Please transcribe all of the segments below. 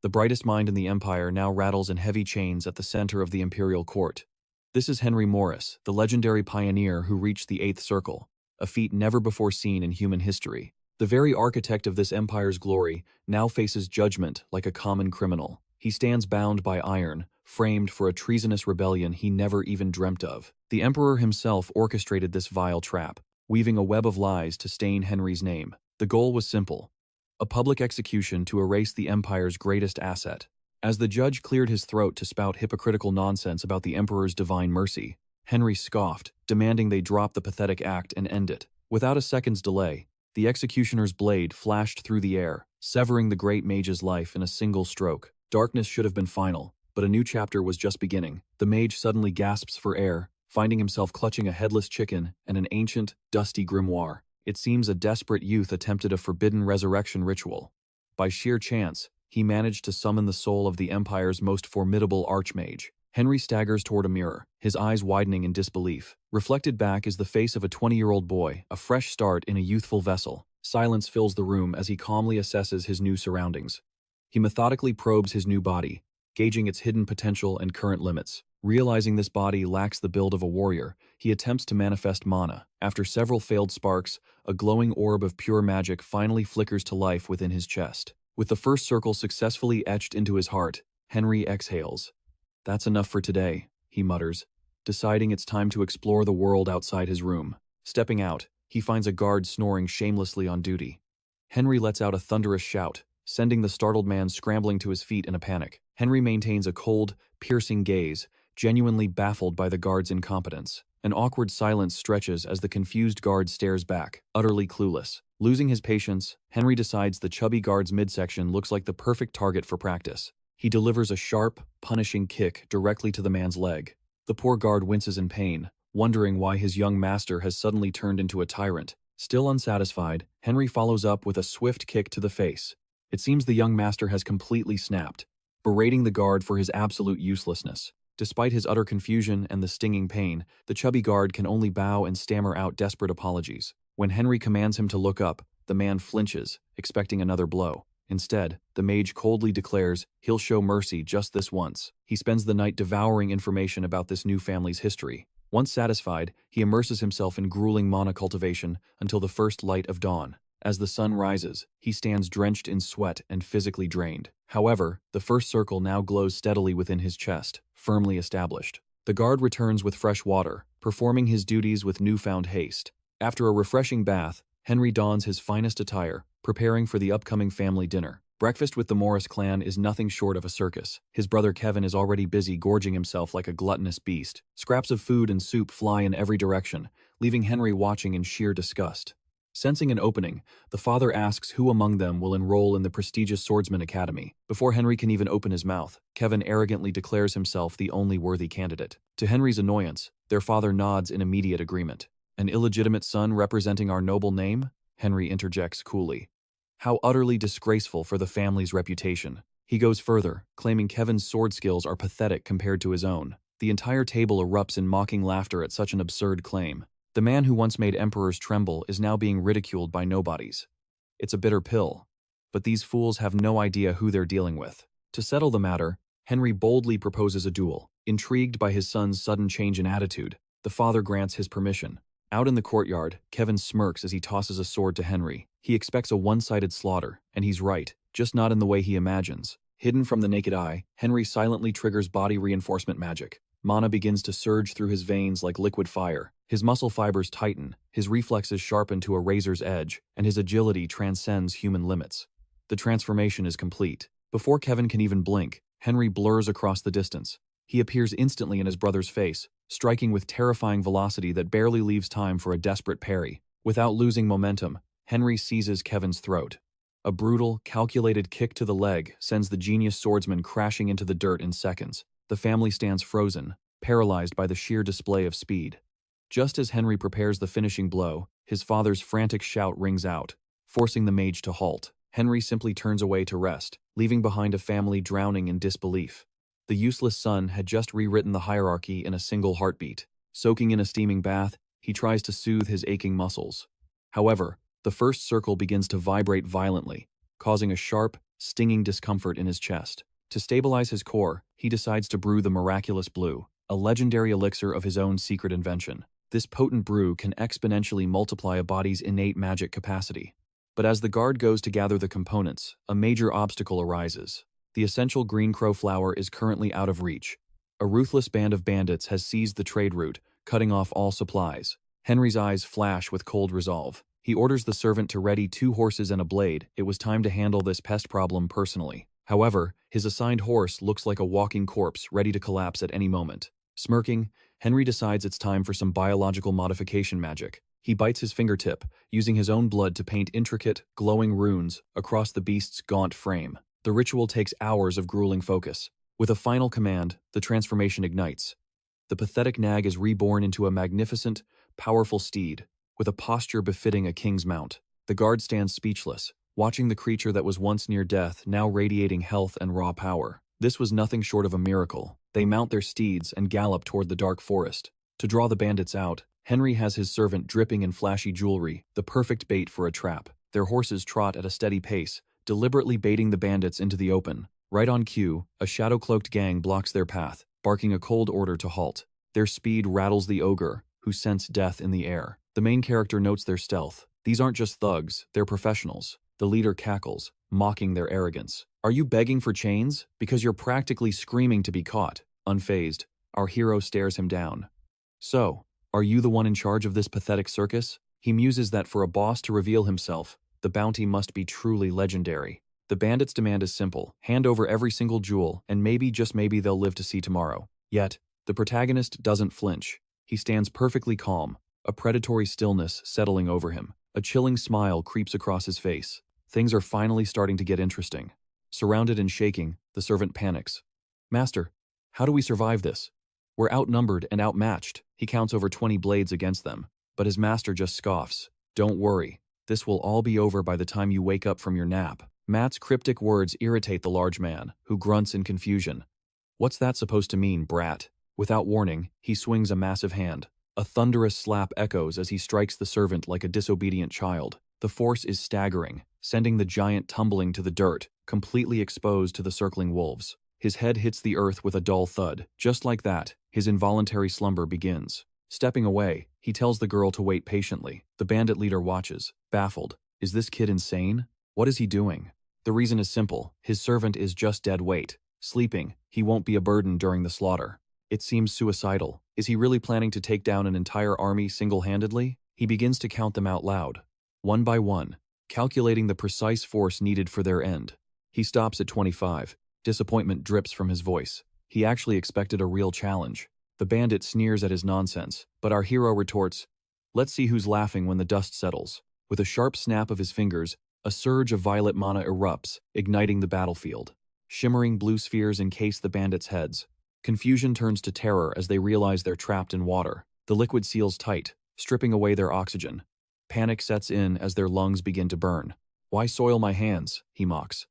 The brightest mind in the empire now rattles in heavy chains at the center of the imperial court. This is Henry Morris, the legendary pioneer who reached the Eighth Circle, a feat never before seen in human history. The very architect of this empire's glory now faces judgment like a common criminal. He stands bound by iron, framed for a treasonous rebellion he never even dreamt of. The emperor himself orchestrated this vile trap, weaving a web of lies to stain Henry's name. The goal was simple: a public execution to erase the empire's greatest asset. As the judge cleared his throat to spout hypocritical nonsense about the emperor's divine mercy, Henry scoffed, demanding they drop the pathetic act and end it. Without a second's delay, the executioner's blade flashed through the air, severing the great mage's life in a single stroke. Darkness should have been final, but a new chapter was just beginning. The mage suddenly gasps for air, finding himself clutching a headless chicken and an ancient, dusty grimoire. It seems a desperate youth attempted a forbidden resurrection ritual. By sheer chance, he managed to summon the soul of the Empire's most formidable Archmage. Henry staggers toward a mirror, his eyes widening in disbelief. Reflected back is the face of a 20-year-old boy, a fresh start in a youthful vessel. Silence fills the room as he calmly assesses his new surroundings. He methodically probes his new body, gauging its hidden potential and current limits. Realizing this body lacks the build of a warrior, he attempts to manifest mana. After several failed sparks, a glowing orb of pure magic finally flickers to life within his chest. With the first circle successfully etched into his heart, Henry exhales. "That's enough for today," he mutters, deciding it's time to explore the world outside his room. Stepping out, he finds a guard snoring shamelessly on duty. Henry lets out a thunderous shout, sending the startled man scrambling to his feet in a panic. Henry maintains a cold, piercing gaze, genuinely baffled by the guard's incompetence. An awkward silence stretches as the confused guard stares back, utterly clueless. Losing his patience, Henry decides the chubby guard's midsection looks like the perfect target for practice. He delivers a sharp, punishing kick directly to the man's leg. The poor guard winces in pain, wondering why his young master has suddenly turned into a tyrant. Still unsatisfied, Henry follows up with a swift kick to the face. It seems the young master has completely snapped, berating the guard for his absolute uselessness. Despite his utter confusion and the stinging pain, the chubby guard can only bow and stammer out desperate apologies. When Henry commands him to look up, the man flinches, expecting another blow. Instead, the mage coldly declares he'll show mercy just this once. He spends the night devouring information about this new family's history. Once satisfied, he immerses himself in grueling mana cultivation until the first light of dawn. As the sun rises, he stands drenched in sweat and physically drained. However, the first circle now glows steadily within his chest, firmly established. The guard returns with fresh water, performing his duties with newfound haste. After a refreshing bath, Henry dons his finest attire, preparing for the upcoming family dinner. Breakfast with the Morris clan is nothing short of a circus. His brother Kevin is already busy gorging himself like a gluttonous beast. Scraps of food and soup fly in every direction, leaving Henry watching in sheer disgust. Sensing an opening, the father asks who among them will enroll in the prestigious Swordsman Academy. Before Henry can even open his mouth, Kevin arrogantly declares himself the only worthy candidate. To Henry's annoyance, their father nods in immediate agreement. "An illegitimate son representing our noble name?" Henry interjects coolly. How utterly disgraceful for the family's reputation. He goes further, claiming Kevin's sword skills are pathetic compared to his own. The entire table erupts in mocking laughter at such an absurd claim. The man who once made emperors tremble is now being ridiculed by nobodies. It's a bitter pill, but these fools have no idea who they're dealing with. To settle the matter, Henry boldly proposes a duel. Intrigued by his son's sudden change in attitude, the father grants his permission. Out in the courtyard, Kevin smirks as he tosses a sword to Henry. He expects a one-sided slaughter, and he's right, just not in the way he imagines. Hidden from the naked eye, Henry silently triggers body reinforcement magic. Mana begins to surge through his veins like liquid fire. His muscle fibers tighten, his reflexes sharpen to a razor's edge, and his agility transcends human limits. The transformation is complete. Before Kevin can even blink, Henry blurs across the distance. He appears instantly in his brother's face, striking with terrifying velocity that barely leaves time for a desperate parry. Without losing momentum, Henry seizes Kevin's throat. A brutal, calculated kick to the leg sends the genius swordsman crashing into the dirt in seconds. The family stands frozen, paralyzed by the sheer display of speed. Just as Henry prepares the finishing blow, his father's frantic shout rings out, forcing the mage to halt. Henry simply turns away to rest, leaving behind a family drowning in disbelief. The useless son had just rewritten the hierarchy in a single heartbeat. Soaking in a steaming bath, he tries to soothe his aching muscles. However, the first circle begins to vibrate violently, causing a sharp, stinging discomfort in his chest. To stabilize his core, he decides to brew the miraculous blue, a legendary elixir of his own secret invention. This potent brew can exponentially multiply a body's innate magic capacity. But as the guard goes to gather the components, a major obstacle arises. The essential green crow flower is currently out of reach. A ruthless band of bandits has seized the trade route, cutting off all supplies. Henry's eyes flash with cold resolve. He orders the servant to ready 2 horses and a blade. It was time to handle this pest problem personally. However, his assigned horse looks like a walking corpse ready to collapse at any moment. Smirking, Henry decides it's time for some biological modification magic. He bites his fingertip, using his own blood to paint intricate, glowing runes across the beast's gaunt frame. The ritual takes hours of grueling focus. With a final command, the transformation ignites. The pathetic nag is reborn into a magnificent, powerful steed, with a posture befitting a king's mount. The guard stands speechless, watching the creature that was once near death now radiating health and raw power. This was nothing short of a miracle. They mount their steeds and gallop toward the dark forest. To draw the bandits out, Henry has his servant dripping in flashy jewelry, the perfect bait for a trap. Their horses trot at a steady pace, deliberately baiting the bandits into the open. Right on cue, a shadow-cloaked gang blocks their path, barking a cold order to halt. Their speed rattles the ogre, who scents death in the air. The main character notes their stealth. These aren't just thugs, they're professionals. The leader cackles, mocking their arrogance. Are you begging for chains? Because you're practically screaming to be caught. Unfazed, our hero stares him down. So, are you the one in charge of this pathetic circus? He muses that for a boss to reveal himself, the bounty must be truly legendary. The bandits' demand is simple: hand over every single jewel, and maybe, just maybe, they'll live to see tomorrow. Yet, the protagonist doesn't flinch. He stands perfectly calm, a predatory stillness settling over him. A chilling smile creeps across his face. Things are finally starting to get interesting. Surrounded and shaking, the servant panics. Master, how do we survive this? We're outnumbered and outmatched. He counts over 20 blades against them, but his master just scoffs. Don't worry, this will all be over by the time you wake up from your nap. Matt's cryptic words irritate the large man, who grunts in confusion. What's that supposed to mean, brat? Without warning, he swings a massive hand. A thunderous slap echoes as he strikes the servant like a disobedient child. The force is staggering, sending the giant tumbling to the dirt, completely exposed to the circling wolves. His head hits the earth with a dull thud. Just like that, his involuntary slumber begins. Stepping away, he tells the girl to wait patiently. The bandit leader watches, baffled. Is this kid insane? What is he doing? The reason is simple. His servant is just dead weight. Sleeping, he won't be a burden during the slaughter. It seems suicidal. Is he really planning to take down an entire army single-handedly? He begins to count them out loud, one by one, calculating the precise force needed for their end. He stops at 25. Disappointment drips from his voice. He actually expected a real challenge. The bandit sneers at his nonsense, but our hero retorts, "Let's see who's laughing when the dust settles." With a sharp snap of his fingers, a surge of violet mana erupts, igniting the battlefield. Shimmering blue spheres encase the bandits' heads. Confusion turns to terror as they realize they're trapped in water. The liquid seals tight, stripping away their oxygen. Panic sets in as their lungs begin to burn. "Why soil my hands?" he mocks.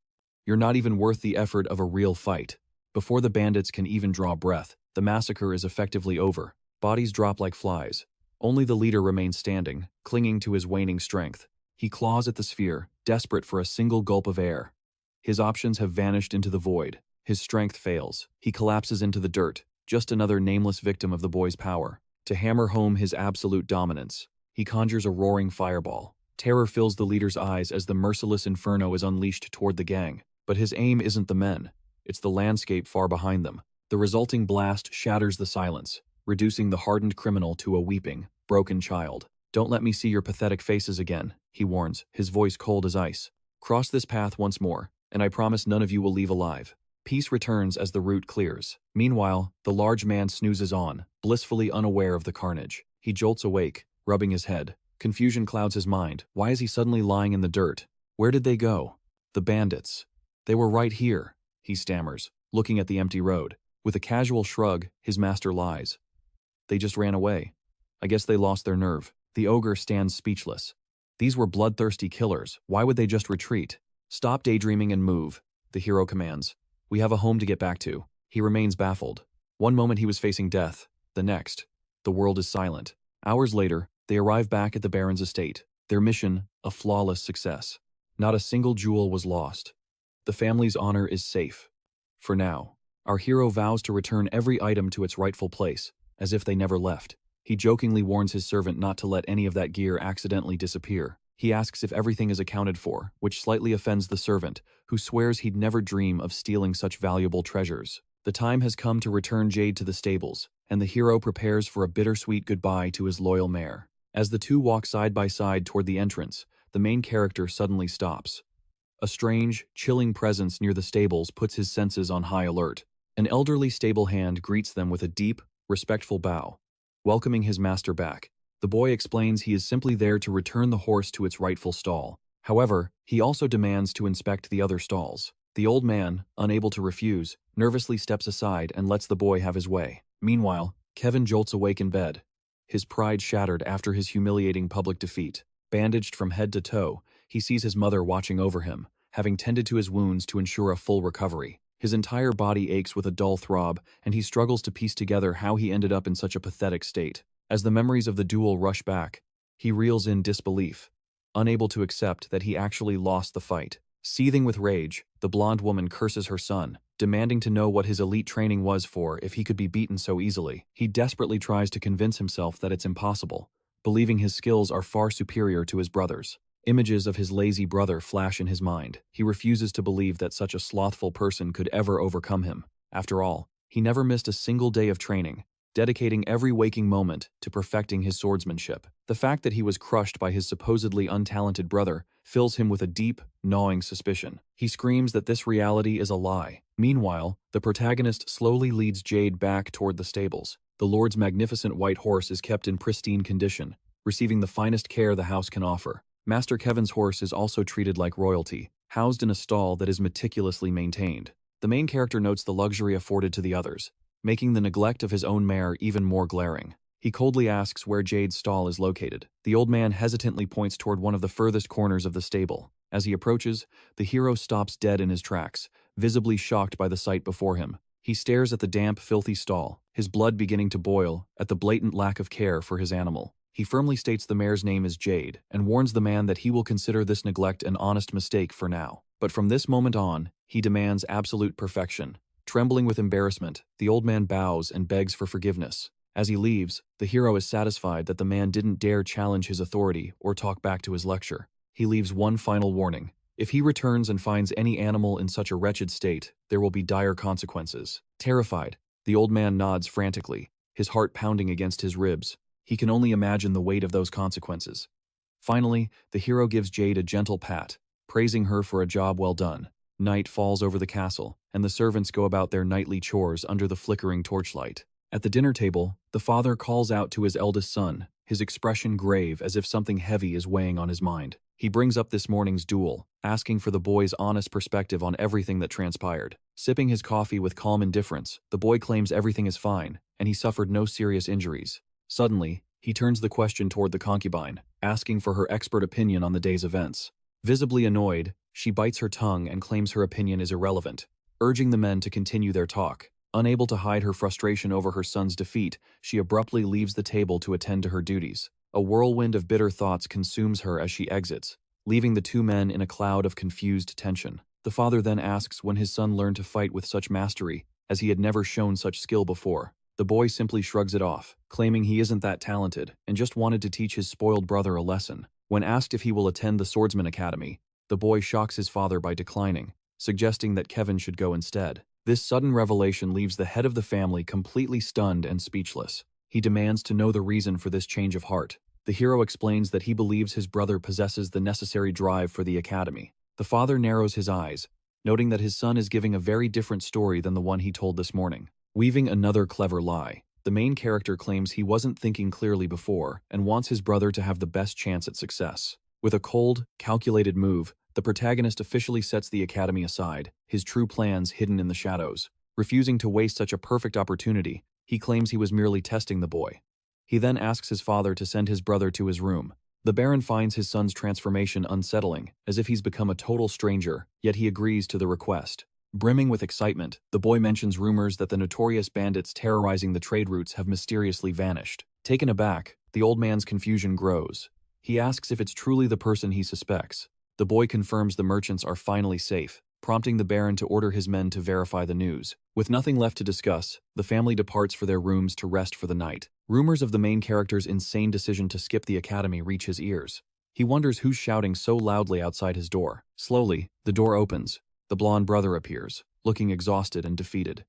"You're not even worth the effort of a real fight." Before the bandits can even draw breath, the massacre is effectively over. Bodies drop like flies. Only the leader remains standing, clinging to his waning strength. He claws at the sphere, desperate for a single gulp of air. His options have vanished into the void. His strength fails. He collapses into the dirt, just another nameless victim of the boy's power. To hammer home his absolute dominance, he conjures a roaring fireball. Terror fills the leader's eyes as the merciless inferno is unleashed toward the gang. But his aim isn't the men. It's the landscape far behind them. The resulting blast shatters the silence, reducing the hardened criminal to a weeping, broken child. "Don't let me see your pathetic faces again," he warns, his voice cold as ice. "Cross this path once more, and I promise none of you will leave alive." Peace returns as the route clears. Meanwhile, the large man snoozes on, blissfully unaware of the carnage. He jolts awake, rubbing his head. Confusion clouds his mind. Why is he suddenly lying in the dirt? Where did they go? The bandits. They were right here, he stammers, looking at the empty road. With a casual shrug, his master lies. They just ran away. I guess they lost their nerve. The ogre stands speechless. These were bloodthirsty killers. Why would they just retreat? "Stop daydreaming and move," the hero commands. "We have a home to get back to." He remains baffled. One moment he was facing death. The next, the world is silent. Hours later, they arrive back at the Baron's estate. Their mission, a flawless success. Not a single jewel was lost. The family's honor is safe. For now. Our hero vows to return every item to its rightful place, as if they never left. He jokingly warns his servant not to let any of that gear accidentally disappear. He asks if everything is accounted for, which slightly offends the servant, who swears he'd never dream of stealing such valuable treasures. The time has come to return Jade to the stables, and the hero prepares for a bittersweet goodbye to his loyal mare. As the two walk side by side toward the entrance, the main character suddenly stops. A strange, chilling presence near the stables puts his senses on high alert. An elderly stable hand greets them with a deep, respectful bow, welcoming his master back. The boy explains he is simply there to return the horse to its rightful stall. However, he also demands to inspect the other stalls. The old man, unable to refuse, nervously steps aside and lets the boy have his way. Meanwhile, Kevin jolts awake in bed, his pride shattered after his humiliating public defeat. Bandaged from head to toe, he sees his mother watching over him, having tended to his wounds to ensure a full recovery. His entire body aches with a dull throb, and he struggles to piece together how he ended up in such a pathetic state. As the memories of the duel rush back, he reels in disbelief, unable to accept that he actually lost the fight. Seething with rage, the blonde woman curses her son, demanding to know what his elite training was for if he could be beaten so easily. He desperately tries to convince himself that it's impossible, believing his skills are far superior to his brother's. Images of his lazy brother flash in his mind. He refuses to believe that such a slothful person could ever overcome him. After all, he never missed a single day of training, dedicating every waking moment to perfecting his swordsmanship. The fact that he was crushed by his supposedly untalented brother fills him with a deep, gnawing suspicion. He screams that this reality is a lie. Meanwhile, the protagonist slowly leads Jade back toward the stables. The Lord's magnificent white horse is kept in pristine condition, receiving the finest care the house can offer. Master Kevin's horse is also treated like royalty, housed in a stall that is meticulously maintained. The main character notes the luxury afforded to the others, making the neglect of his own mare even more glaring. He coldly asks where Jade's stall is located. The old man hesitantly points toward one of the furthest corners of the stable. As he approaches, the hero stops dead in his tracks, visibly shocked by the sight before him. He stares at the damp, filthy stall, his blood beginning to boil at the blatant lack of care for his animal. He firmly states the mare's name is Jade, and warns the man that he will consider this neglect an honest mistake for now. But from this moment on, he demands absolute perfection. Trembling with embarrassment, the old man bows and begs for forgiveness. As he leaves, the hero is satisfied that the man didn't dare challenge his authority or talk back to his lecture. He leaves one final warning. If he returns and finds any animal in such a wretched state, there will be dire consequences. Terrified, the old man nods frantically, his heart pounding against his ribs. He can only imagine the weight of those consequences. Finally, the hero gives Jade a gentle pat, praising her for a job well done. Night falls over the castle, and the servants go about their nightly chores under the flickering torchlight. At the dinner table, the father calls out to his eldest son, his expression grave as if something heavy is weighing on his mind. He brings up this morning's duel, asking for the boy's honest perspective on everything that transpired. Sipping his coffee with calm indifference, the boy claims everything is fine, and he suffered no serious injuries. Suddenly, he turns the question toward the concubine, asking for her expert opinion on the day's events. Visibly annoyed, she bites her tongue and claims her opinion is irrelevant, urging the men to continue their talk. Unable to hide her frustration over her son's defeat, she abruptly leaves the table to attend to her duties. A whirlwind of bitter thoughts consumes her as she exits, leaving the two men in a cloud of confused tension. The father then asks when his son learned to fight with such mastery, as he had never shown such skill before. The boy simply shrugs it off, claiming he isn't that talented and just wanted to teach his spoiled brother a lesson. When asked if he will attend the Swordsman Academy, the boy shocks his father by declining, suggesting that Kevin should go instead. This sudden revelation leaves the head of the family completely stunned and speechless. He demands to know the reason for this change of heart. The hero explains that he believes his brother possesses the necessary drive for the academy. The father narrows his eyes, noting that his son is giving a very different story than the one he told this morning. Weaving another clever lie, the main character claims he wasn't thinking clearly before and wants his brother to have the best chance at success. With a cold, calculated move, the protagonist officially sets the academy aside, his true plans hidden in the shadows. Refusing to waste such a perfect opportunity, he claims he was merely testing the boy. He then asks his father to send his brother to his room. The Baron finds his son's transformation unsettling, as if he's become a total stranger, yet he agrees to the request. Brimming with excitement, the boy mentions rumors that the notorious bandits terrorizing the trade routes have mysteriously vanished. Taken aback, the old man's confusion grows. He asks if it's truly the person he suspects. The boy confirms the merchants are finally safe, prompting the Baron to order his men to verify the news. With nothing left to discuss, the family departs for their rooms to rest for the night. Rumors of the main character's insane decision to skip the academy reach his ears. He wonders who's shouting so loudly outside his door. Slowly, the door opens. The blonde brother appears, looking exhausted and defeated.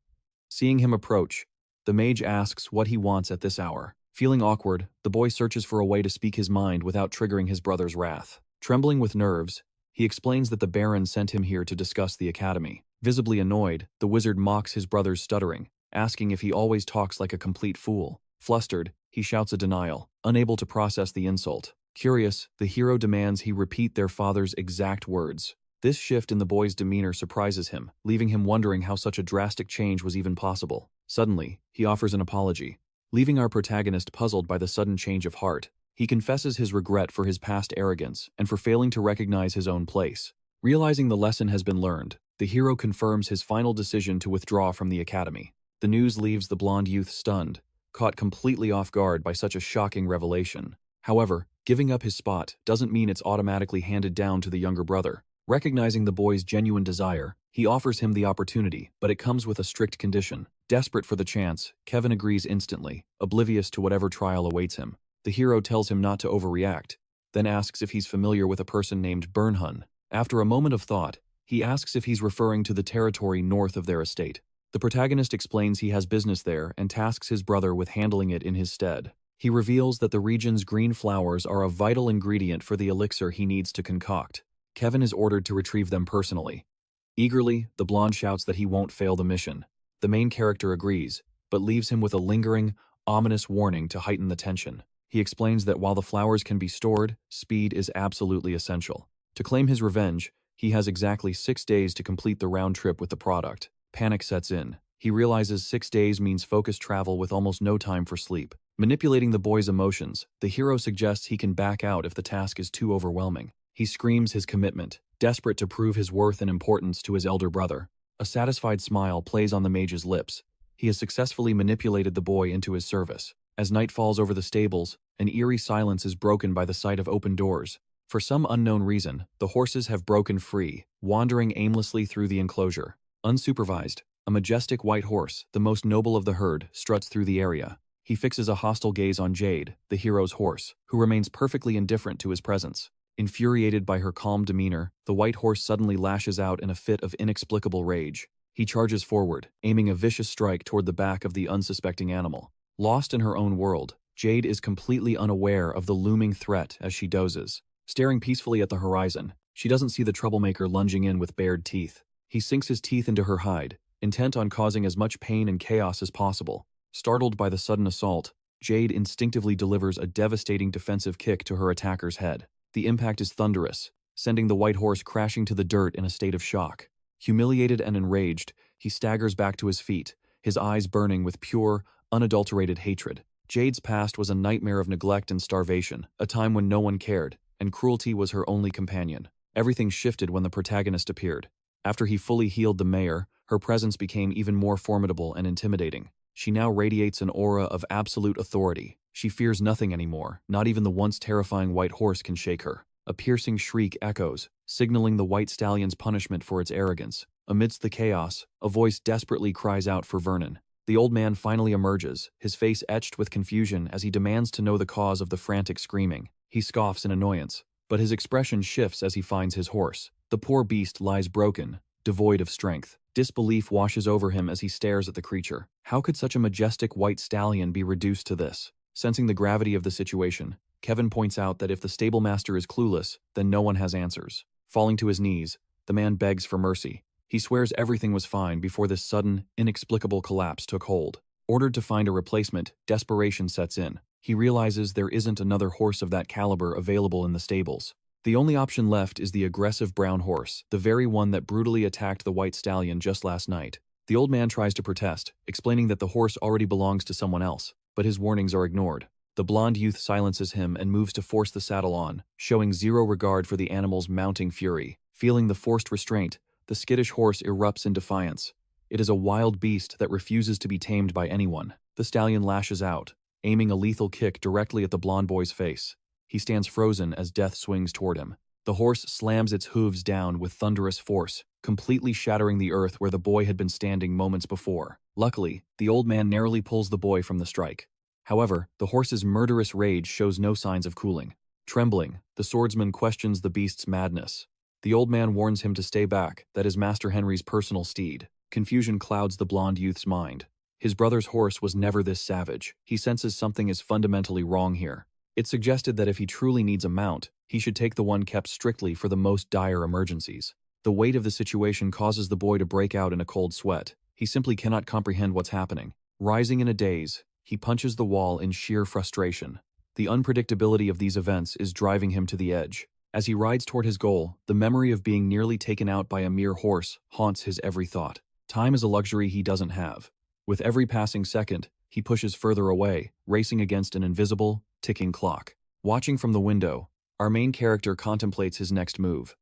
Seeing him approach, the mage asks what he wants at this hour. Feeling awkward, the boy searches for a way to speak his mind without triggering his brother's wrath. Trembling with nerves, he explains that the Baron sent him here to discuss the academy. Visibly annoyed, the wizard mocks his brother's stuttering, asking if he always talks like a complete fool. Flustered, he shouts a denial, unable to process the insult. Curious, the hero demands he repeat their father's exact words. This shift in the boy's demeanor surprises him, leaving him wondering how such a drastic change was even possible. Suddenly, he offers an apology, leaving our protagonist puzzled by the sudden change of heart. He confesses his regret for his past arrogance and for failing to recognize his own place. Realizing the lesson has been learned, the hero confirms his final decision to withdraw from the academy. The news leaves the blonde youth stunned, caught completely off guard by such a shocking revelation. However, giving up his spot doesn't mean it's automatically handed down to the younger brother. Recognizing the boy's genuine desire, he offers him the opportunity, but it comes with a strict condition. Desperate for the chance, Kevin agrees instantly, oblivious to whatever trial awaits him. The hero tells him not to overreact, then asks if he's familiar with a person named Bernhun. After a moment of thought, he asks if he's referring to the territory north of their estate. The protagonist explains he has business there and tasks his brother with handling it in his stead. He reveals that the region's green flowers are a vital ingredient for the elixir he needs to concoct. Kevin is ordered to retrieve them personally. Eagerly, the blonde shouts that he won't fail the mission. The main character agrees, but leaves him with a lingering, ominous warning to heighten the tension. He explains that while the flowers can be stored, speed is absolutely essential. To claim his revenge, he has exactly 6 days to complete the round trip with the product. Panic sets in. He realizes 6 days means focused travel with almost no time for sleep. Manipulating the boy's emotions, the hero suggests he can back out if the task is too overwhelming. He screams his commitment, desperate to prove his worth and importance to his elder brother. A satisfied smile plays on the mage's lips. He has successfully manipulated the boy into his service. As night falls over the stables, an eerie silence is broken by the sight of open doors. For some unknown reason, the horses have broken free, wandering aimlessly through the enclosure. Unsupervised, a majestic white horse, the most noble of the herd, struts through the area. He fixes a hostile gaze on Jade, the hero's horse, who remains perfectly indifferent to his presence. Infuriated by her calm demeanor, the white horse suddenly lashes out in a fit of inexplicable rage. He charges forward, aiming a vicious strike toward the back of the unsuspecting animal. Lost in her own world, Jade is completely unaware of the looming threat as she dozes. Staring peacefully at the horizon, she doesn't see the troublemaker lunging in with bared teeth. He sinks his teeth into her hide, intent on causing as much pain and chaos as possible. Startled by the sudden assault, Jade instinctively delivers a devastating defensive kick to her attacker's head. The impact is thunderous, sending the white horse crashing to the dirt in a state of shock. Humiliated and enraged, he staggers back to his feet, his eyes burning with pure, unadulterated hatred. Jade's past was a nightmare of neglect and starvation, a time when no one cared, and cruelty was her only companion. Everything shifted when the protagonist appeared. After he fully healed the mayor, her presence became even more formidable and intimidating. She now radiates an aura of absolute authority. She fears nothing anymore, not even the once terrifying white horse can shake her. A piercing shriek echoes, signaling the white stallion's punishment for its arrogance. Amidst the chaos, a voice desperately cries out for Vernon. The old man finally emerges, his face etched with confusion as he demands to know the cause of the frantic screaming. He scoffs in annoyance, but his expression shifts as he finds his horse. The poor beast lies broken, devoid of strength. Disbelief washes over him as he stares at the creature. How could such a majestic white stallion be reduced to this? Sensing the gravity of the situation, Kevin points out that if the stablemaster is clueless, then no one has answers. Falling to his knees, the man begs for mercy. He swears everything was fine before this sudden, inexplicable collapse took hold. Ordered to find a replacement, desperation sets in. He realizes there isn't another horse of that caliber available in the stables. The only option left is the aggressive brown horse, the very one that brutally attacked the white stallion just last night. The old man tries to protest, explaining that the horse already belongs to someone else, but his warnings are ignored. The blonde youth silences him and moves to force the saddle on, showing zero regard for the animal's mounting fury. Feeling the forced restraint, the skittish horse erupts in defiance. It is a wild beast that refuses to be tamed by anyone. The stallion lashes out, aiming a lethal kick directly at the blonde boy's face. He stands frozen as death swings toward him. The horse slams its hooves down with thunderous force, completely shattering the earth where the boy had been standing moments before. Luckily, the old man narrowly pulls the boy from the strike. However, the horse's murderous rage shows no signs of cooling. Trembling, the swordsman questions the beast's madness. The old man warns him to stay back, that is Master Henry's personal steed. Confusion clouds the blonde youth's mind. His brother's horse was never this savage. He senses something is fundamentally wrong here. It suggested that if he truly needs a mount, he should take the one kept strictly for the most dire emergencies. The weight of the situation causes the boy to break out in a cold sweat. He simply cannot comprehend what's happening. Rising in a daze, he punches the wall in sheer frustration. The unpredictability of these events is driving him to the edge. As he rides toward his goal, the memory of being nearly taken out by a mere horse haunts his every thought. Time is a luxury he doesn't have. With every passing second, he pushes further away, racing against an invisible, ticking clock. Watching from the window, our main character contemplates his next move.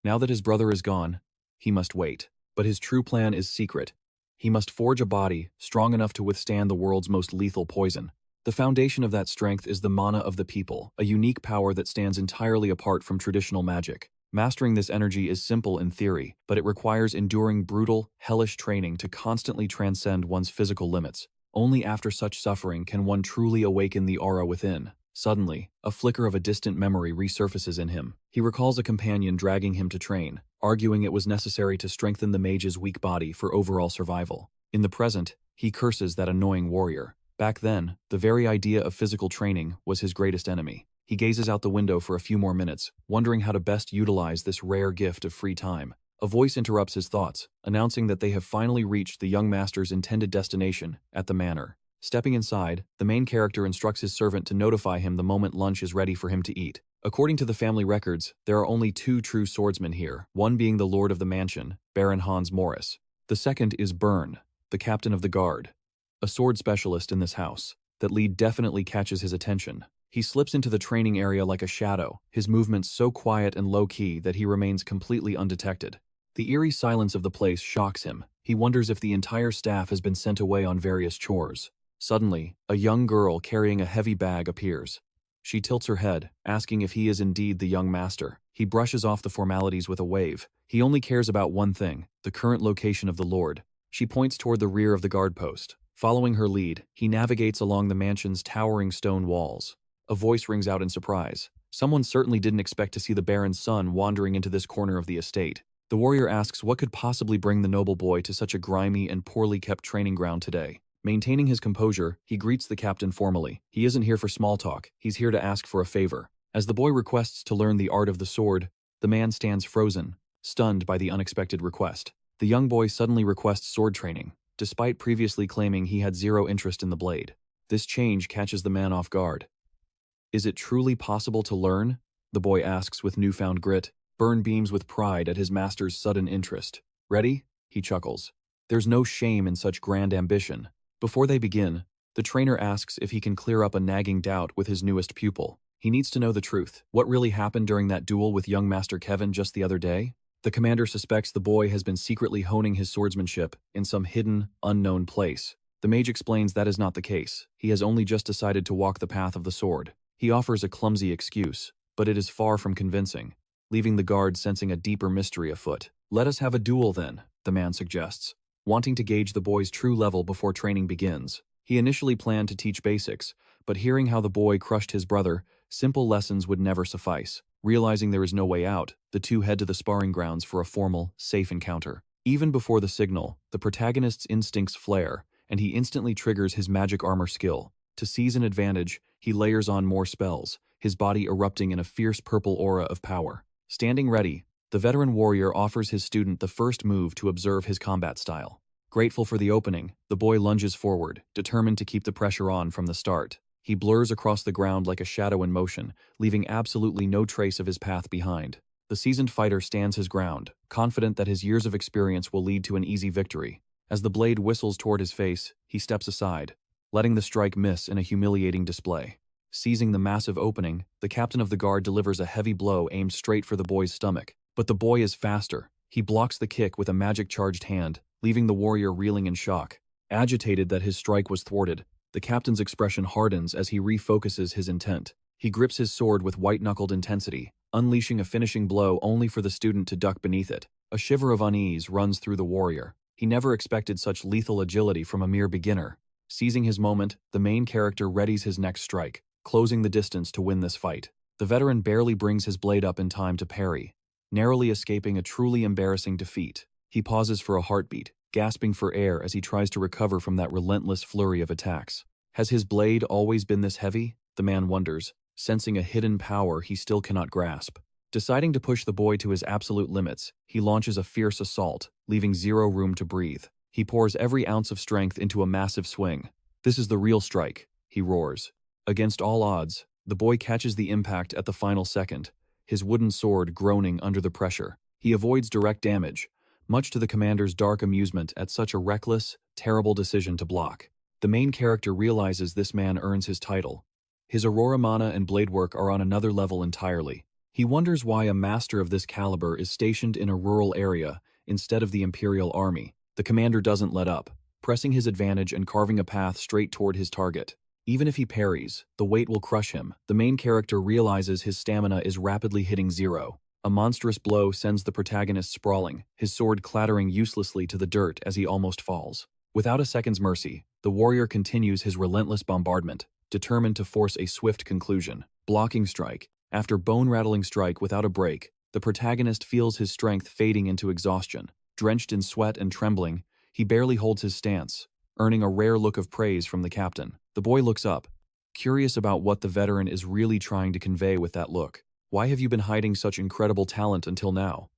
Now that his brother is gone, he must wait. But his true plan is secret. He must forge a body strong enough to withstand the world's most lethal poison. The foundation of that strength is the mana of the people, a unique power that stands entirely apart from traditional magic. Mastering this energy is simple in theory, but it requires enduring brutal, hellish training to constantly transcend one's physical limits. Only after such suffering can one truly awaken the aura within. Suddenly, a flicker of a distant memory resurfaces in him. He recalls a companion dragging him to train, arguing it was necessary to strengthen the mage's weak body for overall survival. In the present, he curses that annoying warrior. Back then, the very idea of physical training was his greatest enemy. He gazes out the window for a few more minutes, wondering how to best utilize this rare gift of free time. A voice interrupts his thoughts, announcing that they have finally reached the young master's intended destination, at the manor. Stepping inside, the main character instructs his servant to notify him the moment lunch is ready for him to eat. According to the family records, there are only 2 true swordsmen here, one being the lord of the mansion, Baron Hans Morris. The second is Byrne, the captain of the guard, a sword specialist in this house. That lead definitely catches his attention. He slips into the training area like a shadow, his movements so quiet and low-key that he remains completely undetected. The eerie silence of the place shocks him. He wonders if the entire staff has been sent away on various chores. Suddenly, a young girl carrying a heavy bag appears. She tilts her head, asking if he is indeed the young master. He brushes off the formalities with a wave. He only cares about one thing, the current location of the lord. She points toward the rear of the guard post. Following her lead, he navigates along the mansion's towering stone walls. A voice rings out in surprise. Someone certainly didn't expect to see the Baron's son wandering into this corner of the estate. The warrior asks what could possibly bring the noble boy to such a grimy and poorly kept training ground today. Maintaining his composure, he greets the captain formally. He isn't here for small talk, he's here to ask for a favor. As the boy requests to learn the art of the sword, the man stands frozen, stunned by the unexpected request. The young boy suddenly requests sword training, despite previously claiming he had zero interest in the blade. This change catches the man off guard. Is it truly possible to learn? The boy asks with newfound grit. Byrne beams with pride at his master's sudden interest. Ready? He chuckles. There's no shame in such grand ambition. Before they begin, the trainer asks if he can clear up a nagging doubt with his newest pupil. He needs to know the truth. What really happened during that duel with young Master Kevin just the other day? The commander suspects the boy has been secretly honing his swordsmanship in some hidden, unknown place. The mage explains that is not the case. He has only just decided to walk the path of the sword. He offers a clumsy excuse, but it is far from convincing, leaving the guard sensing a deeper mystery afoot. Let us have a duel then, the man suggests, wanting to gauge the boy's true level before training begins. He initially planned to teach basics, but hearing how the boy crushed his brother, simple lessons would never suffice. Realizing there is no way out, the two head to the sparring grounds for a formal, safe encounter. Even before the signal, the protagonist's instincts flare, and he instantly triggers his magic armor skill. To seize an advantage, he layers on more spells, his body erupting in a fierce purple aura of power. Standing ready, the veteran warrior offers his student the first move to observe his combat style. Grateful for the opening, the boy lunges forward, determined to keep the pressure on from the start. He blurs across the ground like a shadow in motion, leaving absolutely no trace of his path behind. The seasoned fighter stands his ground, confident that his years of experience will lead to an easy victory. As the blade whistles toward his face, he steps aside, letting the strike miss in a humiliating display. Seizing the massive opening, the captain of the guard delivers a heavy blow aimed straight for the boy's stomach. But the boy is faster. He blocks the kick with a magic-charged hand, leaving the warrior reeling in shock. Agitated that his strike was thwarted, the captain's expression hardens as he refocuses his intent. He grips his sword with white-knuckled intensity, unleashing a finishing blow only for the student to duck beneath it. A shiver of unease runs through the warrior. He never expected such lethal agility from a mere beginner. Seizing his moment, the main character readies his next strike, closing the distance to win this fight. The veteran barely brings his blade up in time to parry, narrowly escaping a truly embarrassing defeat. He pauses for a heartbeat, gasping for air as he tries to recover from that relentless flurry of attacks. Has his blade always been this heavy? The man wonders, sensing a hidden power he still cannot grasp. Deciding to push the boy to his absolute limits, he launches a fierce assault, leaving zero room to breathe. He pours every ounce of strength into a massive swing. This is the real strike, he roars. Against all odds, the boy catches the impact at the final second, his wooden sword groaning under the pressure. He avoids direct damage, much to the commander's dark amusement at such a reckless, terrible decision to block. The main character realizes this man earns his title. His aurora mana and blade work are on another level entirely. He wonders why a master of this caliber is stationed in a rural area instead of the imperial army. The commander doesn't let up, pressing his advantage and carving a path straight toward his target. Even if he parries, the weight will crush him. The main character realizes his stamina is rapidly hitting zero. A monstrous blow sends the protagonist sprawling, his sword clattering uselessly to the dirt as he almost falls. Without a second's mercy, the warrior continues his relentless bombardment, determined to force a swift conclusion. Blocking strike. After bone-rattling strike without a break, the protagonist feels his strength fading into exhaustion. Drenched in sweat and trembling, he barely holds his stance, earning a rare look of praise from the captain. The boy looks up, curious about what the veteran is really trying to convey with that look. Why have you been hiding such incredible talent until now?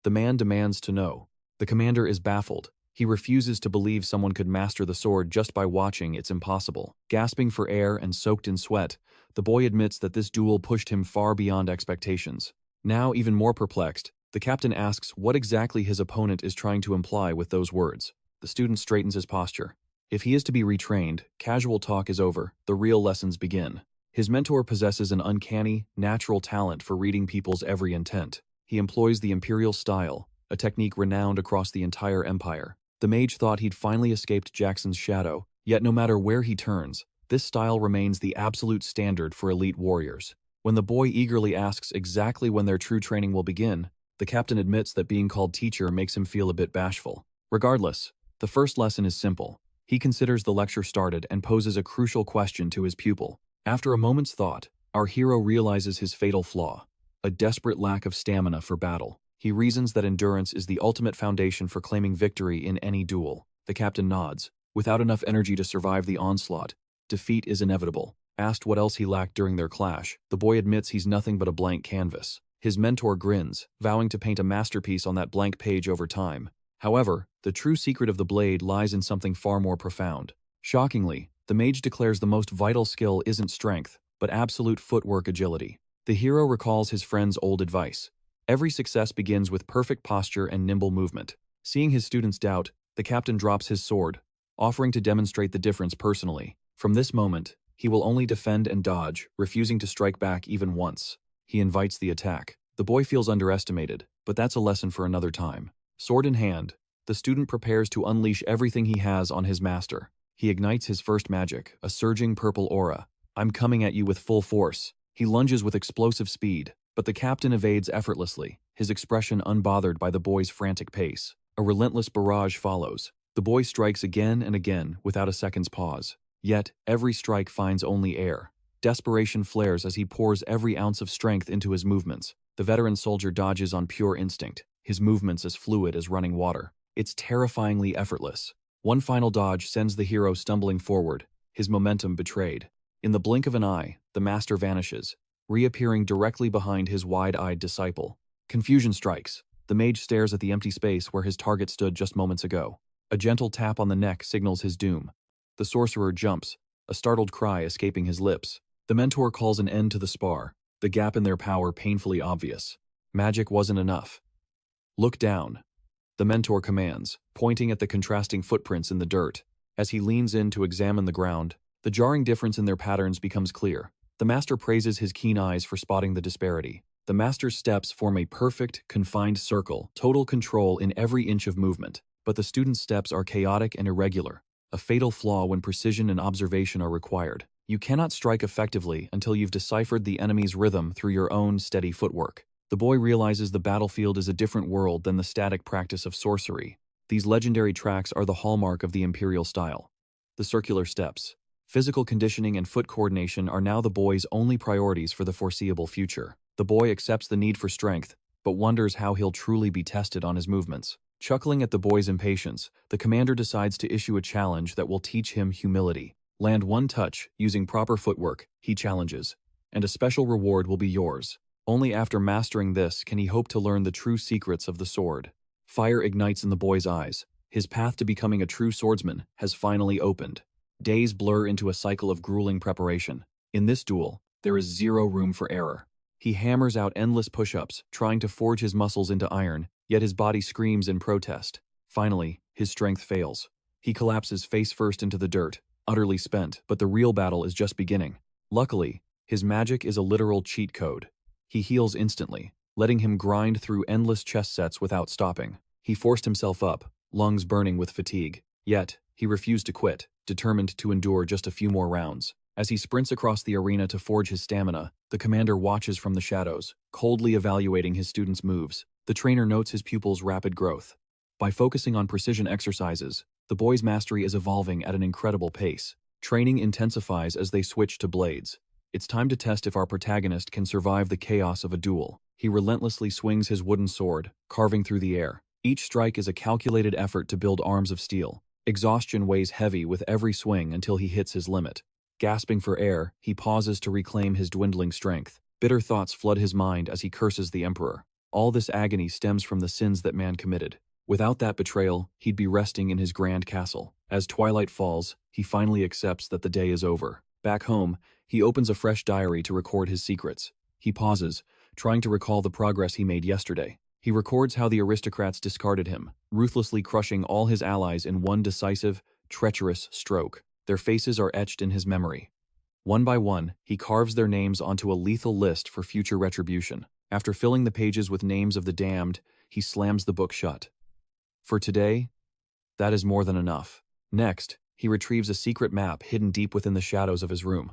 The man demands to know. The commander is baffled. He refuses to believe someone could master the sword just by watching. It's impossible. Gasping for air and soaked in sweat, the boy admits that this duel pushed him far beyond expectations. Now, even more perplexed, the captain asks what exactly his opponent is trying to imply with those words. The student straightens his posture. If he is to be retrained, casual talk is over, the real lessons begin. His mentor possesses an uncanny, natural talent for reading people's every intent. He employs the imperial style, a technique renowned across the entire empire. The mage thought he'd finally escaped Jackson's shadow, yet no matter where he turns, this style remains the absolute standard for elite warriors. When the boy eagerly asks exactly when their true training will begin, the captain admits that being called teacher makes him feel a bit bashful. Regardless, the first lesson is simple. He considers the lecture started and poses a crucial question to his pupil. After a moment's thought, our hero realizes his fatal flaw, a desperate lack of stamina for battle. He reasons that endurance is the ultimate foundation for claiming victory in any duel. The captain nods. Without enough energy to survive the onslaught, defeat is inevitable. Asked what else he lacked during their clash, the boy admits he's nothing but a blank canvas. His mentor grins, vowing to paint a masterpiece on that blank page over time. However, the true secret of the blade lies in something far more profound. Shockingly, the mage declares the most vital skill isn't strength, but absolute footwork agility. The hero recalls his friend's old advice. Every success begins with perfect posture and nimble movement. Seeing his student's doubt, the captain drops his sword, offering to demonstrate the difference personally. From this moment, he will only defend and dodge, refusing to strike back even once. He invites the attack. The boy feels underestimated, but that's a lesson for another time. Sword in hand, the student prepares to unleash everything he has on his master. He ignites his first magic, a surging purple aura. I'm coming at you with full force. He lunges with explosive speed, but the captain evades effortlessly, his expression unbothered by the boy's frantic pace. A relentless barrage follows. The boy strikes again and again without a second's pause. Yet, every strike finds only air. Desperation flares as he pours every ounce of strength into his movements. The veteran soldier dodges on pure instinct, his movements as fluid as running water. It's terrifyingly effortless. One final dodge sends the hero stumbling forward, his momentum betrayed. In the blink of an eye, the master vanishes, reappearing directly behind his wide-eyed disciple. Confusion strikes. The mage stares at the empty space where his target stood just moments ago. A gentle tap on the neck signals his doom. The sorcerer jumps, a startled cry escaping his lips. The mentor calls an end to the spar, the gap in their power painfully obvious. Magic wasn't enough. Look down, the mentor commands, pointing at the contrasting footprints in the dirt. As he leans in to examine the ground, the jarring difference in their patterns becomes clear. The master praises his keen eyes for spotting the disparity. The master's steps form a perfect, confined circle, total control in every inch of movement. But the student's steps are chaotic and irregular, a fatal flaw when precision and observation are required. You cannot strike effectively until you've deciphered the enemy's rhythm through your own steady footwork. The boy realizes the battlefield is a different world than the static practice of sorcery. These legendary tracks are the hallmark of the imperial style. The circular steps. Physical conditioning and foot coordination are now the boy's only priorities for the foreseeable future. The boy accepts the need for strength, but wonders how he'll truly be tested on his movements. Chuckling at the boy's impatience, the commander decides to issue a challenge that will teach him humility. Land one touch, using proper footwork, he challenges, and a special reward will be yours. Only after mastering this can he hope to learn the true secrets of the sword. Fire ignites in the boy's eyes. His path to becoming a true swordsman has finally opened. Days blur into a cycle of grueling preparation. In this duel, there is zero room for error. He hammers out endless push-ups, trying to forge his muscles into iron, yet his body screams in protest. Finally, his strength fails. He collapses face first into the dirt, utterly spent, but the real battle is just beginning. Luckily, his magic is a literal cheat code. He heals instantly, letting him grind through endless chess sets without stopping. He forced himself up, lungs burning with fatigue. Yet, he refused to quit, determined to endure just a few more rounds. As he sprints across the arena to forge his stamina, the commander watches from the shadows, coldly evaluating his students' moves. The trainer notes his pupil's rapid growth. By focusing on precision exercises, the boy's mastery is evolving at an incredible pace. Training intensifies as they switch to blades. It's time to test if our protagonist can survive the chaos of a duel. He relentlessly swings his wooden sword, carving through the air. Each strike is a calculated effort to build arms of steel. Exhaustion weighs heavy with every swing until he hits his limit. Gasping for air, he pauses to reclaim his dwindling strength. Bitter thoughts flood his mind as he curses the Emperor. All this agony stems from the sins that man committed. Without that betrayal, he'd be resting in his grand castle. As twilight falls, he finally accepts that the day is over. Back home, he opens a fresh diary to record his secrets. He pauses, trying to recall the progress he made yesterday. He records how the aristocrats discarded him, ruthlessly crushing all his allies in one decisive, treacherous stroke. Their faces are etched in his memory. One by one, he carves their names onto a lethal list for future retribution. After filling the pages with names of the damned, he slams the book shut. For today, that is more than enough. Next, he retrieves a secret map hidden deep within the shadows of his room.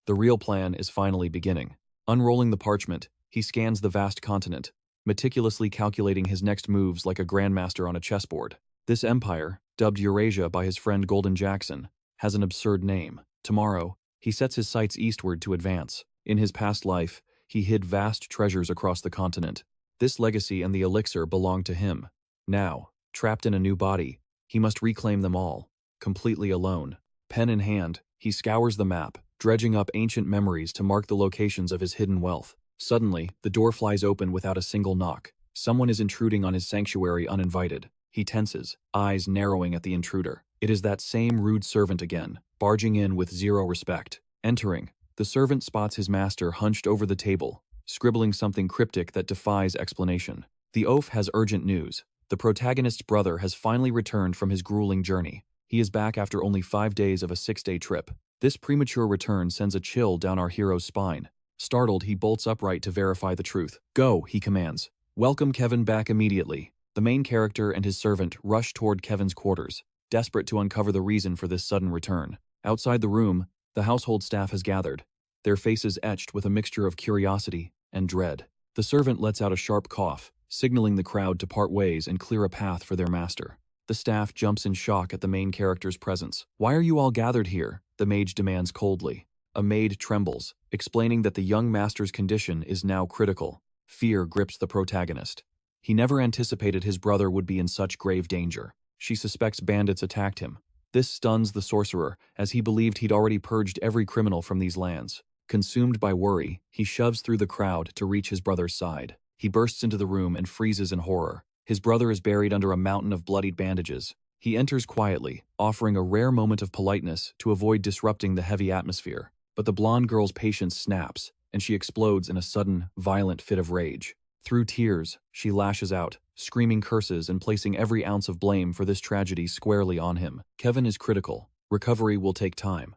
The real plan is finally beginning. Unrolling the parchment, he scans the vast continent, meticulously calculating his next moves like a grandmaster on a chessboard. This empire, dubbed Eurasia by his friend Golden Jackson, has an absurd name. Tomorrow, he sets his sights eastward to advance. In his past life, he hid vast treasures across the continent. This legacy and the elixir belong to him. Now, trapped in a new body, he must reclaim them all, completely alone. Pen in hand, he scours the map, dredging up ancient memories to mark the locations of his hidden wealth. Suddenly, the door flies open without a single knock. Someone is intruding on his sanctuary uninvited. He tenses, eyes narrowing at the intruder. It is that same rude servant again, barging in with zero respect. Entering, the servant spots his master hunched over the table, scribbling something cryptic that defies explanation. The oaf has urgent news. The protagonist's brother has finally returned from his grueling journey. He is back after only 5 days of a 6-day trip. This premature return sends a chill down our hero's spine. Startled, he bolts upright to verify the truth. "Go," he commands. "Welcome Kevin back immediately." The main character and his servant rush toward Kevin's quarters, desperate to uncover the reason for this sudden return. Outside the room, the household staff has gathered, their faces etched with a mixture of curiosity and dread. The servant lets out a sharp cough, signaling the crowd to part ways and clear a path for their master. The staff jumps in shock at the main character's presence. "Why are you all gathered here?" the mage demands coldly. A maid trembles, explaining that the young master's condition is now critical. Fear grips the protagonist. He never anticipated his brother would be in such grave danger. She suspects bandits attacked him. This stuns the sorcerer, as he believed he'd already purged every criminal from these lands. Consumed by worry, he shoves through the crowd to reach his brother's side. He bursts into the room and freezes in horror. His brother is buried under a mountain of bloodied bandages. He enters quietly, offering a rare moment of politeness to avoid disrupting the heavy atmosphere. But the blonde girl's patience snaps, and she explodes in a sudden, violent fit of rage. Through tears, she lashes out, screaming curses and placing every ounce of blame for this tragedy squarely on him. Kevin is critical. Recovery will take time.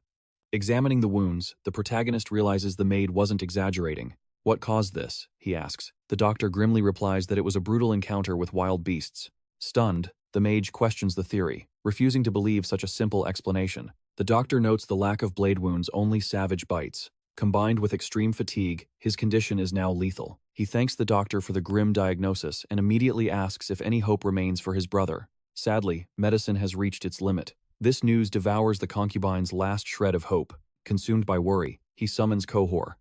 Examining the wounds, the protagonist realizes the maid wasn't exaggerating. "What caused this?" he asks. The doctor grimly replies that it was a brutal encounter with wild beasts. Stunned, the mage questions the theory, refusing to believe such a simple explanation. The doctor notes the lack of blade wounds, only savage bites. Combined with extreme fatigue, his condition is now lethal. He thanks the doctor for the grim diagnosis and immediately asks if any hope remains for his brother. Sadly, medicine has reached its limit. This news devours the concubine's last shred of hope. Consumed by worry, he summons Cohor.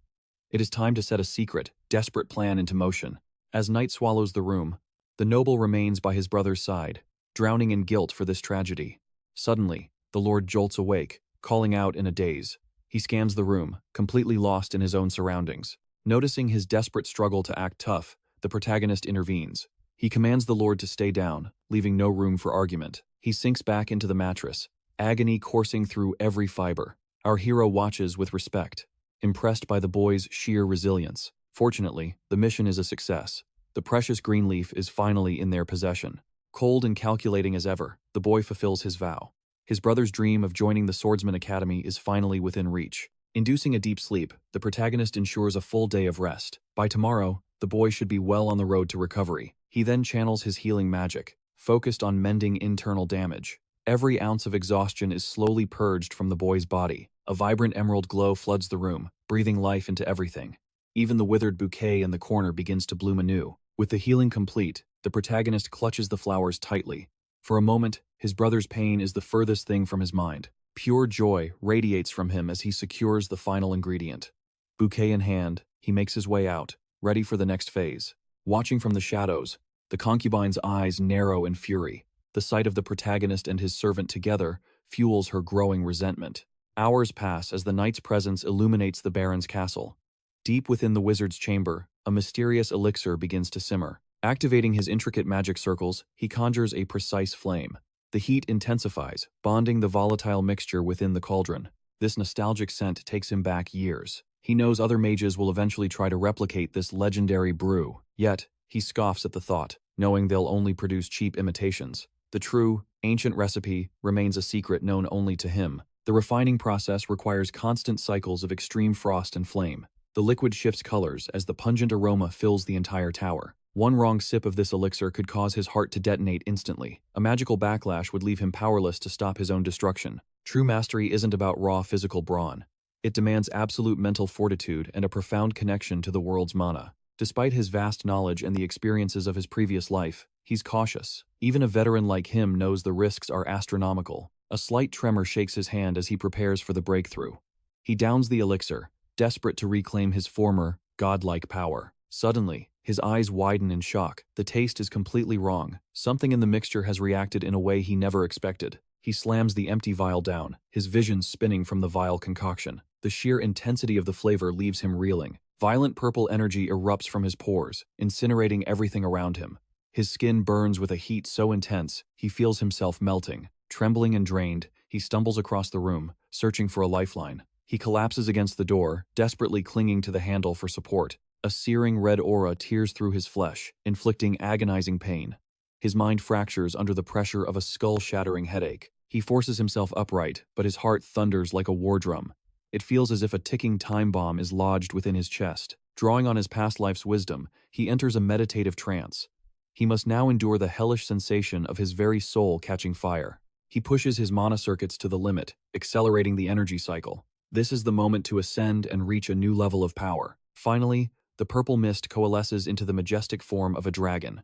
It is time to set a secret, desperate plan into motion. As night swallows the room, the noble remains by his brother's side, drowning in guilt for this tragedy. Suddenly, the Lord jolts awake, calling out in a daze. He scans the room, completely lost in his own surroundings. Noticing his desperate struggle to act tough, the protagonist intervenes. He commands the Lord to stay down, leaving no room for argument. He sinks back into the mattress, agony coursing through every fiber. Our hero watches with respect, impressed by the boy's sheer resilience. Fortunately, the mission is a success. The precious green leaf is finally in their possession. Cold and calculating as ever, the boy fulfills his vow. His brother's dream of joining the Swordsman Academy is finally within reach. Inducing a deep sleep, the protagonist ensures a full day of rest. By tomorrow, the boy should be well on the road to recovery. He then channels his healing magic, focused on mending internal damage. Every ounce of exhaustion is slowly purged from the boy's body. A vibrant emerald glow floods the room, breathing life into everything. Even the withered bouquet in the corner begins to bloom anew. With the healing complete, the protagonist clutches the flowers tightly. For a moment, his brother's pain is the furthest thing from his mind. Pure joy radiates from him as he secures the final ingredient. Bouquet in hand, he makes his way out, ready for the next phase. Watching from the shadows, the concubine's eyes narrow in fury. The sight of the protagonist and his servant together fuels her growing resentment. Hours pass as the knight's presence illuminates the baron's castle. Deep within the wizard's chamber, a mysterious elixir begins to simmer. Activating his intricate magic circles, he conjures a precise flame. The heat intensifies, bonding the volatile mixture within the cauldron. This nostalgic scent takes him back years. He knows other mages will eventually try to replicate this legendary brew. Yet, he scoffs at the thought, knowing they'll only produce cheap imitations. The true, ancient recipe remains a secret known only to him. The refining process requires constant cycles of extreme frost and flame. The liquid shifts colors as the pungent aroma fills the entire tower. One wrong sip of this elixir could cause his heart to detonate instantly. A magical backlash would leave him powerless to stop his own destruction. True mastery isn't about raw physical brawn. It demands absolute mental fortitude and a profound connection to the world's mana. Despite his vast knowledge and the experiences of his previous life, he's cautious. Even a veteran like him knows the risks are astronomical. A slight tremor shakes his hand as he prepares for the breakthrough. He downs the elixir, desperate to reclaim his former, godlike power. Suddenly, his eyes widen in shock. The taste is completely wrong. Something in the mixture has reacted in a way he never expected. He slams the empty vial down, his vision spinning from the vile concoction. The sheer intensity of the flavor leaves him reeling. Violent purple energy erupts from his pores, incinerating everything around him. His skin burns with a heat so intense, he feels himself melting. Trembling and drained, he stumbles across the room, searching for a lifeline. He collapses against the door, desperately clinging to the handle for support. A searing red aura tears through his flesh, inflicting agonizing pain. His mind fractures under the pressure of a skull-shattering headache. He forces himself upright, but his heart thunders like a war drum. It feels as if a ticking time bomb is lodged within his chest. Drawing on his past life's wisdom, he enters a meditative trance. He must now endure the hellish sensation of his very soul catching fire. He pushes his mana circuits to the limit, accelerating the energy cycle. This is the moment to ascend and reach a new level of power. Finally, the purple mist coalesces into the majestic form of a dragon.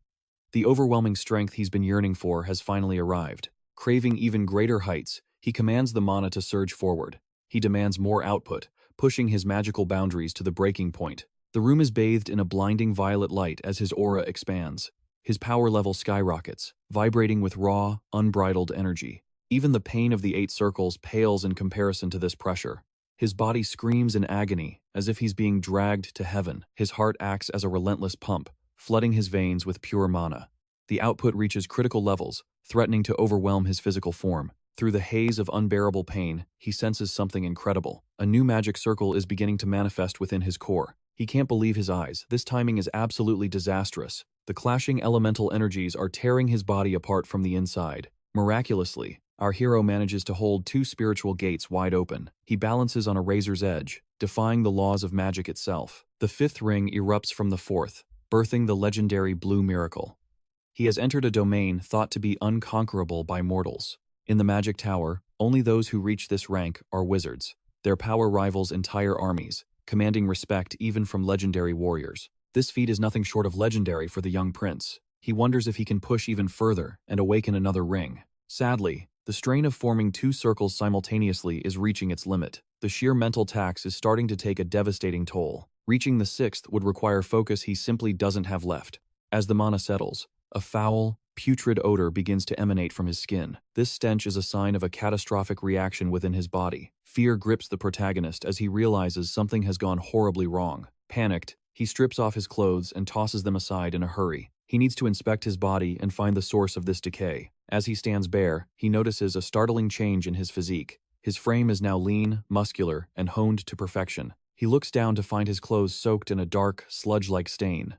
The overwhelming strength he's been yearning for has finally arrived. Craving even greater heights, he commands the mana to surge forward. He demands more output, pushing his magical boundaries to the breaking point. The room is bathed in a blinding violet light as his aura expands. His power level skyrockets, vibrating with raw, unbridled energy. Even the pain of the 8 circles pales in comparison to this pressure. His body screams in agony, as if he's being dragged to heaven. His heart acts as a relentless pump, flooding his veins with pure mana. The output reaches critical levels, threatening to overwhelm his physical form. Through the haze of unbearable pain, he senses something incredible. A new magic circle is beginning to manifest within his core. He can't believe his eyes. This timing is absolutely disastrous. The clashing elemental energies are tearing his body apart from the inside. Miraculously, our hero manages to hold 2 spiritual gates wide open. He balances on a razor's edge, defying the laws of magic itself. The 5th ring erupts from the 4th, birthing the legendary Blue Miracle. He has entered a domain thought to be unconquerable by mortals. In the magic tower, Only those who reach this rank are wizards. Their power rivals entire armies, commanding respect even from legendary warriors. This feat is nothing short of legendary for the young prince. He wonders if he can push even further and awaken another ring. Sadly, the strain of forming 2 circles simultaneously is reaching its limit. The sheer mental tax is starting to take a devastating toll. Reaching the 6th would require focus he simply doesn't have left. As the mana settles, a foul, putrid odor begins to emanate from his skin. This stench is a sign of a catastrophic reaction within his body. Fear grips the protagonist as he realizes something has gone horribly wrong. Panicked, he strips off his clothes and tosses them aside in a hurry. He needs to inspect his body and find the source of this decay. As he stands bare, he notices a startling change in his physique. His frame is now lean, muscular, and honed to perfection. He looks down to find his clothes soaked in a dark, sludge-like stain.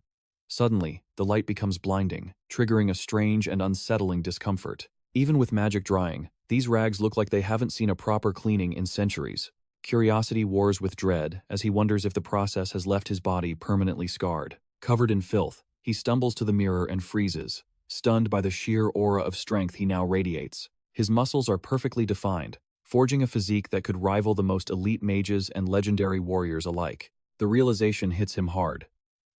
Suddenly, the light becomes blinding, triggering a strange and unsettling discomfort. Even with magic drying, these rags look like they haven't seen a proper cleaning in centuries. Curiosity wars with dread as he wonders if the process has left his body permanently scarred. Covered in filth, he stumbles to the mirror and freezes, stunned by the sheer aura of strength he now radiates. His muscles are perfectly defined, forging a physique that could rival the most elite mages and legendary warriors alike. The realization hits him hard.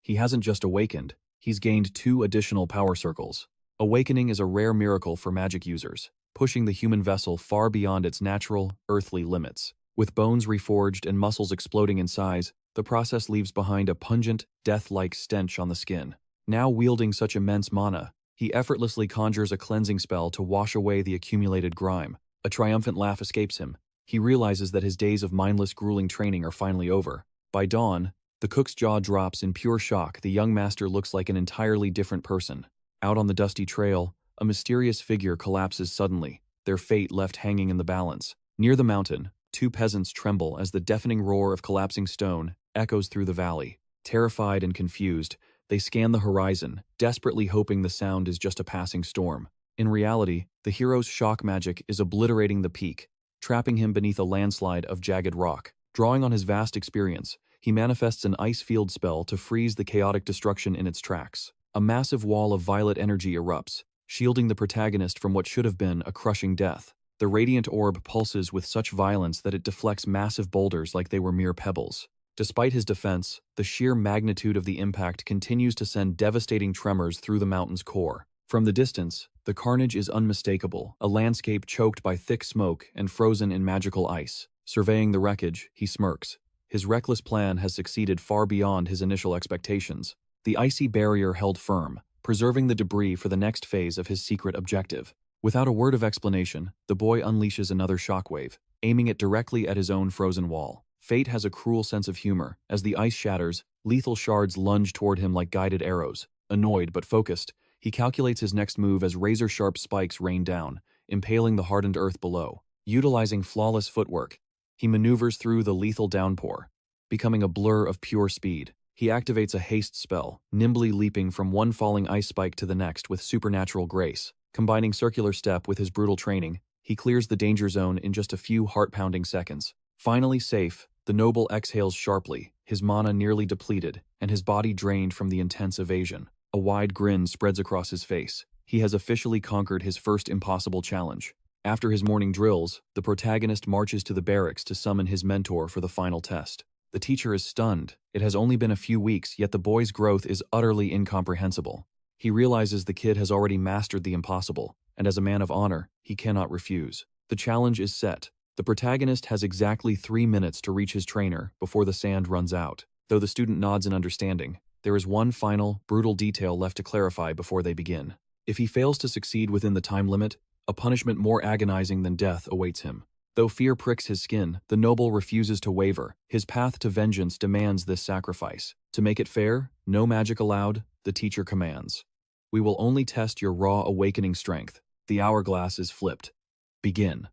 He hasn't just awakened, he's gained 2 additional power circles. Awakening is a rare miracle for magic users, pushing the human vessel far beyond its natural, earthly limits. With bones reforged and muscles exploding in size, the process leaves behind a pungent, death-like stench on the skin. Now wielding such immense mana, he effortlessly conjures a cleansing spell to wash away the accumulated grime. A triumphant laugh escapes him. He realizes that his days of mindless, grueling training are finally over. By dawn, the cook's jaw drops in pure shock. The young master looks like an entirely different person. Out on the dusty trail, a mysterious figure collapses suddenly, their fate left hanging in the balance. Near the mountain, 2 peasants tremble as the deafening roar of collapsing stone echoes through the valley. Terrified and confused, they scan the horizon, desperately hoping the sound is just a passing storm. In reality, the hero's shock magic is obliterating the peak, trapping him beneath a landslide of jagged rock. Drawing on his vast experience, he manifests an ice field spell to freeze the chaotic destruction in its tracks. A massive wall of violet energy erupts, shielding the protagonist from what should have been a crushing death. The radiant orb pulses with such violence that it deflects massive boulders like they were mere pebbles. Despite his defense, the sheer magnitude of the impact continues to send devastating tremors through the mountain's core. From the distance, the carnage is unmistakable, a landscape choked by thick smoke and frozen in magical ice. Surveying the wreckage, he smirks. His reckless plan has succeeded far beyond his initial expectations. The icy barrier held firm, preserving the debris for the next phase of his secret objective. Without a word of explanation, the boy unleashes another shockwave, aiming it directly at his own frozen wall. Fate has a cruel sense of humor. As the ice shatters, lethal shards lunge toward him like guided arrows. Annoyed but focused, he calculates his next move as razor-sharp spikes rain down, impaling the hardened earth below. Utilizing flawless footwork, he maneuvers through the lethal downpour, becoming a blur of pure speed. He activates a haste spell, nimbly leaping from one falling ice spike to the next with supernatural grace. Combining circular step with his brutal training, he clears the danger zone in just a few heart-pounding seconds. Finally safe, the noble exhales sharply, his mana nearly depleted, and his body drained from the intense evasion. A wide grin spreads across his face. He has officially conquered his first impossible challenge. After his morning drills, the protagonist marches to the barracks to summon his mentor for the final test. The teacher is stunned. It has only been a few weeks, yet the boy's growth is utterly incomprehensible. He realizes the kid has already mastered the impossible, and as a man of honor, he cannot refuse. The challenge is set. The protagonist has exactly 3 minutes to reach his trainer before the sand runs out. Though the student nods in understanding, there is one final, brutal detail left to clarify before they begin. If he fails to succeed within the time limit, a punishment more agonizing than death awaits him. Though fear pricks his skin, the noble refuses to waver. His path to vengeance demands this sacrifice. To make it fair, no magic allowed, the teacher commands. We will only test your raw awakening strength. The hourglass is flipped. Begin.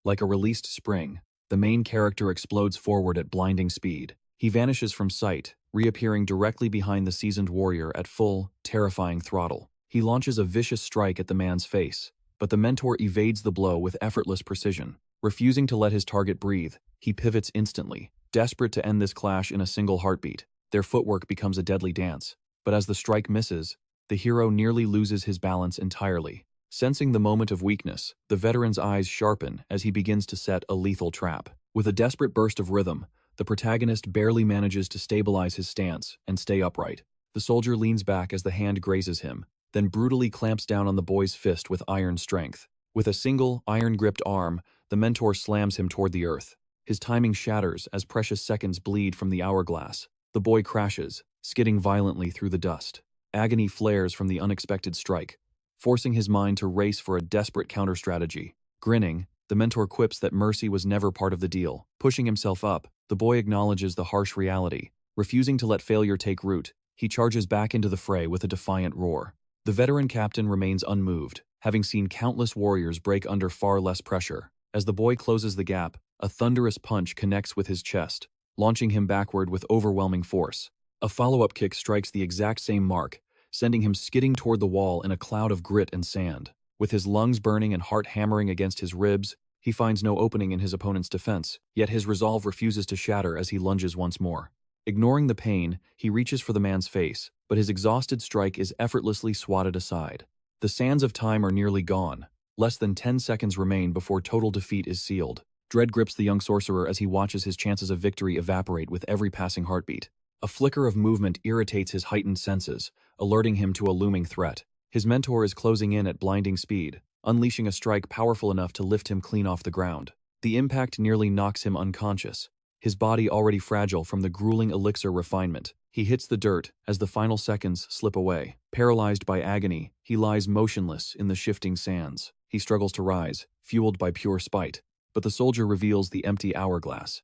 Like a released spring, the main character explodes forward at blinding speed. He vanishes from sight, reappearing directly behind the seasoned warrior at full, terrifying throttle. He launches a vicious strike at the man's face, but the mentor evades the blow with effortless precision. Refusing to let his target breathe, he pivots instantly, desperate to end this clash in a single heartbeat. Their footwork becomes a deadly dance, but as the strike misses, the hero nearly loses his balance entirely. Sensing the moment of weakness, the veteran's eyes sharpen as he begins to set a lethal trap. With a desperate burst of rhythm, the protagonist barely manages to stabilize his stance and stay upright. The soldier leans back as the hand grazes him, then brutally clamps down on the boy's fist with iron strength. With a single, iron-gripped arm, the mentor slams him toward the earth. His timing shatters as precious seconds bleed from the hourglass. The boy crashes, skidding violently through the dust. Agony flares from the unexpected strike, forcing his mind to race for a desperate counter-strategy. Grinning, the mentor quips that mercy was never part of the deal. Pushing himself up, the boy acknowledges the harsh reality. Refusing to let failure take root, he charges back into the fray with a defiant roar. The veteran captain remains unmoved, having seen countless warriors break under far less pressure. As the boy closes the gap, a thunderous punch connects with his chest, launching him backward with overwhelming force. A follow-up kick strikes the exact same mark, sending him skidding toward the wall in a cloud of grit and sand. With his lungs burning and heart hammering against his ribs, he finds no opening in his opponent's defense, yet his resolve refuses to shatter as he lunges once more. Ignoring the pain, he reaches for the man's face, but his exhausted strike is effortlessly swatted aside. The sands of time are nearly gone. Less than 10 seconds remain before total defeat is sealed. Dread grips the young sorcerer as he watches his chances of victory evaporate with every passing heartbeat. A flicker of movement irritates his heightened senses, alerting him to a looming threat. His mentor is closing in at blinding speed, unleashing a strike powerful enough to lift him clean off the ground. The impact nearly knocks him unconscious, his body already fragile from the grueling elixir refinement. He hits the dirt as the final seconds slip away. Paralyzed by agony, he lies motionless in the shifting sands. He struggles to rise, fueled by pure spite, but the soldier reveals the empty hourglass.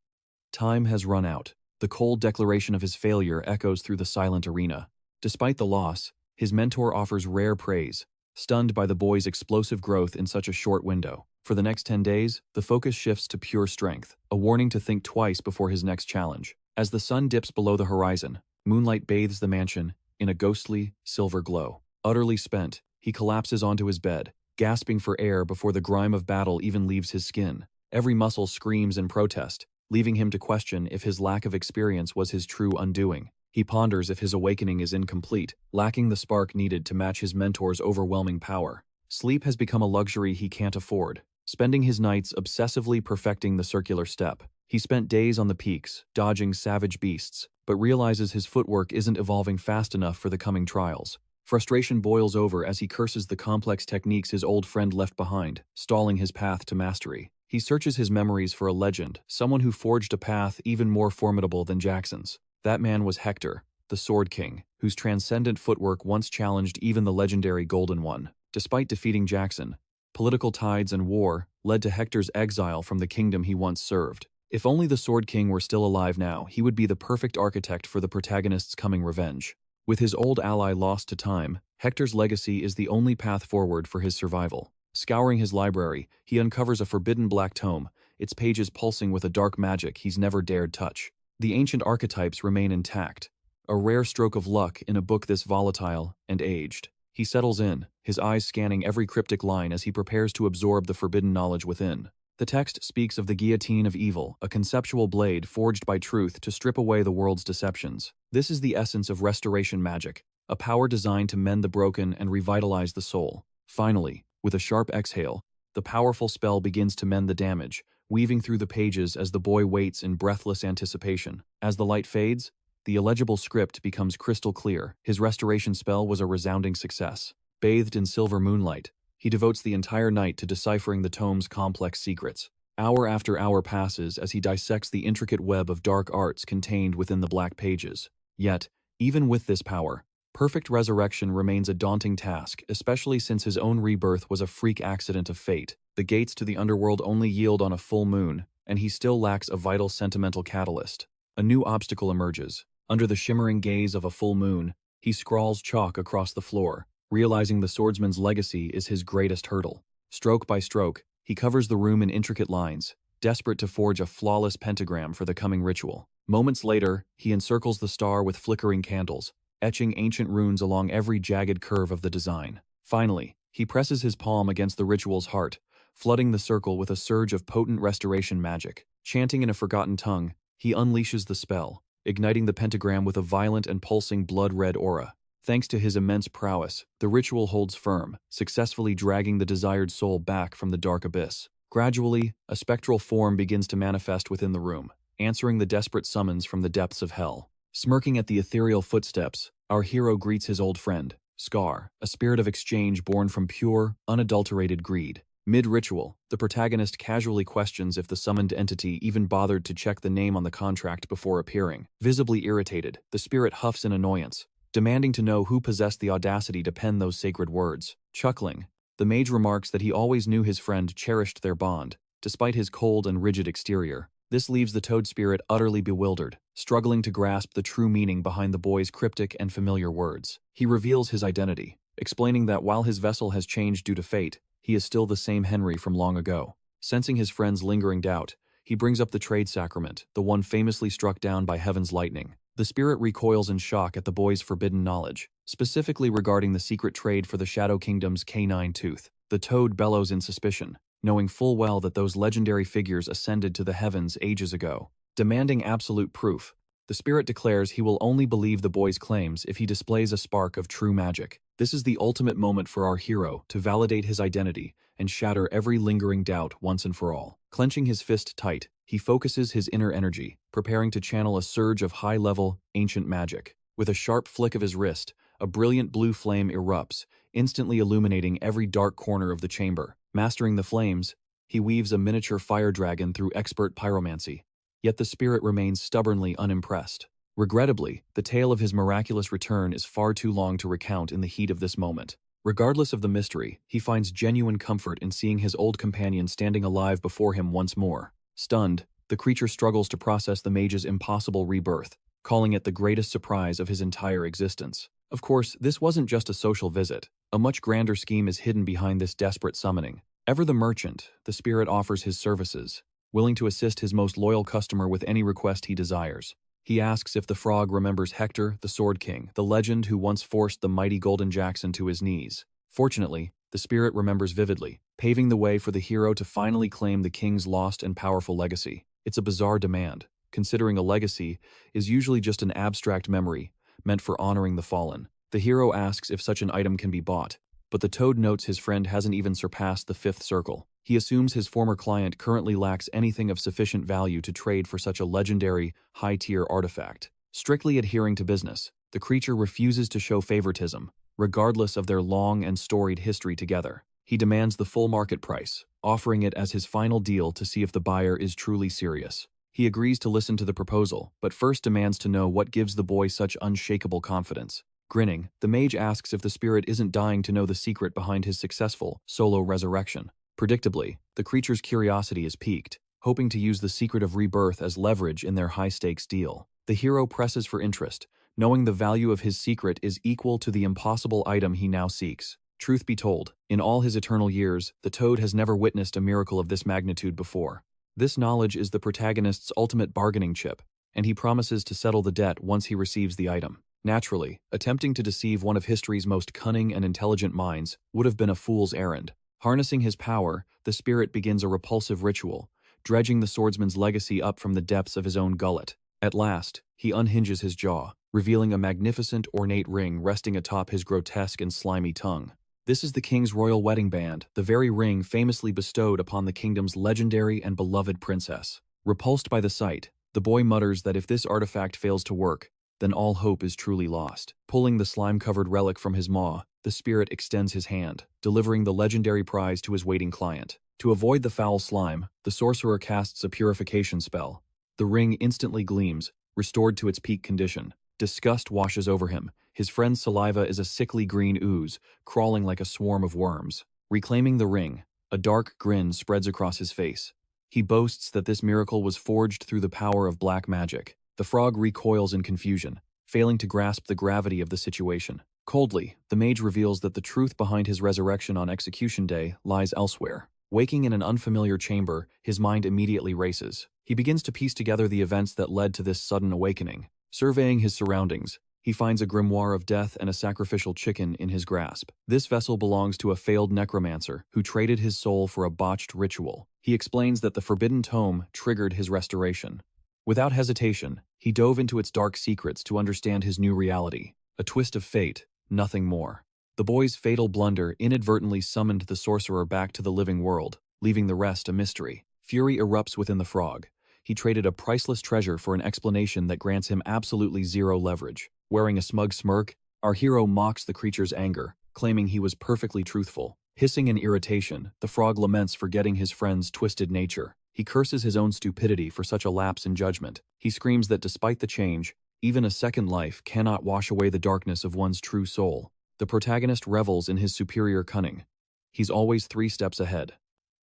Time has run out. The cold declaration of his failure echoes through the silent arena. Despite the loss, his mentor offers rare praise, stunned by the boy's explosive growth in such a short window. For the next 10 days, the focus shifts to pure strength, a warning to think twice before his next challenge. As the sun dips below the horizon, moonlight bathes the mansion in a ghostly, silver glow. Utterly spent, he collapses onto his bed, gasping for air before the grime of battle even leaves his skin. Every muscle screams in protest, leaving him to question if his lack of experience was his true undoing. He ponders if his awakening is incomplete, lacking the spark needed to match his mentor's overwhelming power. Sleep has become a luxury he can't afford, spending his nights obsessively perfecting the circular step. He spent days on the peaks, dodging savage beasts, but realizes his footwork isn't evolving fast enough for the coming trials. Frustration boils over as he curses the complex techniques his old friend left behind, stalling his path to mastery. He searches his memories for a legend, someone who forged a path even more formidable than Jackson's. That man was Hector, the Sword King, whose transcendent footwork once challenged even the legendary Golden One. Despite defeating Jackson, political tides and war led to Hector's exile from the kingdom he once served. If only the Sword King were still alive now, he would be the perfect architect for the protagonist's coming revenge. With his old ally lost to time, Hector's legacy is the only path forward for his survival. Scouring his library, he uncovers a forbidden black tome, its pages pulsing with a dark magic he's never dared touch. The ancient archetypes remain intact, a rare stroke of luck in a book this volatile and aged. He settles in, his eyes scanning every cryptic line as he prepares to absorb the forbidden knowledge within. The text speaks of the guillotine of evil, a conceptual blade forged by truth to strip away the world's deceptions. This is the essence of restoration magic, a power designed to mend the broken and revitalize the soul. Finally, with a sharp exhale, the powerful spell begins to mend the damage, weaving through the pages as the boy waits in breathless anticipation. As the light fades, the illegible script becomes crystal clear. His restoration spell was a resounding success. Bathed in silver moonlight, he devotes the entire night to deciphering the tome's complex secrets. Hour after hour passes as he dissects the intricate web of dark arts contained within the black pages. Yet, even with this power, perfect resurrection remains a daunting task, especially since his own rebirth was a freak accident of fate. The gates to the underworld only yield on a full moon, and he still lacks a vital sentimental catalyst. A new obstacle emerges. Under the shimmering gaze of a full moon, he scrawls chalk across the floor, realizing the swordsman's legacy is his greatest hurdle. Stroke by stroke, he covers the room in intricate lines, desperate to forge a flawless pentagram for the coming ritual. Moments later, he encircles the star with flickering candles, etching ancient runes along every jagged curve of the design. Finally, he presses his palm against the ritual's heart, flooding the circle with a surge of potent restoration magic. Chanting in a forgotten tongue, he unleashes the spell, igniting the pentagram with a violent and pulsing blood-red aura. Thanks to his immense prowess, the ritual holds firm, successfully dragging the desired soul back from the dark abyss. Gradually, a spectral form begins to manifest within the room, answering the desperate summons from the depths of hell. Smirking at the ethereal footsteps, our hero greets his old friend, Scar, a spirit of exchange born from pure, unadulterated greed. Mid-ritual, the protagonist casually questions if the summoned entity even bothered to check the name on the contract before appearing. Visibly irritated, the spirit huffs in annoyance, demanding to know who possessed the audacity to pen those sacred words. Chuckling, the mage remarks that he always knew his friend cherished their bond, despite his cold and rigid exterior. This leaves the toad spirit utterly bewildered, struggling to grasp the true meaning behind the boy's cryptic and familiar words. He reveals his identity, explaining that while his vessel has changed due to fate, he is still the same Henry from long ago. Sensing his friend's lingering doubt, he brings up the trade sacrament, the one famously struck down by heaven's lightning. The spirit recoils in shock at the boy's forbidden knowledge, specifically regarding the secret trade for the Shadow Kingdom's canine tooth. The toad bellows in suspicion, knowing full well that those legendary figures ascended to the heavens ages ago. Demanding absolute proof, the spirit declares he will only believe the boy's claims if he displays a spark of true magic. This is the ultimate moment for our hero to validate his identity and shatter every lingering doubt once and for all. Clenching his fist tight, he focuses his inner energy, preparing to channel a surge of high-level, ancient magic. With a sharp flick of his wrist, a brilliant blue flame erupts, instantly illuminating every dark corner of the chamber. Mastering the flames, he weaves a miniature fire dragon through expert pyromancy. Yet the spirit remains stubbornly unimpressed. Regrettably, the tale of his miraculous return is far too long to recount in the heat of this moment. Regardless of the mystery, he finds genuine comfort in seeing his old companion standing alive before him once more. Stunned, the creature struggles to process the mage's impossible rebirth, calling it the greatest surprise of his entire existence. Of course, this wasn't just a social visit. A much grander scheme is hidden behind this desperate summoning. Ever the merchant, the spirit offers his services, willing to assist his most loyal customer with any request he desires. He asks if the frog remembers Hector, the Sword King, the legend who once forced the mighty Golden Jackson to his knees. Fortunately, the spirit remembers vividly, paving the way for the hero to finally claim the king's lost and powerful legacy. It's a bizarre demand, considering a legacy is usually just an abstract memory meant for honoring the fallen. The hero asks if such an item can be bought, but the toad notes his friend hasn't even surpassed the 5th circle. He assumes his former client currently lacks anything of sufficient value to trade for such a legendary, high-tier artifact. Strictly adhering to business, the creature refuses to show favoritism, regardless of their long and storied history together. He demands the full market price, offering it as his final deal to see if the buyer is truly serious. He agrees to listen to the proposal, but first demands to know what gives the boy such unshakable confidence. Grinning, the mage asks if the spirit isn't dying to know the secret behind his successful, solo resurrection. Predictably, the creature's curiosity is piqued, hoping to use the secret of rebirth as leverage in their high-stakes deal. The hero presses for interest, knowing the value of his secret is equal to the impossible item he now seeks. Truth be told, in all his eternal years, the toad has never witnessed a miracle of this magnitude before. This knowledge is the protagonist's ultimate bargaining chip, and he promises to settle the debt once he receives the item. Naturally, attempting to deceive one of history's most cunning and intelligent minds would have been a fool's errand. Harnessing his power, the spirit begins a repulsive ritual, dredging the swordsman's legacy up from the depths of his own gullet. At last, he unhinges his jaw, revealing a magnificent ornate ring resting atop his grotesque and slimy tongue. This is the king's royal wedding band, the very ring famously bestowed upon the kingdom's legendary and beloved princess. Repulsed by the sight, the boy mutters that if this artifact fails to work, then all hope is truly lost. Pulling the slime-covered relic from his maw, the spirit extends his hand, delivering the legendary prize to his waiting client. To avoid the foul slime, the sorcerer casts a purification spell. The ring instantly gleams, restored to its peak condition. Disgust washes over him. His friend's saliva is a sickly green ooze, crawling like a swarm of worms. Reclaiming the ring, a dark grin spreads across his face. He boasts that this miracle was forged through the power of black magic. The frog recoils in confusion, failing to grasp the gravity of the situation. Coldly, the mage reveals that the truth behind his resurrection on execution day lies elsewhere. Waking in an unfamiliar chamber, his mind immediately races. He begins to piece together the events that led to this sudden awakening. Surveying his surroundings, he finds a grimoire of death and a sacrificial chicken in his grasp. This vessel belongs to a failed necromancer who traded his soul for a botched ritual. He explains that the forbidden tome triggered his restoration. Without hesitation, he dove into its dark secrets to understand his new reality. A twist of fate, nothing more. The boy's fatal blunder inadvertently summoned the sorcerer back to the living world, leaving the rest a mystery. Fury erupts within the frog. He traded a priceless treasure for an explanation that grants him absolutely zero leverage. Wearing a smug smirk, our hero mocks the creature's anger, claiming he was perfectly truthful. Hissing in irritation, the frog laments forgetting his friend's twisted nature. He curses his own stupidity for such a lapse in judgment. He screams that despite the change, even a second life cannot wash away the darkness of one's true soul. The protagonist revels in his superior cunning. He's always 3 steps ahead.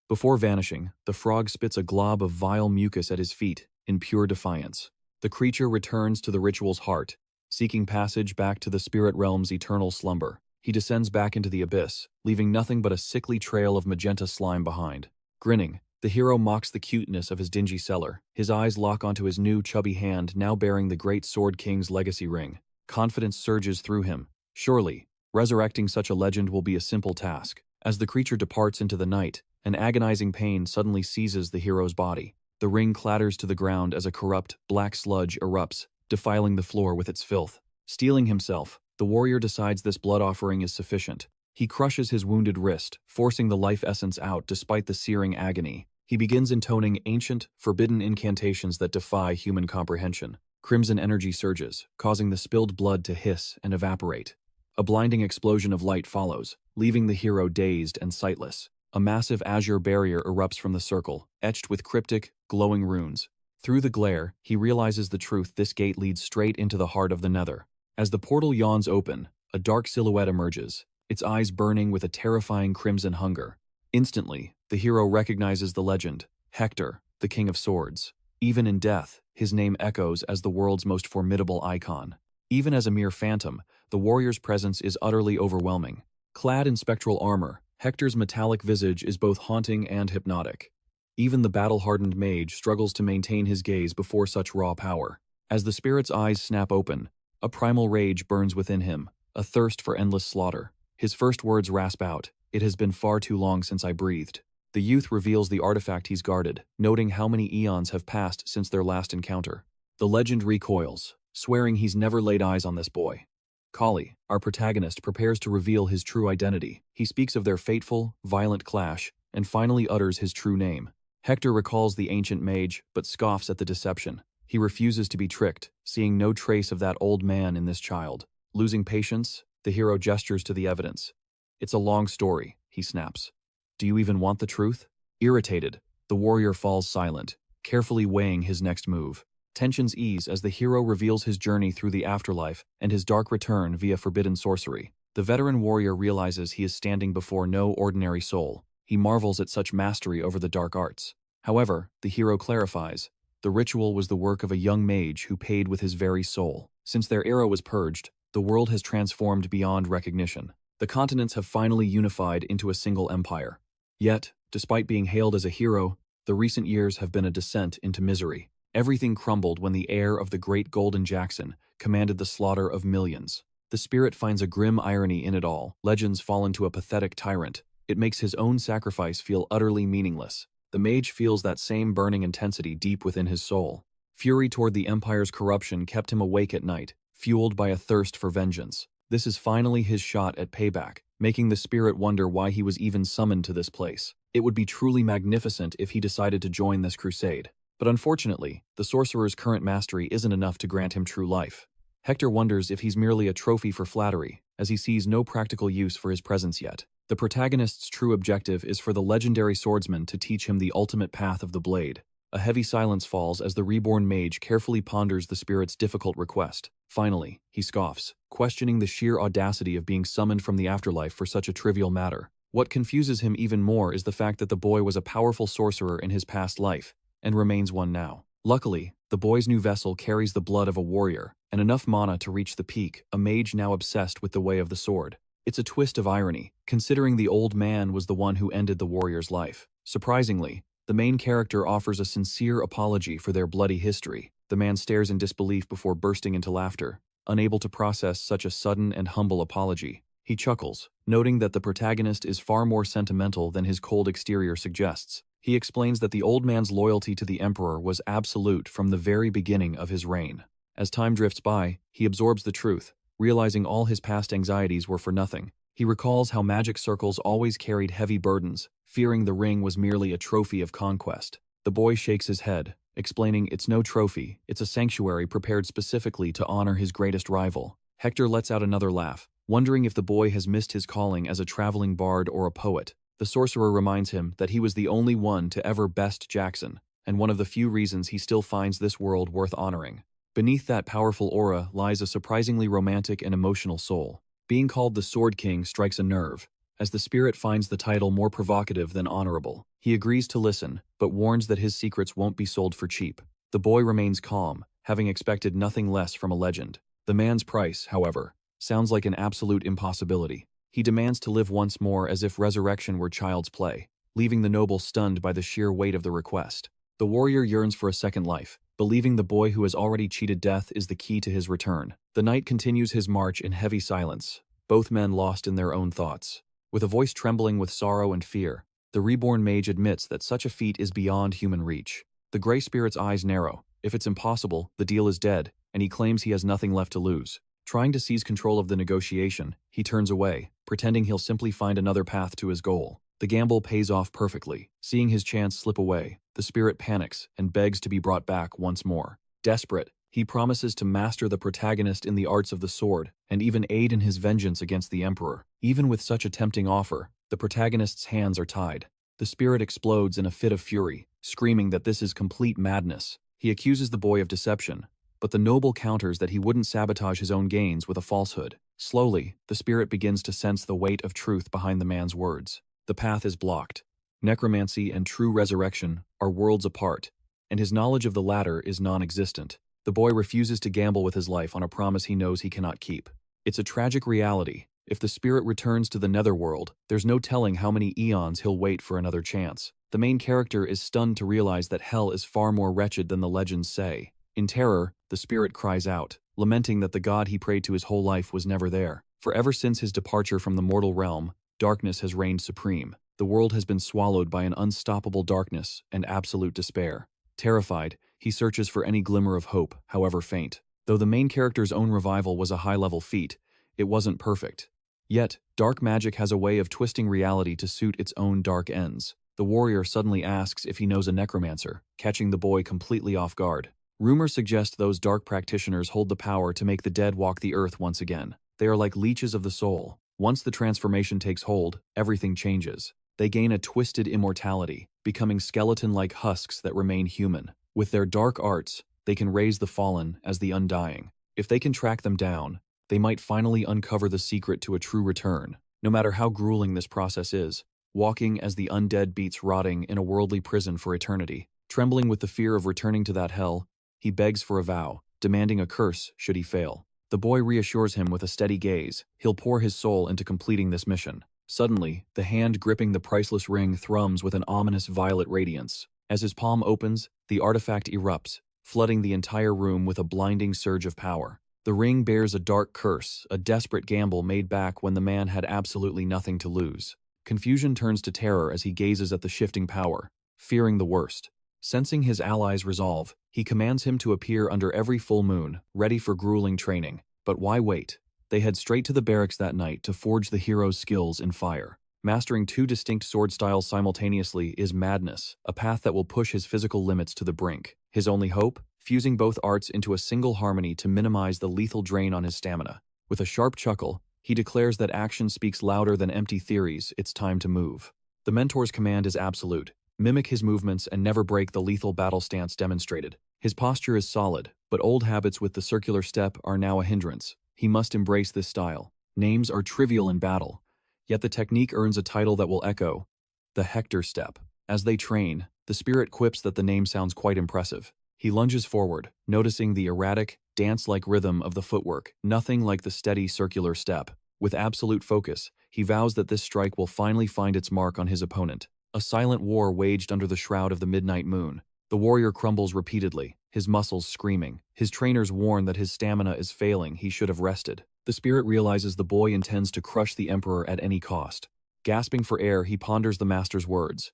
Before vanishing, the frog spits a glob of vile mucus at his feet, in pure defiance. The creature returns to the ritual's heart, seeking passage back to the spirit realm's eternal slumber. He descends back into the abyss, leaving nothing but a sickly trail of magenta slime behind. Grinning, the hero mocks the cuteness of his dingy cellar. His eyes lock onto his new chubby hand now bearing the great Sword King's legacy ring. Confidence surges through him. Surely, resurrecting such a legend will be a simple task. As the creature departs into the night, an agonizing pain suddenly seizes the hero's body. The ring clatters to the ground as a corrupt, black sludge erupts, defiling the floor with its filth. Steeling himself, the warrior decides this blood offering is sufficient. He crushes his wounded wrist, forcing the life essence out despite the searing agony. He begins intoning ancient, forbidden incantations that defy human comprehension. Crimson energy surges, causing the spilled blood to hiss and evaporate. A blinding explosion of light follows, leaving the hero dazed and sightless. A massive azure barrier erupts from the circle, etched with cryptic, glowing runes. Through the glare, he realizes the truth: this gate leads straight into the heart of the Nether. As the portal yawns open, a dark silhouette emerges, its eyes burning with a terrifying crimson hunger. Instantly, the hero recognizes the legend, Hector, the King of Swords. Even in death, his name echoes as the world's most formidable icon. Even as a mere phantom, the warrior's presence is utterly overwhelming. Clad in spectral armor, Hector's metallic visage is both haunting and hypnotic. Even the battle-hardened mage struggles to maintain his gaze before such raw power. As the spirit's eyes snap open, a primal rage burns within him, a thirst for endless slaughter. His first words rasp out, "It has been far too long since I breathed." The youth reveals the artifact he's guarded, noting how many eons have passed since their last encounter. The legend recoils, swearing he's never laid eyes on this boy. Kali, our protagonist, prepares to reveal his true identity. He speaks of their fateful, violent clash, and finally utters his true name. Hector recalls the ancient mage, but scoffs at the deception. He refuses to be tricked, seeing no trace of that old man in this child. Losing patience, the hero gestures to the evidence. "It's a long story," he snaps. "Do you even want the truth?" Irritated, the warrior falls silent, carefully weighing his next move. Tensions ease as the hero reveals his journey through the afterlife and his dark return via forbidden sorcery. The veteran warrior realizes he is standing before no ordinary soul. He marvels at such mastery over the dark arts. However, the hero clarifies, the ritual was the work of a young mage who paid with his very soul. Since their era was purged, the world has transformed beyond recognition. The continents have finally unified into a single empire. Yet, despite being hailed as a hero, the recent years have been a descent into misery. Everything crumbled when the heir of the great Golden Jackson commanded the slaughter of millions. The spirit finds a grim irony in it all. Legends fall into a pathetic tyrant. It makes his own sacrifice feel utterly meaningless. The mage feels that same burning intensity deep within his soul. Fury toward the Empire's corruption kept him awake at night, fueled by a thirst for vengeance. This is finally his shot at payback, making the spirit wonder why he was even summoned to this place. It would be truly magnificent if he decided to join this crusade. But unfortunately, the sorcerer's current mastery isn't enough to grant him true life. Hector wonders if he's merely a trophy for flattery, as he sees no practical use for his presence yet. The protagonist's true objective is for the legendary swordsman to teach him the ultimate path of the blade. A heavy silence falls as the reborn mage carefully ponders the spirit's difficult request. Finally, he scoffs, questioning the sheer audacity of being summoned from the afterlife for such a trivial matter. What confuses him even more is the fact that the boy was a powerful sorcerer in his past life, and remains one now. Luckily, the boy's new vessel carries the blood of a warrior, and enough mana to reach the peak, a mage now obsessed with the way of the sword. It's a twist of irony, considering the old man was the one who ended the warrior's life. Surprisingly, the main character offers a sincere apology for their bloody history. The man stares in disbelief before bursting into laughter, unable to process such a sudden and humble apology. He chuckles, noting that the protagonist is far more sentimental than his cold exterior suggests. He explains that the old man's loyalty to the emperor was absolute from the very beginning of his reign. As time drifts by, he absorbs the truth. realizing all his past anxieties were for nothing. He recalls how magic circles always carried heavy burdens, fearing the ring was merely a trophy of conquest. The boy shakes his head, explaining it's no trophy, it's a sanctuary prepared specifically to honor his greatest rival. Hector lets out another laugh, wondering if the boy has missed his calling as a traveling bard or a poet. The sorcerer reminds him that he was the only one to ever best Jackson, and one of the few reasons he still finds this world worth honoring. Beneath that powerful aura lies a surprisingly romantic and emotional soul. Being called the Sword King strikes a nerve, as the spirit finds the title more provocative than honorable. He agrees to listen, but warns that his secrets won't be sold for cheap. The boy remains calm, having expected nothing less from a legend. The man's price, however, sounds like an absolute impossibility. He demands to live once more as if resurrection were child's play, leaving the noble stunned by the sheer weight of the request. The warrior yearns for a second life, believing the boy who has already cheated death is the key to his return. The knight continues his march in heavy silence, both men lost in their own thoughts. With a voice trembling with sorrow and fear, the reborn mage admits that such a feat is beyond human reach. The gray spirit's eyes narrow. If it's impossible, the deal is dead, and he claims he has nothing left to lose. Trying to seize control of the negotiation, he turns away, pretending he'll simply find another path to his goal. The gamble pays off perfectly. Seeing his chance slip away, the spirit panics and begs to be brought back once more. Desperate, he promises to master the protagonist in the arts of the sword and even aid in his vengeance against the emperor. Even with such a tempting offer, the protagonist's hands are tied. The spirit explodes in a fit of fury, screaming that this is complete madness. He accuses the boy of deception, but the noble counters that he wouldn't sabotage his own gains with a falsehood. Slowly, the spirit begins to sense the weight of truth behind the man's words. The path is blocked. Necromancy and true resurrection are worlds apart, and his knowledge of the latter is non-existent. The boy refuses to gamble with his life on a promise he knows he cannot keep. It's a tragic reality. If the spirit returns to the netherworld, there's no telling how many eons he'll wait for another chance. The main character is stunned to realize that hell is far more wretched than the legends say. In terror, the spirit cries out, lamenting that the god he prayed to his whole life was never there. For ever since his departure from the mortal realm, darkness has reigned supreme. The world has been swallowed by an unstoppable darkness and absolute despair. Terrified, he searches for any glimmer of hope, however faint. Though the main character's own revival was a high-level feat, it wasn't perfect. Yet, dark magic has a way of twisting reality to suit its own dark ends. The warrior suddenly asks if he knows a necromancer, catching the boy completely off guard. Rumors suggest those dark practitioners hold the power to make the dead walk the earth once again. They are like leeches of the soul. Once the transformation takes hold, everything changes. They gain a twisted immortality, becoming skeleton-like husks that remain human. With their dark arts, they can raise the fallen as the undying. If they can track them down, they might finally uncover the secret to a true return. No matter how grueling this process is, walking as the undead beats rotting in a worldly prison for eternity. Trembling with the fear of returning to that hell, he begs for a vow, demanding a curse should he fail. The boy reassures him with a steady gaze. He'll pour his soul into completing this mission. Suddenly, the hand gripping the priceless ring thrums with an ominous violet radiance. As his palm opens, the artifact erupts, flooding the entire room with a blinding surge of power. The ring bears a dark curse, a desperate gamble made back when the man had absolutely nothing to lose. Confusion turns to terror as he gazes at the shifting power, fearing the worst. Sensing his ally's resolve, he commands him to appear under every full moon, ready for grueling training. But why wait? They head straight to the barracks that night to forge the hero's skills in fire. Mastering two distinct sword styles simultaneously is madness, a path that will push his physical limits to the brink. His only hope? Fusing both arts into a single harmony to minimize the lethal drain on his stamina. With a sharp chuckle, he declares that action speaks louder than empty theories. It's time to move. The mentor's command is absolute. Mimic his movements and never break the lethal battle stance demonstrated. His posture is solid, but old habits with the circular step are now a hindrance. He must embrace this style. Names are trivial in battle, yet the technique earns a title that will echo: the Hector step. As they train, the spirit quips that the name sounds quite impressive. He lunges forward, noticing the erratic, dance-like rhythm of the footwork, nothing like the steady circular step. With absolute focus, he vows that this strike will finally find its mark on his opponent. A silent war waged under the shroud of the midnight moon. The warrior crumbles repeatedly, his muscles screaming. His trainers warn that his stamina is failing, he should have rested. The spirit realizes the boy intends to crush the emperor at any cost. Gasping for air, he ponders the master's words.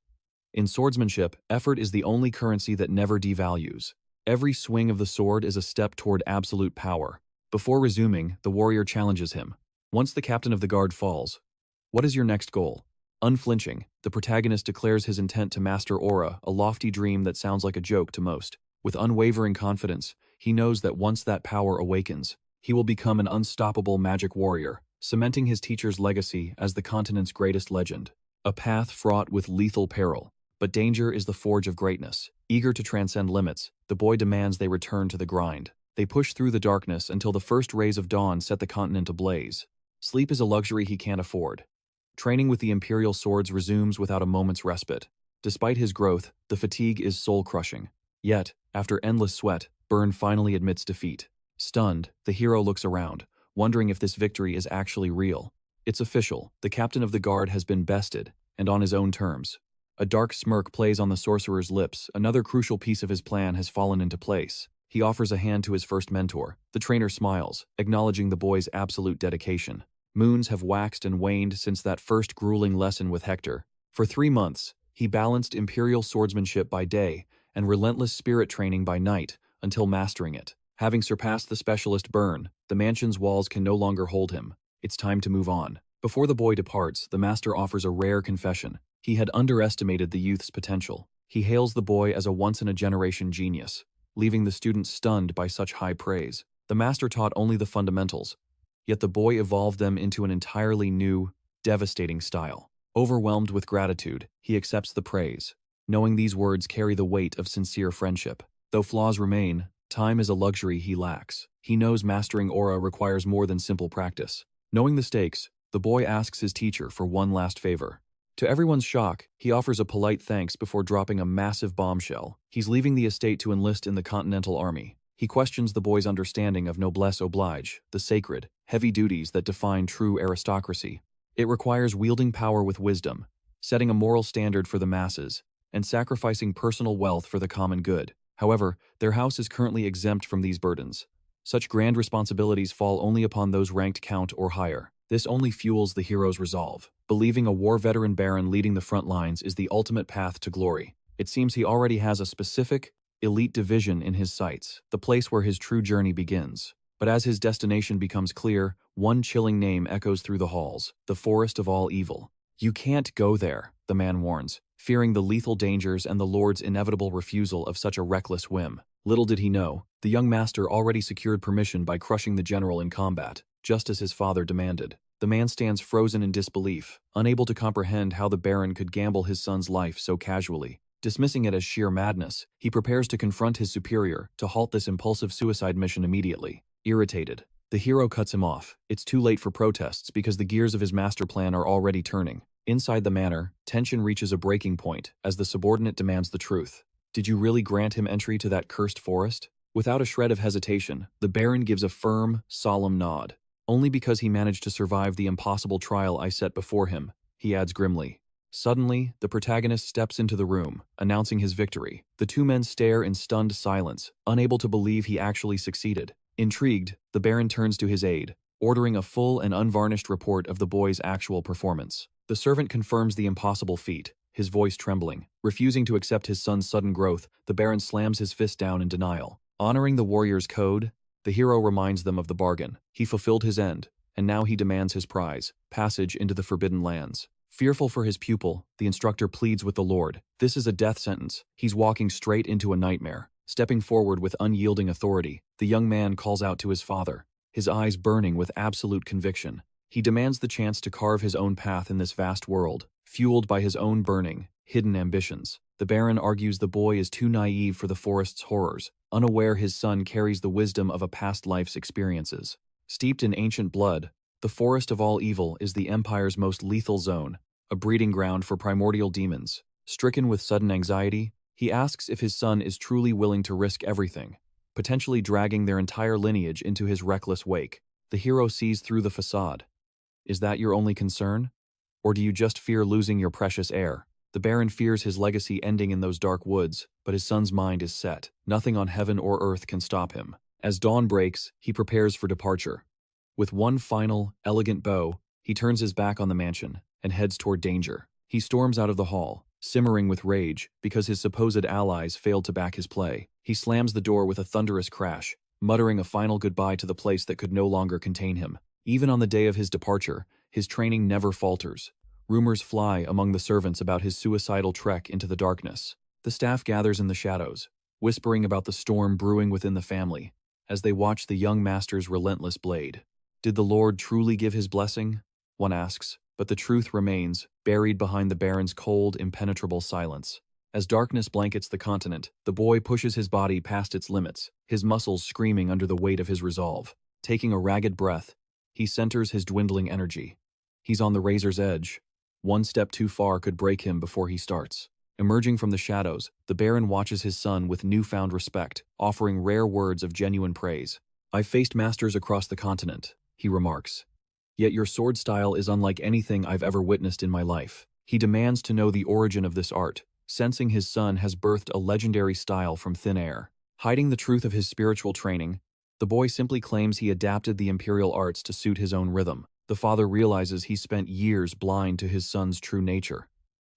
In swordsmanship, effort is the only currency that never devalues. Every swing of the sword is a step toward absolute power. Before resuming, the warrior challenges him. Once the captain of the guard falls, what is your next goal? Unflinching, the protagonist declares his intent to master aura, a lofty dream that sounds like a joke to most. With unwavering confidence, he knows that once that power awakens, he will become an unstoppable magic warrior, cementing his teacher's legacy as the continent's greatest legend. A path fraught with lethal peril. But danger is the forge of greatness. Eager to transcend limits, the boy demands they return to the grind. They push through the darkness until the first rays of dawn set the continent ablaze. Sleep is a luxury he can't afford. Training with the imperial swords resumes without a moment's respite. Despite his growth, the fatigue is soul-crushing. Yet, after endless sweat, Byrne finally admits defeat. Stunned, the hero looks around, wondering if this victory is actually real. It's official, the captain of the guard has been bested, and on his own terms. A dark smirk plays on the sorcerer's lips, another crucial piece of his plan has fallen into place. He offers a hand to his first mentor. The trainer smiles, acknowledging the boy's absolute dedication. Moons have waxed and waned since that first grueling lesson with Hector. For 3 months, he balanced imperial swordsmanship by day and relentless spirit training by night until mastering it. Having surpassed the specialist Byrne, the mansion's walls can no longer hold him. It's time to move on. Before the boy departs, the master offers a rare confession. He had underestimated the youth's potential. He hails the boy as a once-in-a-generation genius, leaving the student stunned by such high praise. The master taught only the fundamentals, yet the boy evolved them into an entirely new, devastating style. Overwhelmed with gratitude, he accepts the praise, knowing these words carry the weight of sincere friendship. Though flaws remain, time is a luxury he lacks. He knows mastering aura requires more than simple practice. Knowing the stakes, the boy asks his teacher for one last favor. To everyone's shock, he offers a polite thanks before dropping a massive bombshell. He's leaving the estate to enlist in the Continental Army. He questions the boy's understanding of noblesse oblige, the sacred, heavy duties that define true aristocracy. It requires wielding power with wisdom, setting a moral standard for the masses, and sacrificing personal wealth for the common good. However, their house is currently exempt from these burdens. Such grand responsibilities fall only upon those ranked count or higher. This only fuels the hero's resolve. Believing a war veteran baron leading the front lines is the ultimate path to glory. It seems he already has a specific, elite division in his sights, the place where his true journey begins. But as his destination becomes clear, one chilling name echoes through the halls: the Forest of All Evil. You can't go there, the man warns, fearing the lethal dangers and the Lord's inevitable refusal of such a reckless whim. Little did he know, the young master already secured permission by crushing the general in combat, just as his father demanded. The man stands frozen in disbelief, unable to comprehend how the Baron could gamble his son's life so casually. Dismissing it as sheer madness, he prepares to confront his superior to halt this impulsive suicide mission immediately. Irritated, the hero cuts him off. It's too late for protests because the gears of his master plan are already turning. Inside the manor, tension reaches a breaking point as the subordinate demands the truth. Did you really grant him entry to that cursed forest? Without a shred of hesitation, the Baron gives a firm, solemn nod. Only because he managed to survive the impossible trial I set before him, he adds grimly. Suddenly, the protagonist steps into the room, announcing his victory. The two men stare in stunned silence, unable to believe he actually succeeded. Intrigued, the Baron turns to his aide, ordering a full and unvarnished report of the boy's actual performance. The servant confirms the impossible feat, his voice trembling. Refusing to accept his son's sudden growth, the Baron slams his fist down in denial. Honoring the warrior's code, the hero reminds them of the bargain. He fulfilled his end, and now he demands his prize, passage into the Forbidden Lands. Fearful for his pupil, the instructor pleads with the Lord. This is a death sentence. He's walking straight into a nightmare. Stepping forward with unyielding authority, the young man calls out to his father, his eyes burning with absolute conviction. He demands the chance to carve his own path in this vast world, fueled by his own burning, hidden ambitions. The Baron argues the boy is too naive for the forest's horrors, unaware his son carries the wisdom of a past life's experiences. Steeped in ancient blood, the Forest of All Evil is the Empire's most lethal zone, a breeding ground for primordial demons. Stricken with sudden anxiety, he asks if his son is truly willing to risk everything, potentially dragging their entire lineage into his reckless wake. The hero sees through the facade. Is that your only concern? Or do you just fear losing your precious heir? The Baron fears his legacy ending in those dark woods, but his son's mind is set. Nothing on heaven or earth can stop him. As dawn breaks, he prepares for departure. With one final, elegant bow, he turns his back on the mansion and heads toward danger. He storms out of the hall, simmering with rage because his supposed allies failed to back his play. He slams the door with a thunderous crash, muttering a final goodbye to the place that could no longer contain him. Even on the day of his departure, his training never falters. Rumors fly among the servants about his suicidal trek into the darkness. The staff gathers in the shadows, whispering about the storm brewing within the family, as they watch the young master's relentless blade. Did the Lord truly give his blessing? One asks, but the truth remains, buried behind the Baron's cold, impenetrable silence. As darkness blankets the continent, the boy pushes his body past its limits, his muscles screaming under the weight of his resolve. Taking a ragged breath, he centers his dwindling energy. He's on the razor's edge. One step too far could break him before he starts. Emerging from the shadows, the Baron watches his son with newfound respect, offering rare words of genuine praise. "I've faced masters across the continent," he remarks. "Yet your sword style is unlike anything I've ever witnessed in my life." He demands to know the origin of this art, sensing his son has birthed a legendary style from thin air. Hiding the truth of his spiritual training, the boy simply claims he adapted the imperial arts to suit his own rhythm. The father realizes he spent years blind to his son's true nature.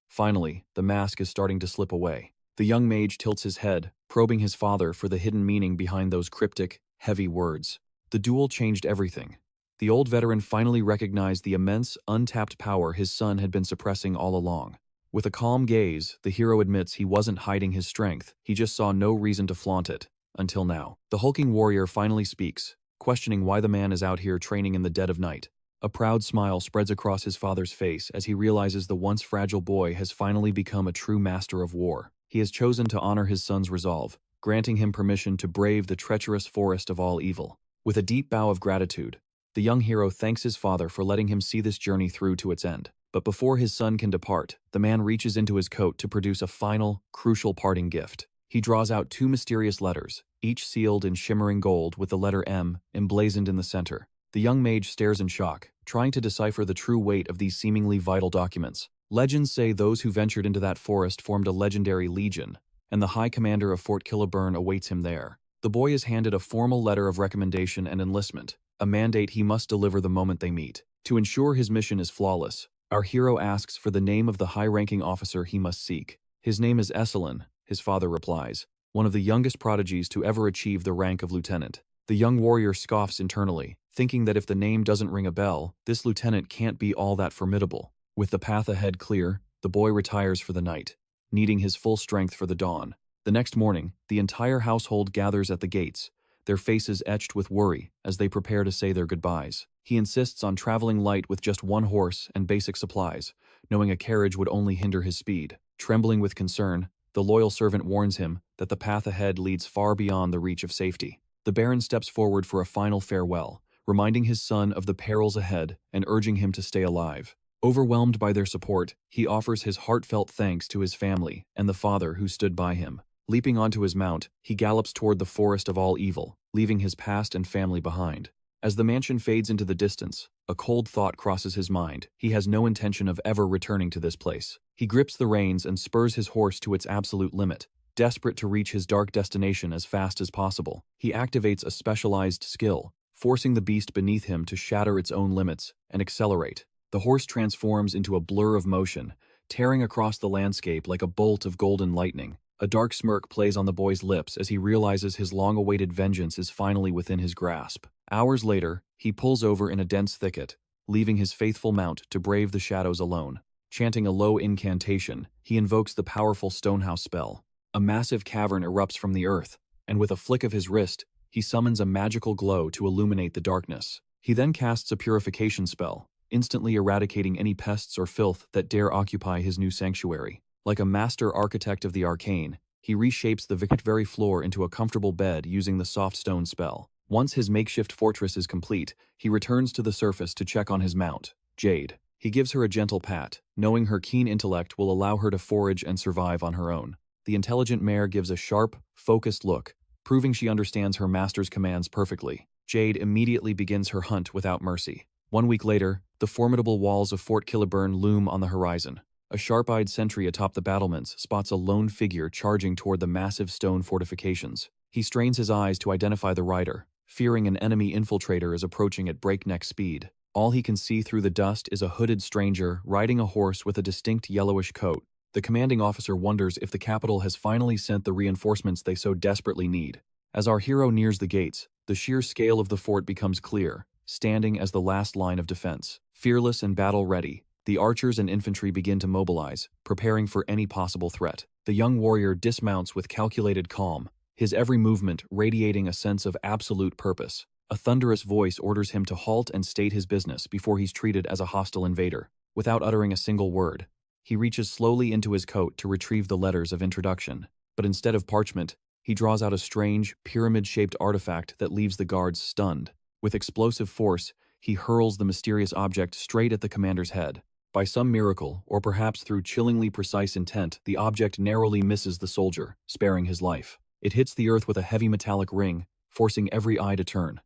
Finally, the mask is starting to slip away. The young mage tilts his head, probing his father for the hidden meaning behind those cryptic, heavy words. The duel changed everything. The old veteran finally recognized the immense, untapped power his son had been suppressing all along. With a calm gaze, the hero admits he wasn't hiding his strength, he just saw no reason to flaunt it. Until now. The hulking warrior finally speaks, questioning why the man is out here training in the dead of night. A proud smile spreads across his father's face as he realizes the once fragile boy has finally become a true master of war. He has chosen to honor his son's resolve, granting him permission to brave the treacherous forest of all evil. With a deep bow of gratitude, the young hero thanks his father for letting him see this journey through to its end. But before his son can depart, the man reaches into his coat to produce a final, crucial parting gift. He draws out 2 mysterious letters, each sealed in shimmering gold with the letter M emblazoned in the center. The young mage stares in shock, trying to decipher the true weight of these seemingly vital documents. Legends say those who ventured into that forest formed a legendary legion, and the High Commander of Fort Killaburn awaits him there. The boy is handed a formal letter of recommendation and enlistment, a mandate he must deliver the moment they meet. To ensure his mission is flawless, our hero asks for the name of the high-ranking officer he must seek. "His name is Esselin," his father replies, "one of the youngest prodigies to ever achieve the rank of lieutenant." The young warrior scoffs internally, thinking that if the name doesn't ring a bell, this lieutenant can't be all that formidable. With the path ahead clear, the boy retires for the night, needing his full strength for the dawn. The next morning, the entire household gathers at the gates, their faces etched with worry as they prepare to say their goodbyes. He insists on traveling light with just 1 horse and basic supplies, knowing a carriage would only hinder his speed. Trembling with concern, the loyal servant warns him that the path ahead leads far beyond the reach of safety. The Baron steps forward for a final farewell, reminding his son of the perils ahead and urging him to stay alive. Overwhelmed by their support, he offers his heartfelt thanks to his family and the father who stood by him. Leaping onto his mount, he gallops toward the forest of all evil, leaving his past and family behind. As the mansion fades into the distance, a cold thought crosses his mind. He has no intention of ever returning to this place. He grips the reins and spurs his horse to its absolute limit. Desperate to reach his dark destination as fast as possible, he activates a specialized skill, forcing the beast beneath him to shatter its own limits and accelerate. The horse transforms into a blur of motion, tearing across the landscape like a bolt of golden lightning. A dark smirk plays on the boy's lips as he realizes his long-awaited vengeance is finally within his grasp. Hours later, he pulls over in a dense thicket, leaving his faithful mount to brave the shadows alone. Chanting a low incantation, he invokes the powerful Stonehouse spell. A massive cavern erupts from the earth, and with a flick of his wrist, he summons a magical glow to illuminate the darkness. He then casts a purification spell, instantly eradicating any pests or filth that dare occupy his new sanctuary. Like a master architect of the arcane, he reshapes the very floor into a comfortable bed using the soft stone spell. Once his makeshift fortress is complete, he returns to the surface to check on his mount, Jade. He gives her a gentle pat, knowing her keen intellect will allow her to forage and survive on her own. The intelligent mare gives a sharp, focused look, proving she understands her master's commands perfectly. Jade immediately begins her hunt without mercy. 1 week later, the formidable walls of Fort Killaburn loom on the horizon. A sharp-eyed sentry atop the battlements spots a lone figure charging toward the massive stone fortifications. He strains his eyes to identify the rider, fearing an enemy infiltrator is approaching at breakneck speed. All he can see through the dust is a hooded stranger riding a horse with a distinct yellowish coat. The commanding officer wonders if the capital has finally sent the reinforcements they so desperately need. As our hero nears the gates, The sheer scale of the fort becomes clear, standing as the last line of defense. Fearless and battle-ready, the archers and infantry begin to mobilize, preparing for any possible threat. The young warrior dismounts with calculated calm, his every movement radiating a sense of absolute purpose. A thunderous voice orders him to halt and state his business before he's treated as a hostile invader. Without uttering a single word, he reaches slowly into his coat to retrieve the letters of introduction. But instead of parchment, he draws out a strange, pyramid-shaped artifact that leaves the guards stunned. With explosive force, he hurls the mysterious object straight at the commander's head. By some miracle, or perhaps through chillingly precise intent, the object narrowly misses the soldier, sparing his life. It hits the earth with a heavy metallic ring, forcing every eye to turn.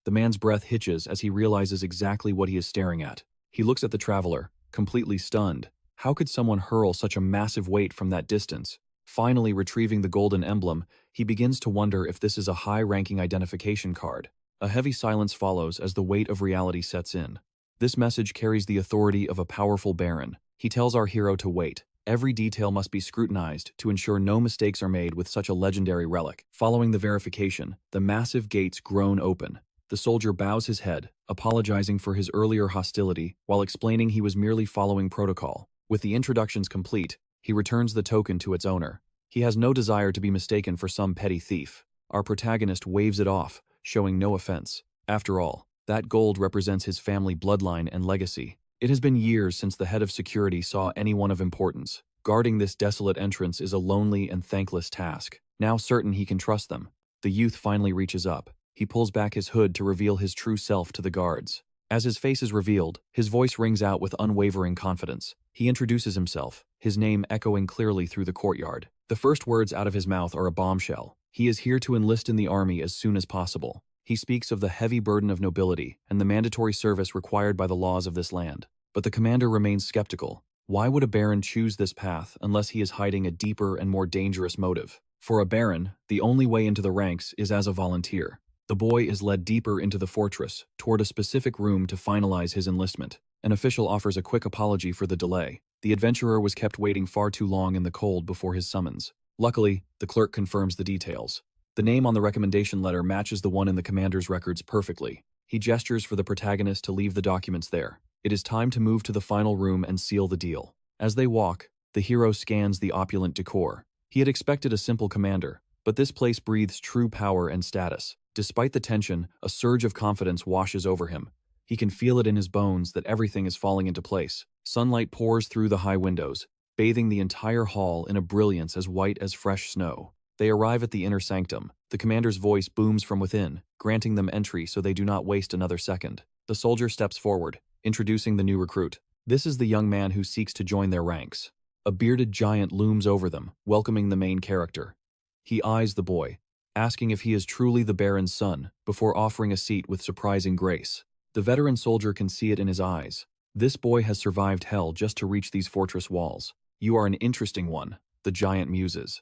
The man's breath hitches as he realizes exactly what he is staring at. He looks at the traveler, completely stunned. How could someone hurl such a massive weight from that distance? Finally retrieving the golden emblem, he begins to wonder if this is a high-ranking identification card. A heavy silence follows as the weight of reality sets in. This message carries the authority of a powerful baron. He tells our hero to wait. Every detail must be scrutinized to ensure no mistakes are made with such a legendary relic. Following the verification, the massive gates groan open. The soldier bows his head, apologizing for his earlier hostility while explaining he was merely following protocol. With the introductions complete, he returns the token to its owner. He has no desire to be mistaken for some petty thief. Our protagonist waves it off, showing no offense. After all, that gold represents his family bloodline and legacy. It has been years since the head of security saw anyone of importance. Guarding this desolate entrance is a lonely and thankless task. Now certain he can trust them, the youth finally reaches up. He pulls back his hood to reveal his true self to the guards. As his face is revealed, his voice rings out with unwavering confidence. He introduces himself, his name echoing clearly through the courtyard. The first words out of his mouth are a bombshell. He is here to enlist in the army as soon as possible. He speaks of the heavy burden of nobility and the mandatory service required by the laws of this land. But the commander remains skeptical. Why would a baron choose this path unless he is hiding a deeper and more dangerous motive? For a baron, the only way into the ranks is as a volunteer. The boy is led deeper into the fortress, toward a specific room to finalize his enlistment. An official offers a quick apology for the delay. The adventurer was kept waiting far too long in the cold before his summons. Luckily, the clerk confirms the details. The name on the recommendation letter matches the one in the commander's records perfectly. He gestures for the protagonist to leave the documents there. It is time to move to the final room and seal the deal. As they walk, the hero scans the opulent decor. He had expected a simple commander, but this place breathes true power and status. Despite the tension, a surge of confidence washes over him. He can feel it in his bones that everything is falling into place. Sunlight pours through the high windows, bathing the entire hall in a brilliance as white as fresh snow. They arrive at the inner sanctum. The commander's voice booms from within, granting them entry so they do not waste another second. The soldier steps forward, introducing the new recruit. This is the young man who seeks to join their ranks. A bearded giant looms over them, welcoming the main character. He eyes the boy, asking if he is truly the baron's son, before offering a seat with surprising grace. The veteran soldier can see it in his eyes. This boy has survived hell just to reach these fortress walls. You are an interesting one, the giant muses.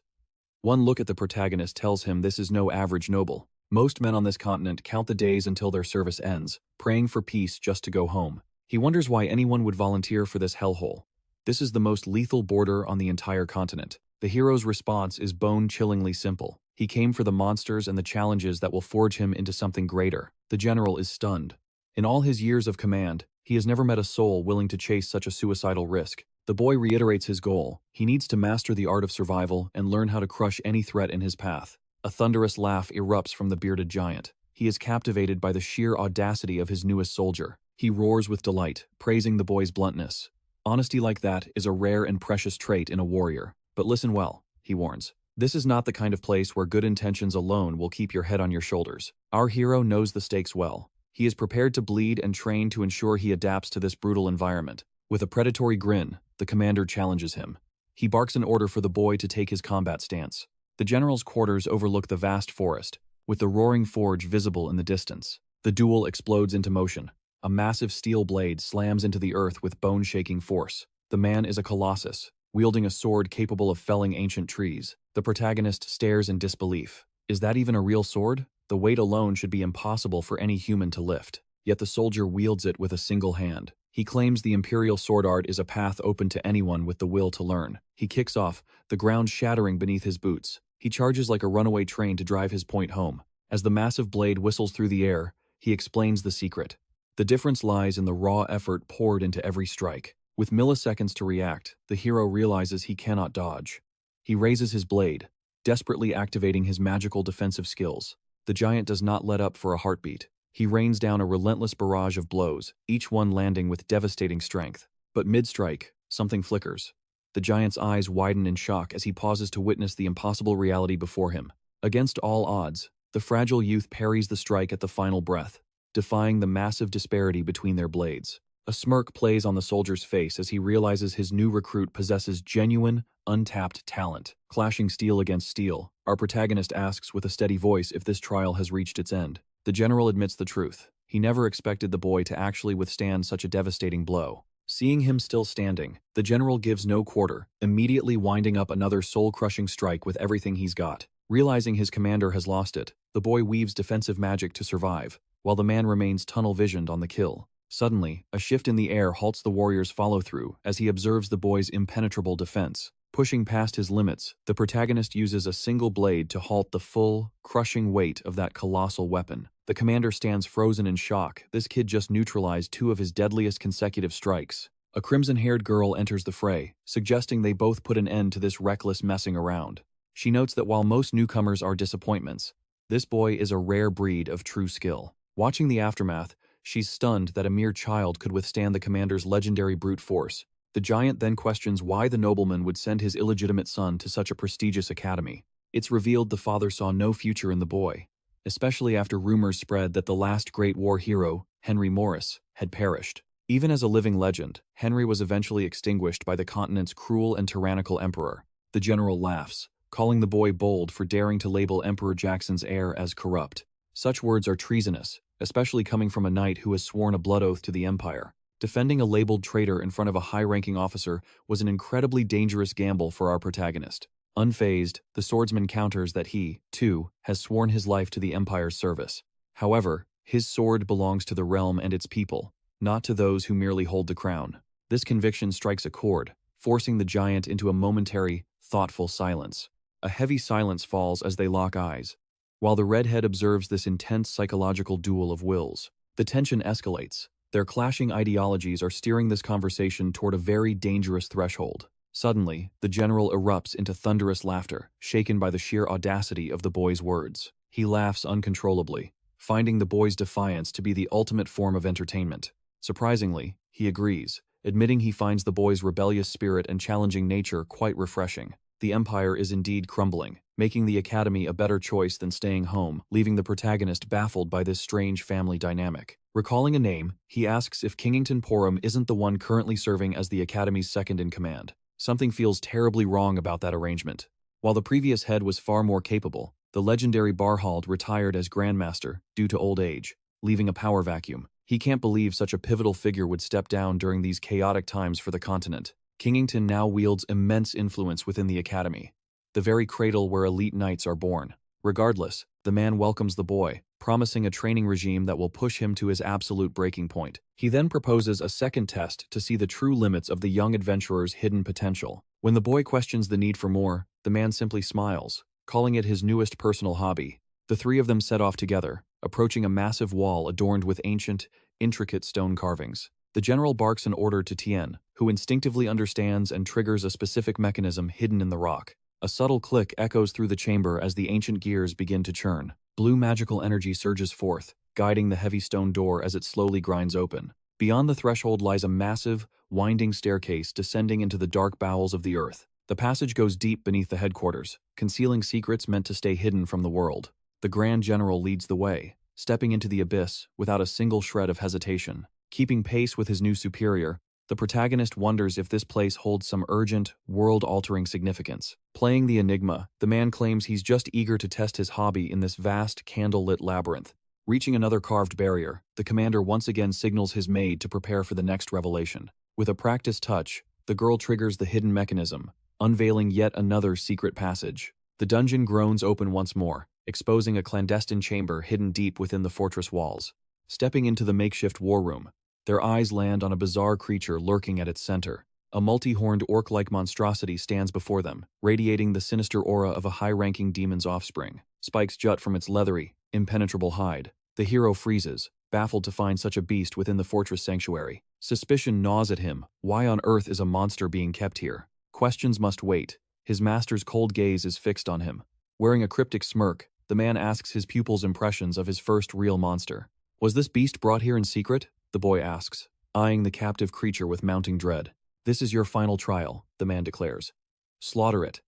One look at the protagonist tells him this is no average noble. Most men on this continent count the days until their service ends, praying for peace just to go home. He wonders why anyone would volunteer for this hellhole. This is the most lethal border on the entire continent. The hero's response is bone-chillingly simple. He came for the monsters and the challenges that will forge him into something greater. The general is stunned. In all his years of command, he has never met a soul willing to chase such a suicidal risk. The boy reiterates his goal. He needs to master the art of survival and learn how to crush any threat in his path. A thunderous laugh erupts from the bearded giant. He is captivated by the sheer audacity of his newest soldier. He roars with delight, praising the boy's bluntness. Honesty like that is a rare and precious trait in a warrior. But listen well, he warns. This is not the kind of place where good intentions alone will keep your head on your shoulders. Our hero knows the stakes well. He is prepared to bleed and train to ensure he adapts to this brutal environment. With a predatory grin, the commander challenges him. He barks an order for the boy to take his combat stance. The general's quarters overlook the vast forest, with the roaring forge visible in the distance. The duel explodes into motion. A massive steel blade slams into the earth with bone-shaking force. The man is a colossus, wielding a sword capable of felling ancient trees. The protagonist stares in disbelief. Is that even a real sword? The weight alone should be impossible for any human to lift. Yet the soldier wields it with a single hand. He claims the imperial sword art is a path open to anyone with the will to learn. He kicks off, the ground shattering beneath his boots. He charges like a runaway train to drive his point home. As the massive blade whistles through the air, he explains the secret. The difference lies in the raw effort poured into every strike. With milliseconds to react, the hero realizes he cannot dodge. He raises his blade, desperately activating his magical defensive skills. The giant does not let up for a heartbeat. He rains down a relentless barrage of blows, each one landing with devastating strength. But mid-strike, something flickers. The giant's eyes widen in shock as he pauses to witness the impossible reality before him. Against all odds, the fragile youth parries the strike at the final breath, defying the massive disparity between their blades. A smirk plays on the soldier's face as he realizes his new recruit possesses genuine, untapped talent. Clashing steel against steel, our protagonist asks with a steady voice if this trial has reached its end. The general admits the truth. He never expected the boy to actually withstand such a devastating blow. Seeing him still standing, the general gives no quarter, immediately winding up another soul-crushing strike with everything he's got. Realizing his commander has lost it, the boy weaves defensive magic to survive, while the man remains tunnel-visioned on the kill. Suddenly, a shift in the air halts the warrior's follow-through as he observes the boy's impenetrable defense. Pushing past his limits, the protagonist uses a single blade to halt the full, crushing weight of that colossal weapon. The commander stands frozen in shock. This kid just neutralized two of his deadliest consecutive strikes. A crimson-haired girl enters the fray, suggesting they both put an end to this reckless messing around. She notes that while most newcomers are disappointments, this boy is a rare breed of true skill. Watching the aftermath, she's stunned that a mere child could withstand the commander's legendary brute force. The giant then questions why the nobleman would send his illegitimate son to such a prestigious academy. It's revealed the father saw no future in the boy, especially after rumors spread that the last great war hero, Henry Morris, had perished. Even as a living legend, Henry was eventually extinguished by the continent's cruel and tyrannical emperor. The general laughs, calling the boy bold for daring to label Emperor Jackson's heir as corrupt. Such words are treasonous, especially coming from a knight who has sworn a blood oath to the empire. Defending a labeled traitor in front of a high-ranking officer was an incredibly dangerous gamble for our protagonist. Unfazed, the swordsman counters that he, too, has sworn his life to the empire's service. However, his sword belongs to the realm and its people, not to those who merely hold the crown. This conviction strikes a chord, forcing the giant into a momentary, thoughtful silence. A heavy silence falls as they lock eyes, while the redhead observes this intense psychological duel of wills. The tension escalates. Their clashing ideologies are steering this conversation toward a very dangerous threshold. Suddenly, the general erupts into thunderous laughter, shaken by the sheer audacity of the boy's words. He laughs uncontrollably, finding the boy's defiance to be the ultimate form of entertainment. Surprisingly, he agrees, admitting he finds the boy's rebellious spirit and challenging nature quite refreshing. The empire is indeed crumbling, making the academy a better choice than staying home, leaving the protagonist baffled by this strange family dynamic. Recalling a name, he asks if Kingington Porum isn't the one currently serving as the academy's second-in-command. Something feels terribly wrong about that arrangement. While the previous head was far more capable, the legendary Barhald retired as Grandmaster due to old age, leaving a power vacuum. He can't believe such a pivotal figure would step down during these chaotic times for the continent. Kingington now wields immense influence within the academy, the very cradle where elite knights are born. Regardless, the man welcomes the boy, promising a training regime that will push him to his absolute breaking point. He then proposes a second test to see the true limits of the young adventurer's hidden potential. When the boy questions the need for more, the man simply smiles, calling it his newest personal hobby. The three of them set off together, approaching a massive wall adorned with ancient, intricate stone carvings. The general barks an order to Tien, who instinctively understands and triggers a specific mechanism hidden in the rock. A subtle click echoes through the chamber as the ancient gears begin to churn. Blue magical energy surges forth, guiding the heavy stone door as it slowly grinds open. Beyond the threshold lies a massive, winding staircase descending into the dark bowels of the earth. The passage goes deep beneath the headquarters, concealing secrets meant to stay hidden from the world. The Grand General leads the way, stepping into the abyss without a single shred of hesitation. Keeping pace with his new superior, the protagonist wonders if this place holds some urgent, world-altering significance. Playing the enigma, the man claims he's just eager to test his hobby in this vast, candle-lit labyrinth. Reaching another carved barrier, the commander once again signals his maid to prepare for the next revelation. With a practiced touch, the girl triggers the hidden mechanism, unveiling yet another secret passage. The dungeon groans open once more, exposing a clandestine chamber hidden deep within the fortress walls. Stepping into the makeshift war room, their eyes land on a bizarre creature lurking at its center. A multi-horned orc-like monstrosity stands before them, radiating the sinister aura of a high-ranking demon's offspring. Spikes jut from its leathery, impenetrable hide. The hero freezes, baffled to find such a beast within the fortress sanctuary. Suspicion gnaws at him. Why on earth is a monster being kept here? Questions must wait. His master's cold gaze is fixed on him. Wearing a cryptic smirk, the man asks his pupil's impressions of his first real monster. Was this beast brought here in secret? The boy asks, eyeing the captive creature with mounting dread. This is your final trial, the man declares. Slaughter it,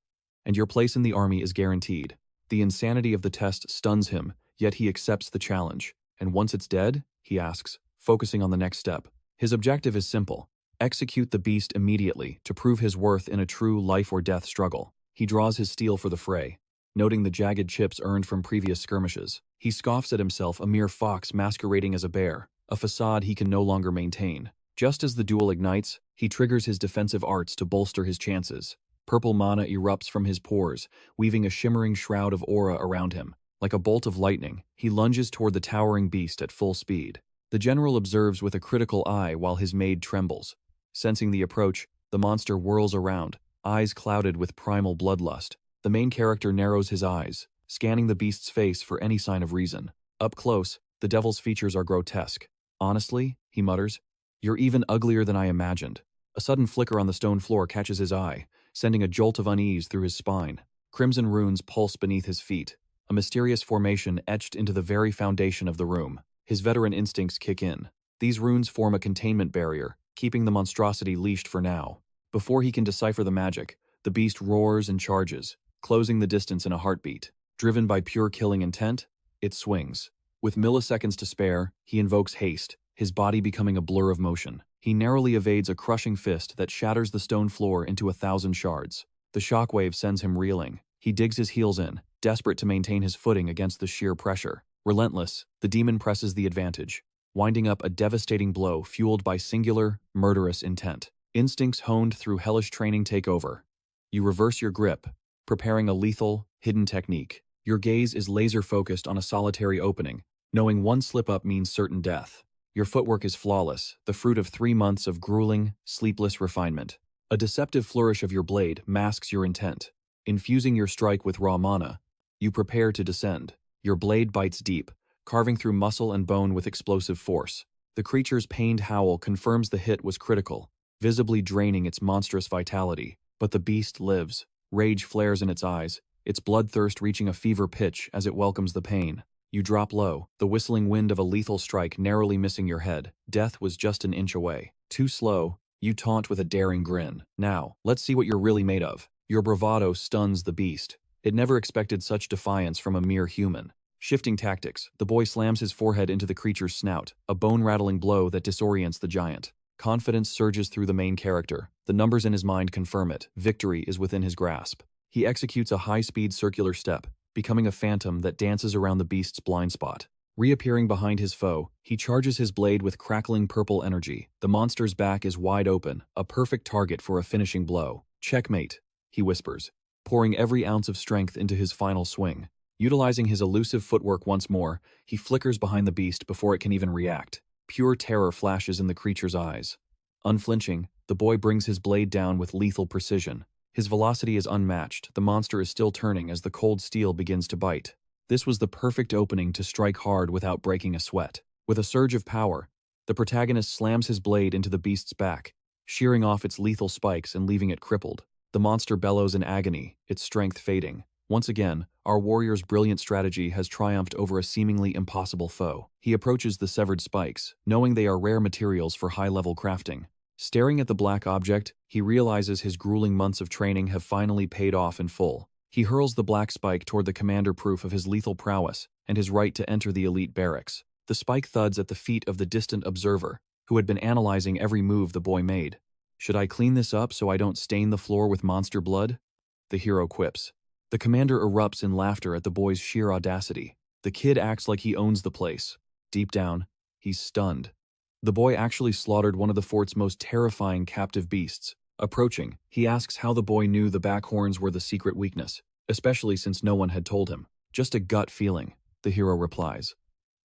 and your place in the army is guaranteed. The insanity of the test stuns him, yet he accepts the challenge. And once it's dead, he asks, focusing on the next step. His objective is simple: execute the beast immediately to prove his worth in a true life-or-death struggle. He draws his steel for the fray, noting the jagged chips earned from previous skirmishes. He scoffs at himself, a mere fox masquerading as a bear, a facade he can no longer maintain. Just as the duel ignites, he triggers his defensive arts to bolster his chances. Purple mana erupts from his pores, weaving a shimmering shroud of aura around him. Like a bolt of lightning, he lunges toward the towering beast at full speed. The general observes with a critical eye while his maid trembles. Sensing the approach, the monster whirls around, eyes clouded with primal bloodlust. The main character narrows his eyes, scanning the beast's face for any sign of reason. Up close, the devil's features are grotesque. Honestly, he mutters, you're even uglier than I imagined. A sudden flicker on the stone floor catches his eye, sending a jolt of unease through his spine. Crimson runes pulse beneath his feet, a mysterious formation etched into the very foundation of the room. His veteran instincts kick in. These runes form a containment barrier, keeping the monstrosity leashed for now. Before he can decipher the magic, the beast roars and charges, closing the distance in a heartbeat. Driven by pure killing intent, it swings. With milliseconds to spare, he invokes haste, his body becoming a blur of motion. He narrowly evades a crushing fist that shatters the stone floor into 1,000 shards. The shockwave sends him reeling. He digs his heels in, desperate to maintain his footing against the sheer pressure. Relentless, the demon presses the advantage, winding up a devastating blow fueled by singular, murderous intent. Instincts honed through hellish training take over. You reverse your grip, preparing a lethal, hidden technique. Your gaze is laser-focused on a solitary opening, knowing one slip-up means certain death. Your footwork is flawless, the fruit of 3 months of grueling, sleepless refinement. A deceptive flourish of your blade masks your intent. Infusing your strike with raw mana, you prepare to descend. Your blade bites deep, carving through muscle and bone with explosive force. The creature's pained howl confirms the hit was critical, visibly draining its monstrous vitality. But the beast lives. Rage flares in its eyes, its bloodthirst reaching a fever pitch as it welcomes the pain. You drop low, the whistling wind of a lethal strike narrowly missing your head. Death was just an inch away. Too slow, you taunt with a daring grin. Now, let's see what you're really made of. Your bravado stuns the beast. It never expected such defiance from a mere human. Shifting tactics, the boy slams his forehead into the creature's snout, a bone-rattling blow that disorients the giant. Confidence surges through the main character. The numbers in his mind confirm it. Victory is within his grasp. He executes a high-speed circular step, becoming a phantom that dances around the beast's blind spot. Reappearing behind his foe, he charges his blade with crackling purple energy. The monster's back is wide open, a perfect target for a finishing blow. Checkmate, he whispers, pouring every ounce of strength into his final swing. Utilizing his elusive footwork once more, he flickers behind the beast before it can even react. Pure terror flashes in the creature's eyes. Unflinching, the boy brings his blade down with lethal precision. His velocity is unmatched. The monster is still turning as the cold steel begins to bite. This was the perfect opening to strike hard without breaking a sweat. With a surge of power, the protagonist slams his blade into the beast's back, shearing off its lethal spikes and leaving it crippled. The monster bellows in agony, its strength fading. Once again, our warrior's brilliant strategy has triumphed over a seemingly impossible foe. He approaches the severed spikes, knowing they are rare materials for high-level crafting. Staring at the black object, he realizes his grueling months of training have finally paid off in full. He hurls the black spike toward the commander, proof of his lethal prowess and his right to enter the elite barracks. The spike thuds at the feet of the distant observer, who had been analyzing every move the boy made. "Should I clean this up so I don't stain the floor with monster blood?" the hero quips. The commander erupts in laughter at the boy's sheer audacity. The kid acts like he owns the place. Deep down, he's stunned. The boy actually slaughtered one of the fort's most terrifying captive beasts. Approaching, he asks how the boy knew the backhorns were the secret weakness, especially since no one had told him. "Just a gut feeling," the hero replies.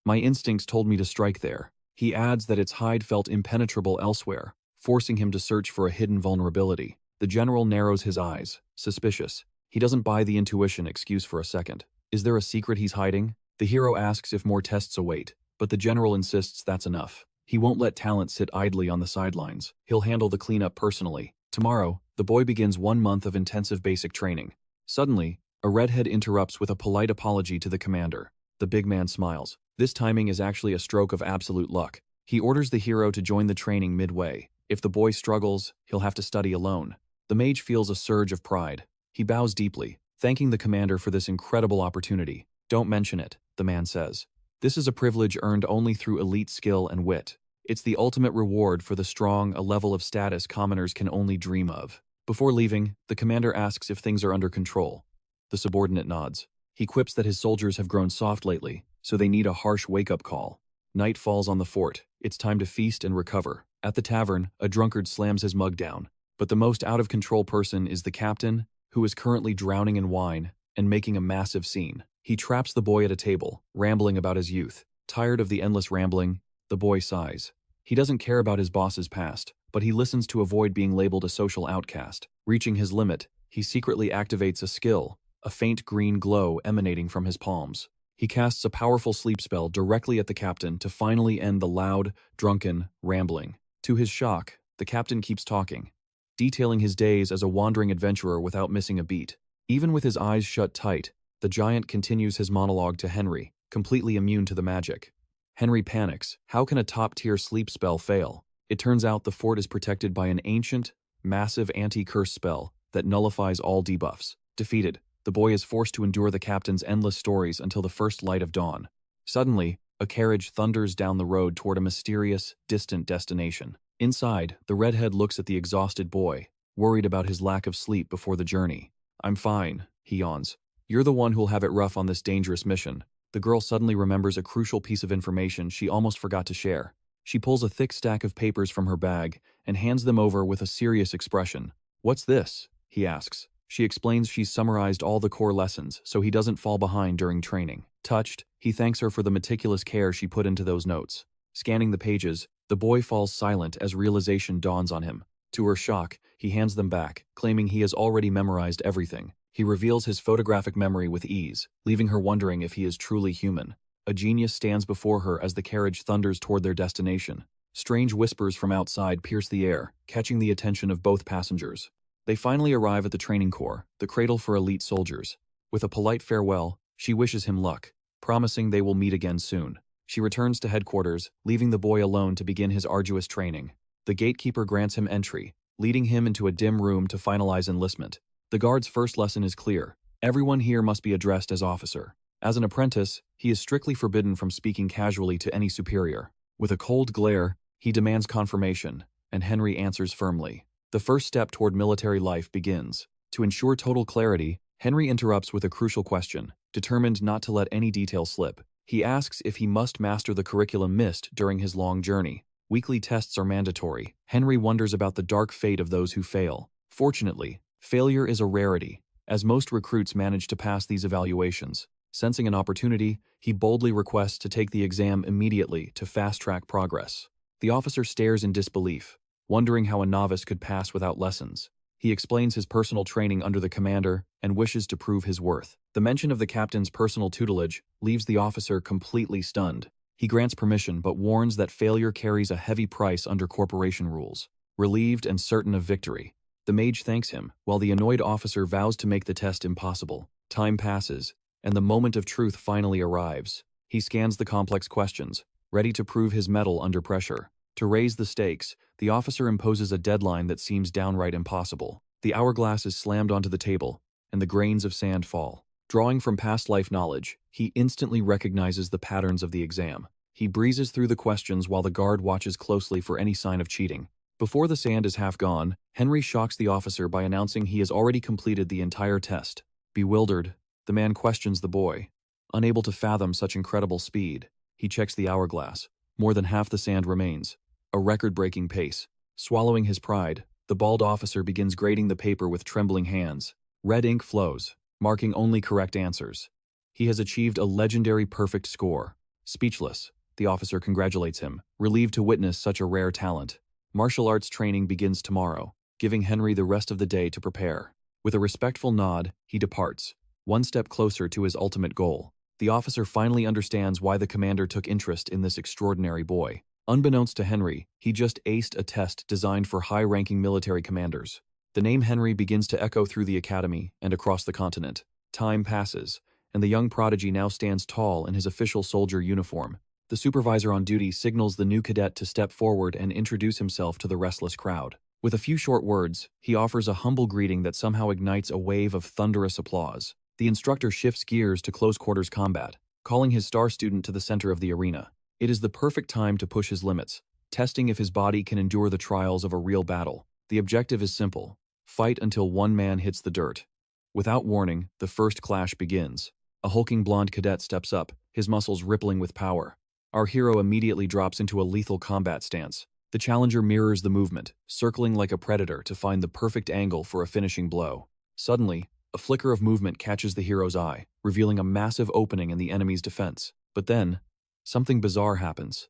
"My instincts told me to strike there." He adds that its hide felt impenetrable elsewhere, forcing him to search for a hidden vulnerability. The general narrows his eyes, suspicious. He doesn't buy the intuition excuse for a second. Is there a secret he's hiding? The hero asks if more tests await, but the general insists that's enough. He won't let talent sit idly on the sidelines. He'll handle the cleanup personally. Tomorrow, the boy begins 1 month of intensive basic training. Suddenly, a redhead interrupts with a polite apology to the commander. The big man smiles. This timing is actually a stroke of absolute luck. He orders the hero to join the training midway. If the boy struggles, he'll have to study alone. The mage feels a surge of pride. He bows deeply, thanking the commander for this incredible opportunity. Don't mention it, the man says. This is a privilege earned only through elite skill and wit. It's the ultimate reward for the strong, a level of status commoners can only dream of. Before leaving, the commander asks if things are under control. The subordinate nods. He quips that his soldiers have grown soft lately, so they need a harsh wake-up call. Night falls on the fort. It's time to feast and recover. At the tavern, a drunkard slams his mug down. But the most out-of-control person is the captain, who is currently drowning in wine and making a massive scene. He traps the boy at a table, rambling about his youth. Tired of the endless rambling, the boy sighs. He doesn't care about his boss's past, but he listens to avoid being labeled a social outcast. Reaching his limit, he secretly activates a skill, a faint green glow emanating from his palms. He casts a powerful sleep spell directly at the captain to finally end the loud, drunken rambling. To his shock, the captain keeps talking, detailing his days as a wandering adventurer without missing a beat. Even with his eyes shut tight, the giant continues his monologue to Henry, completely immune to the magic. Henry panics. How can a top-tier sleep spell fail? It turns out the fort is protected by an ancient, massive anti-curse spell that nullifies all debuffs. Defeated, the boy is forced to endure the captain's endless stories until the first light of dawn. Suddenly, a carriage thunders down the road toward a mysterious, distant destination. Inside, the redhead looks at the exhausted boy, worried about his lack of sleep before the journey. "I'm fine," he yawns. "You're the one who'll have it rough on this dangerous mission." The girl suddenly remembers a crucial piece of information she almost forgot to share. She pulls a thick stack of papers from her bag and hands them over with a serious expression. "What's this?" he asks. She explains she's summarized all the core lessons so he doesn't fall behind during training. Touched, he thanks her for the meticulous care she put into those notes. Scanning the pages, the boy falls silent as realization dawns on him. To her shock, he hands them back, claiming he has already memorized everything. He reveals his photographic memory with ease, leaving her wondering if he is truly human. A genius stands before her as the carriage thunders toward their destination. Strange whispers from outside pierce the air, catching the attention of both passengers. They finally arrive at the training corps, the cradle for elite soldiers. With a polite farewell, she wishes him luck, promising they will meet again soon. She returns to headquarters, leaving the boy alone to begin his arduous training. The gatekeeper grants him entry, leading him into a dim room to finalize enlistment. The guard's first lesson is clear. Everyone here must be addressed as officer. As an apprentice, he is strictly forbidden from speaking casually to any superior. With a cold glare, he demands confirmation, and Henry answers firmly. The first step toward military life begins. To ensure total clarity, Henry interrupts with a crucial question, determined not to let any detail slip. He asks if he must master the curriculum missed during his long journey. Weekly tests are mandatory. Henry wonders about the dark fate of those who fail. Fortunately, failure is a rarity, as most recruits manage to pass these evaluations. Sensing an opportunity, he boldly requests to take the exam immediately to fast-track progress. The officer stares in disbelief, wondering how a novice could pass without lessons. He explains his personal training under the commander and wishes to prove his worth. The mention of the captain's personal tutelage leaves the officer completely stunned. He grants permission but warns that failure carries a heavy price under corporation rules. Relieved and certain of victory, the mage thanks him, while the annoyed officer vows to make the test impossible. Time passes, and the moment of truth finally arrives. He scans the complex questions, ready to prove his mettle under pressure. To raise the stakes, the officer imposes a deadline that seems downright impossible. The hourglass is slammed onto the table, and the grains of sand fall. Drawing from past life knowledge, he instantly recognizes the patterns of the exam. He breezes through the questions while the guard watches closely for any sign of cheating. Before the sand is half gone, Henry shocks the officer by announcing he has already completed the entire test. Bewildered, the man questions the boy. Unable to fathom such incredible speed, he checks the hourglass. More than half the sand remains. A record-breaking pace. Swallowing his pride, the bald officer begins grading the paper with trembling hands. Red ink flows, marking only correct answers. He has achieved a legendary perfect score. Speechless, the officer congratulates him, relieved to witness such a rare talent. Martial arts training begins tomorrow, giving Henry the rest of the day to prepare. With a respectful nod, he departs, one step closer to his ultimate goal. The officer finally understands why the commander took interest in this extraordinary boy. Unbeknownst to Henry, he just aced a test designed for high-ranking military commanders. The name Henry begins to echo through the academy and across the continent. Time passes, and the young prodigy now stands tall in his official soldier uniform. The supervisor on duty signals the new cadet to step forward and introduce himself to the restless crowd. With a few short words, he offers a humble greeting that somehow ignites a wave of thunderous applause. The instructor shifts gears to close-quarters combat, calling his star student to the center of the arena. It is the perfect time to push his limits, testing if his body can endure the trials of a real battle. The objective is simple: fight until one man hits the dirt. Without warning, the first clash begins. A hulking blonde cadet steps up, his muscles rippling with power. Our hero immediately drops into a lethal combat stance. The challenger mirrors the movement, circling like a predator to find the perfect angle for a finishing blow. Suddenly, a flicker of movement catches the hero's eye, revealing a massive opening in the enemy's defense. But then, something bizarre happens.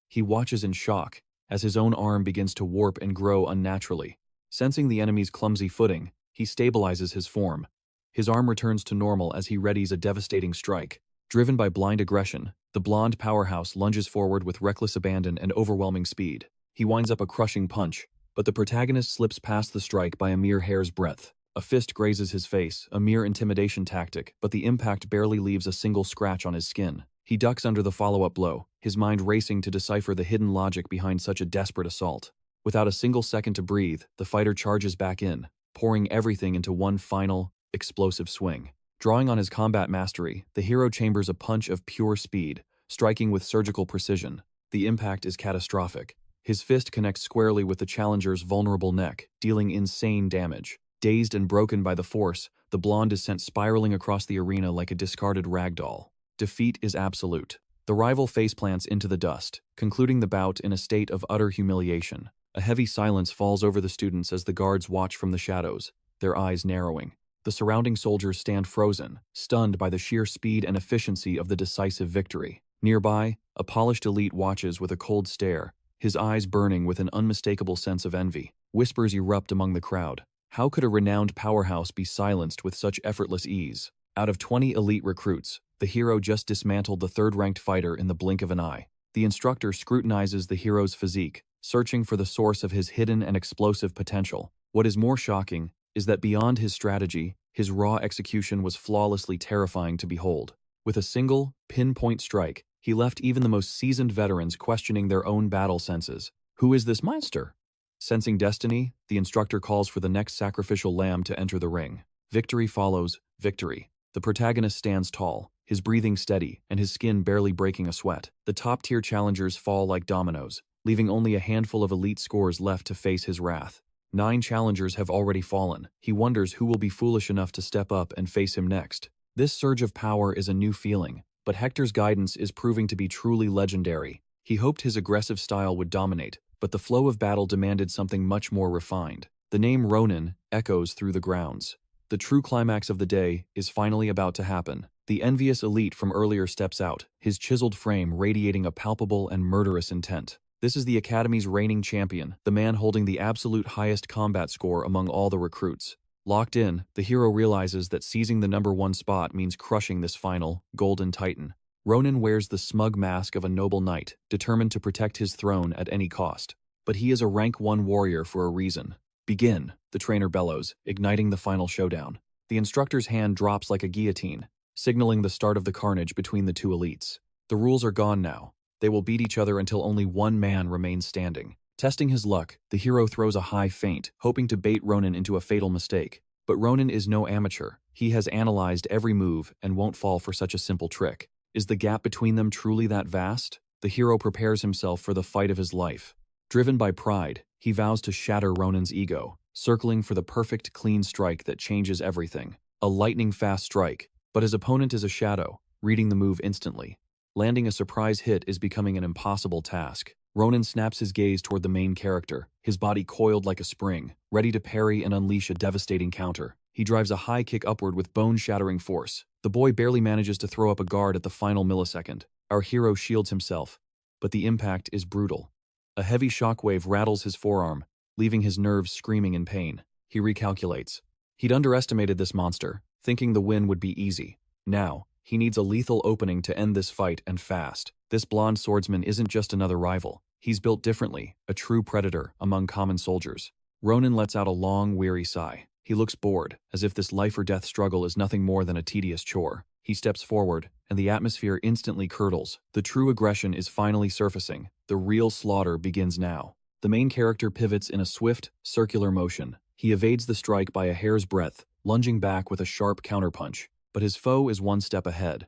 He watches in shock as his own arm begins to warp and grow unnaturally. Sensing the enemy's clumsy footing, he stabilizes his form. His arm returns to normal as he readies a devastating strike. Driven by blind aggression, the blonde powerhouse lunges forward with reckless abandon and overwhelming speed. He winds up a crushing punch, but the protagonist slips past the strike by a mere hair's breadth. A fist grazes his face, a mere intimidation tactic, but the impact barely leaves a single scratch on his skin. He ducks under the follow-up blow, his mind racing to decipher the hidden logic behind such a desperate assault. Without a single second to breathe, the fighter charges back in, pouring everything into one final, explosive swing. Drawing on his combat mastery, the hero chambers a punch of pure speed, striking with surgical precision. The impact is catastrophic. His fist connects squarely with the challenger's vulnerable neck, dealing insane damage. Dazed and broken by the force, the blonde is sent spiraling across the arena like a discarded ragdoll. Defeat is absolute. The rival faceplants into the dust, concluding the bout in a state of utter humiliation. A heavy silence falls over the students as the guards watch from the shadows, their eyes narrowing. The surrounding soldiers stand frozen, stunned by the sheer speed and efficiency of the decisive victory. Nearby, a polished elite watches with a cold stare, his eyes burning with an unmistakable sense of envy. Whispers erupt among the crowd. How could a renowned powerhouse be silenced with such effortless ease? Out of 20 elite recruits, the hero just dismantled the third-ranked fighter in the blink of an eye. The instructor scrutinizes the hero's physique, searching for the source of his hidden and explosive potential. What is more shocking is that beyond his strategy, his raw execution was flawlessly terrifying to behold. With a single, pinpoint strike, he left even the most seasoned veterans questioning their own battle senses. Who is this monster? Sensing destiny, the instructor calls for the next sacrificial lamb to enter the ring. Victory follows victory. The protagonist stands tall, his breathing steady, and his skin barely breaking a sweat. The top-tier challengers fall like dominoes, leaving only a handful of elite scores left to face his wrath. 9 challengers have already fallen. He wonders who will be foolish enough to step up and face him next. This surge of power is a new feeling, but Hector's guidance is proving to be truly legendary. He hoped his aggressive style would dominate, but the flow of battle demanded something much more refined. The name Ronin echoes through the grounds. The true climax of the day is finally about to happen. The envious elite from earlier steps out, his chiseled frame radiating a palpable and murderous intent. This is the Academy's reigning champion, the man holding the absolute highest combat score among all the recruits. Locked in, the hero realizes that seizing the #1 spot means crushing this final, golden titan. Ronin wears the smug mask of a noble knight, determined to protect his throne at any cost. But he is a rank 1 warrior for a reason. Begin, the trainer bellows, igniting the final showdown. The instructor's hand drops like a guillotine, signaling the start of the carnage between the two elites. The rules are gone now. They will beat each other until only one man remains standing. Testing his luck, the hero throws a high feint, hoping to bait Ronin into a fatal mistake. But Ronin is no amateur. He has analyzed every move and won't fall for such a simple trick. Is the gap between them truly that vast? The hero prepares himself for the fight of his life. Driven by pride, he vows to shatter Ronin's ego, circling for the perfect clean strike that changes everything. A lightning-fast strike, but his opponent is a shadow, reading the move instantly. Landing a surprise hit is becoming an impossible task. Ronin snaps his gaze toward the main character, his body coiled like a spring, ready to parry and unleash a devastating counter. He drives a high kick upward with bone-shattering force. The boy barely manages to throw up a guard at the final millisecond. Our hero shields himself, but the impact is brutal. A heavy shockwave rattles his forearm, leaving his nerves screaming in pain. He recalculates. He'd underestimated this monster, thinking the win would be easy. Now, He needs a lethal opening to end this fight, and fast. This blonde swordsman isn't just another rival. He's built differently, a true predator among common soldiers. Ronan lets out a long, weary sigh. He looks bored, as if this life-or-death struggle is nothing more than a tedious chore. He steps forward, and the atmosphere instantly curdles. The true aggression is finally surfacing. The real slaughter begins now. The main character pivots in a swift, circular motion. He evades the strike by a hair's breadth, lunging back with a sharp counterpunch. But his foe is one step ahead.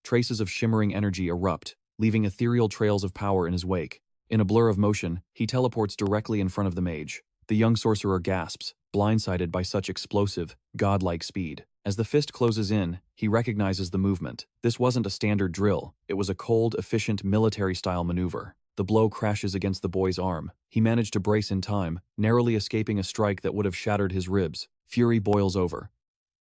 Traces of shimmering energy erupt, leaving ethereal trails of power in his wake. In a blur of motion, he teleports directly in front of the mage. The young sorcerer gasps, blindsided by such explosive, godlike speed. As the fist closes in, he recognizes the movement. This wasn't a standard drill. It was a cold, efficient military-style maneuver. The blow crashes against the boy's arm. He managed to brace in time, narrowly escaping a strike that would have shattered his ribs. Fury boils over.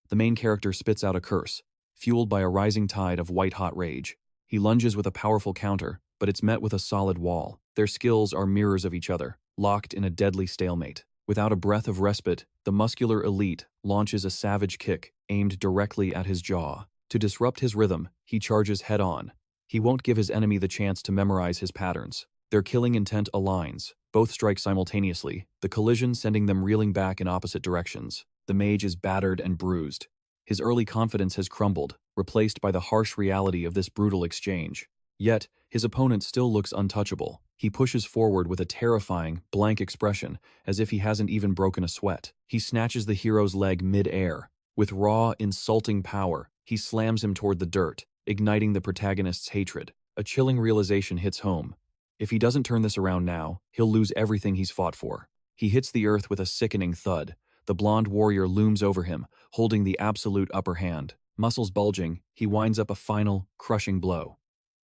The main character spits out a curse, fueled by a rising tide of white-hot rage. He lunges with a powerful counter, but it's met with a solid wall. Their skills are mirrors of each other, locked in a deadly stalemate. Without a breath of respite, the muscular elite launches a savage kick aimed directly at his jaw. To disrupt his rhythm, he charges head-on. He won't give his enemy the chance to memorize his patterns. Their killing intent aligns. Both strike simultaneously, the collision sending them reeling back in opposite directions. The mage is battered and bruised. His early confidence has crumbled, replaced by the harsh reality of this brutal exchange. Yet, his opponent still looks untouchable. He pushes forward with a terrifying, blank expression, as if he hasn't even broken a sweat. He snatches the hero's leg mid-air. With raw, insulting power, he slams him toward the dirt, igniting the protagonist's hatred. A chilling realization hits home. If he doesn't turn this around now, he'll lose everything he's fought for. He hits the earth with a sickening thud. The blonde warrior looms over him, holding the absolute upper hand. Muscles bulging, he winds up a final, crushing blow.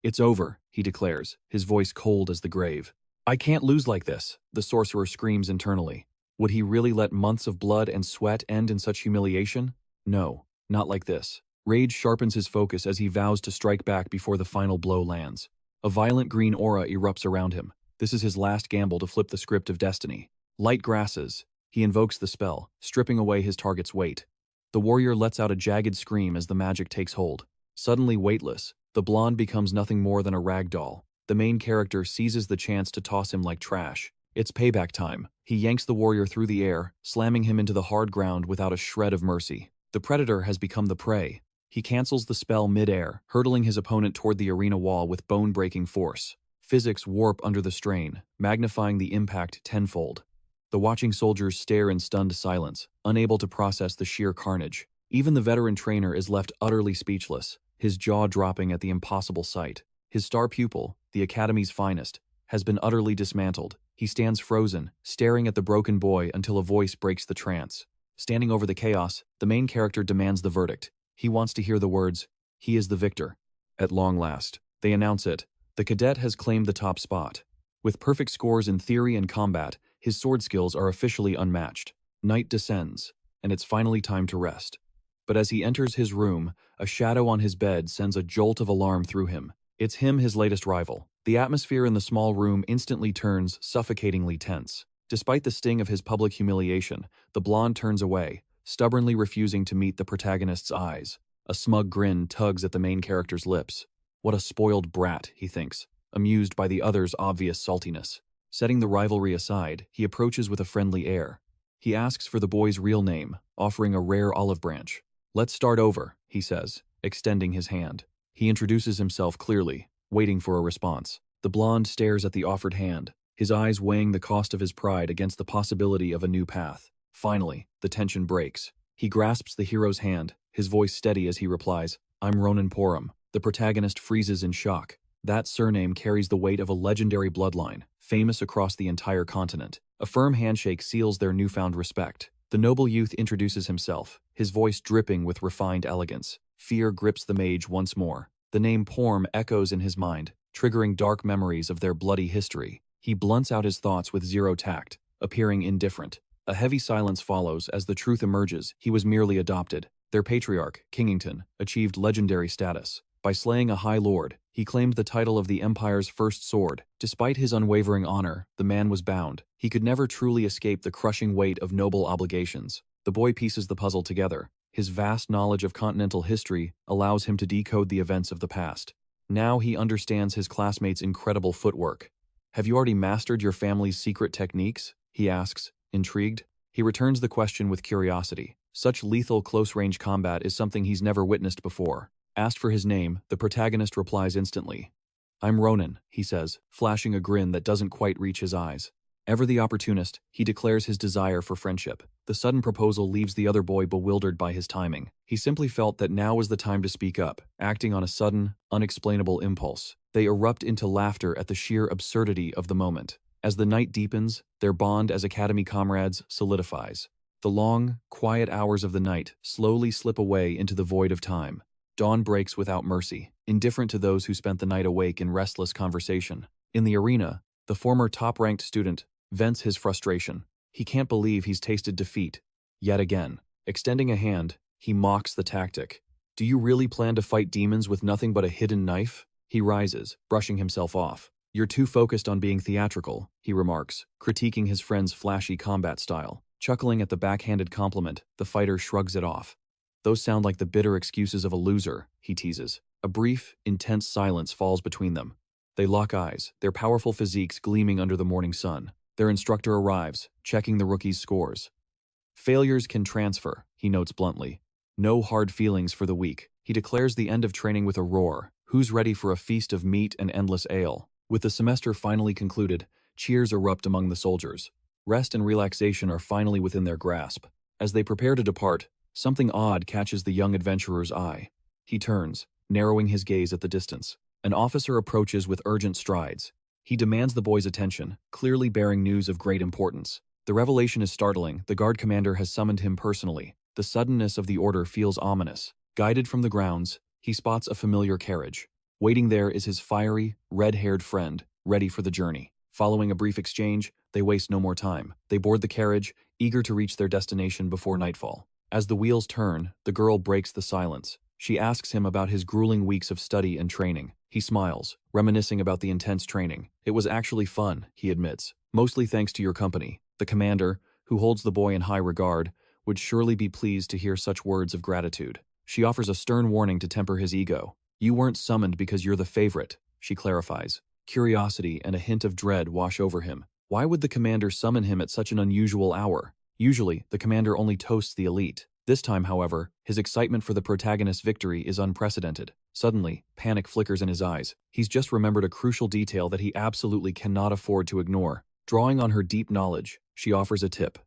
"It's over," he declares, his voice cold as the grave. "I can't lose like this," the sorcerer screams internally. Would he really let months of blood and sweat end in such humiliation? No, not like this. Rage sharpens his focus as he vows to strike back before the final blow lands. A violent green aura erupts around him. This is his last gamble to flip the script of destiny. Light grasses. He invokes the spell, stripping away his target's weight. The warrior lets out a jagged scream as the magic takes hold. Suddenly weightless, the blonde becomes nothing more than a rag doll. The main character seizes the chance to toss him like trash. It's payback time. He yanks the warrior through the air, slamming him into the hard ground without a shred of mercy. The predator has become the prey. He cancels the spell mid-air, hurtling his opponent toward the arena wall with bone-breaking force. Physics warp under the strain, magnifying the impact tenfold. The watching soldiers stare in stunned silence, unable to process the sheer carnage. Even the veteran trainer is left utterly speechless, his jaw dropping at the impossible sight. His star pupil, the Academy's finest, has been utterly dismantled. He stands frozen, staring at the broken boy until a voice breaks the trance. Standing over the chaos, the main character demands the verdict. He wants to hear the words, "He is the victor." At long last, they announce it. The cadet has claimed the top spot. With perfect scores in theory and combat, his sword skills are officially unmatched. Night descends, and it's finally time to rest. But as he enters his room, a shadow on his bed sends a jolt of alarm through him. It's him, his latest rival. The atmosphere in the small room instantly turns suffocatingly tense. Despite the sting of his public humiliation, the blonde turns away, stubbornly refusing to meet the protagonist's eyes. A smug grin tugs at the main character's lips. What a spoiled brat, he thinks, amused by the other's obvious saltiness. Setting the rivalry aside, he approaches with a friendly air. He asks for the boy's real name, offering a rare olive branch. "Let's start over," he says, extending his hand. He introduces himself clearly, waiting for a response. The blonde stares at the offered hand, his eyes weighing the cost of his pride against the possibility of a new path. Finally, the tension breaks. He grasps the hero's hand, his voice steady as he replies, "I'm Ronan Porum." The protagonist freezes in shock. That surname carries the weight of a legendary bloodline, famous across the entire continent. A firm handshake seals their newfound respect. The noble youth introduces himself, his voice dripping with refined elegance. Fear grips the mage once more. The name Porm echoes in his mind, triggering dark memories of their bloody history. He blunts out his thoughts with zero tact, appearing indifferent. A heavy silence follows as the truth emerges. He was merely adopted. Their patriarch, Kingington, achieved legendary status. By slaying a high lord, he claimed the title of the Empire's first sword. Despite his unwavering honor, the man was bound. He could never truly escape the crushing weight of noble obligations. The boy pieces the puzzle together. His vast knowledge of continental history allows him to decode the events of the past. Now he understands his classmates' incredible footwork. "Have you already mastered your family's secret techniques?" he asks, intrigued. He returns the question with curiosity. Such lethal close-range combat is something he's never witnessed before. Asked for his name, the protagonist replies instantly. "I'm Ronan," he says, flashing a grin that doesn't quite reach his eyes. Ever the opportunist, he declares his desire for friendship. The sudden proposal leaves the other boy bewildered by his timing. He simply felt that now was the time to speak up, acting on a sudden, unexplainable impulse. They erupt into laughter at the sheer absurdity of the moment. As the night deepens, their bond as academy comrades solidifies. The long, quiet hours of the night slowly slip away into the void of time. Dawn breaks without mercy, indifferent to those who spent the night awake in restless conversation. In the arena, the former top-ranked student vents his frustration. He can't believe he's tasted defeat. Yet again, extending a hand, he mocks the tactic. "Do you really plan to fight demons with nothing but a hidden knife?" He rises, brushing himself off. "You're too focused on being theatrical," he remarks, critiquing his friend's flashy combat style. Chuckling at the backhanded compliment, the fighter shrugs it off. "Those sound like the bitter excuses of a loser," he teases. A brief, intense silence falls between them. They lock eyes, their powerful physiques gleaming under the morning sun. Their instructor arrives, checking the rookies' scores. "Failures can transfer," he notes bluntly. "No hard feelings for the weak." He declares the end of training with a roar. Who's ready for a feast of meat and endless ale? With the semester finally concluded, cheers erupt among the soldiers. Rest and relaxation are finally within their grasp. As they prepare to depart, something odd catches the young adventurer's eye. He turns, narrowing his gaze at the distance. An officer approaches with urgent strides. He demands the boy's attention, clearly bearing news of great importance. The revelation is startling. The guard commander has summoned him personally. The suddenness of the order feels ominous. Guided from the grounds, he spots a familiar carriage. Waiting there is his fiery, red-haired friend, ready for the journey. Following a brief exchange, they waste no more time. They board the carriage, eager to reach their destination before nightfall. As the wheels turn, the girl breaks the silence. She asks him about his grueling weeks of study and training. He smiles, reminiscing about the intense training. "It was actually fun," he admits, "mostly thanks to your company." The commander, who holds the boy in high regard, would surely be pleased to hear such words of gratitude. She offers a stern warning to temper his ego. "You weren't summoned because you're the favorite," she clarifies. Curiosity and a hint of dread wash over him. Why would the commander summon him at such an unusual hour? Usually, the commander only toasts the elite. This time, however, his excitement for the protagonist's victory is unprecedented. Suddenly, panic flickers in his eyes. He's just remembered a crucial detail that he absolutely cannot afford to ignore. Drawing on her deep knowledge, she offers a tip.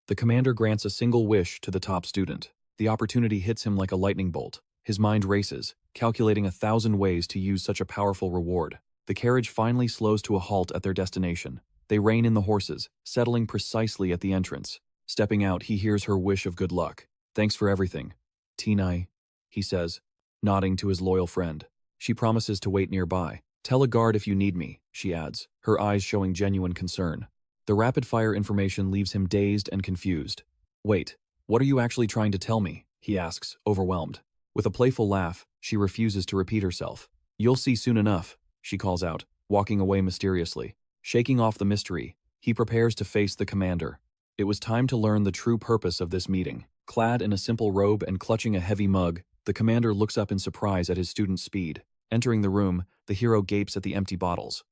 The commander grants a single wish to the top student. The opportunity hits him like a lightning bolt. His mind races, calculating 1,000 ways to use such a powerful reward. The carriage finally slows to a halt at their destination. They rein in the horses, settling precisely at the entrance. Stepping out, he hears her wish of good luck. "Thanks for everything, Tinai," he says, nodding to his loyal friend. She promises to wait nearby. "Tell a guard if you need me," she adds, her eyes showing genuine concern. The rapid-fire information leaves him dazed and confused. "Wait, what are you actually trying to tell me?" he asks, overwhelmed. With a playful laugh, she refuses to repeat herself. "You'll see soon enough," she calls out, walking away mysteriously. Shaking off the mystery, he prepares to face the commander. It was time to learn the true purpose of this meeting. Clad in a simple robe and clutching a heavy mug, the commander looks up in surprise at his student's speed. Entering the room, the hero gapes at the empty bottles.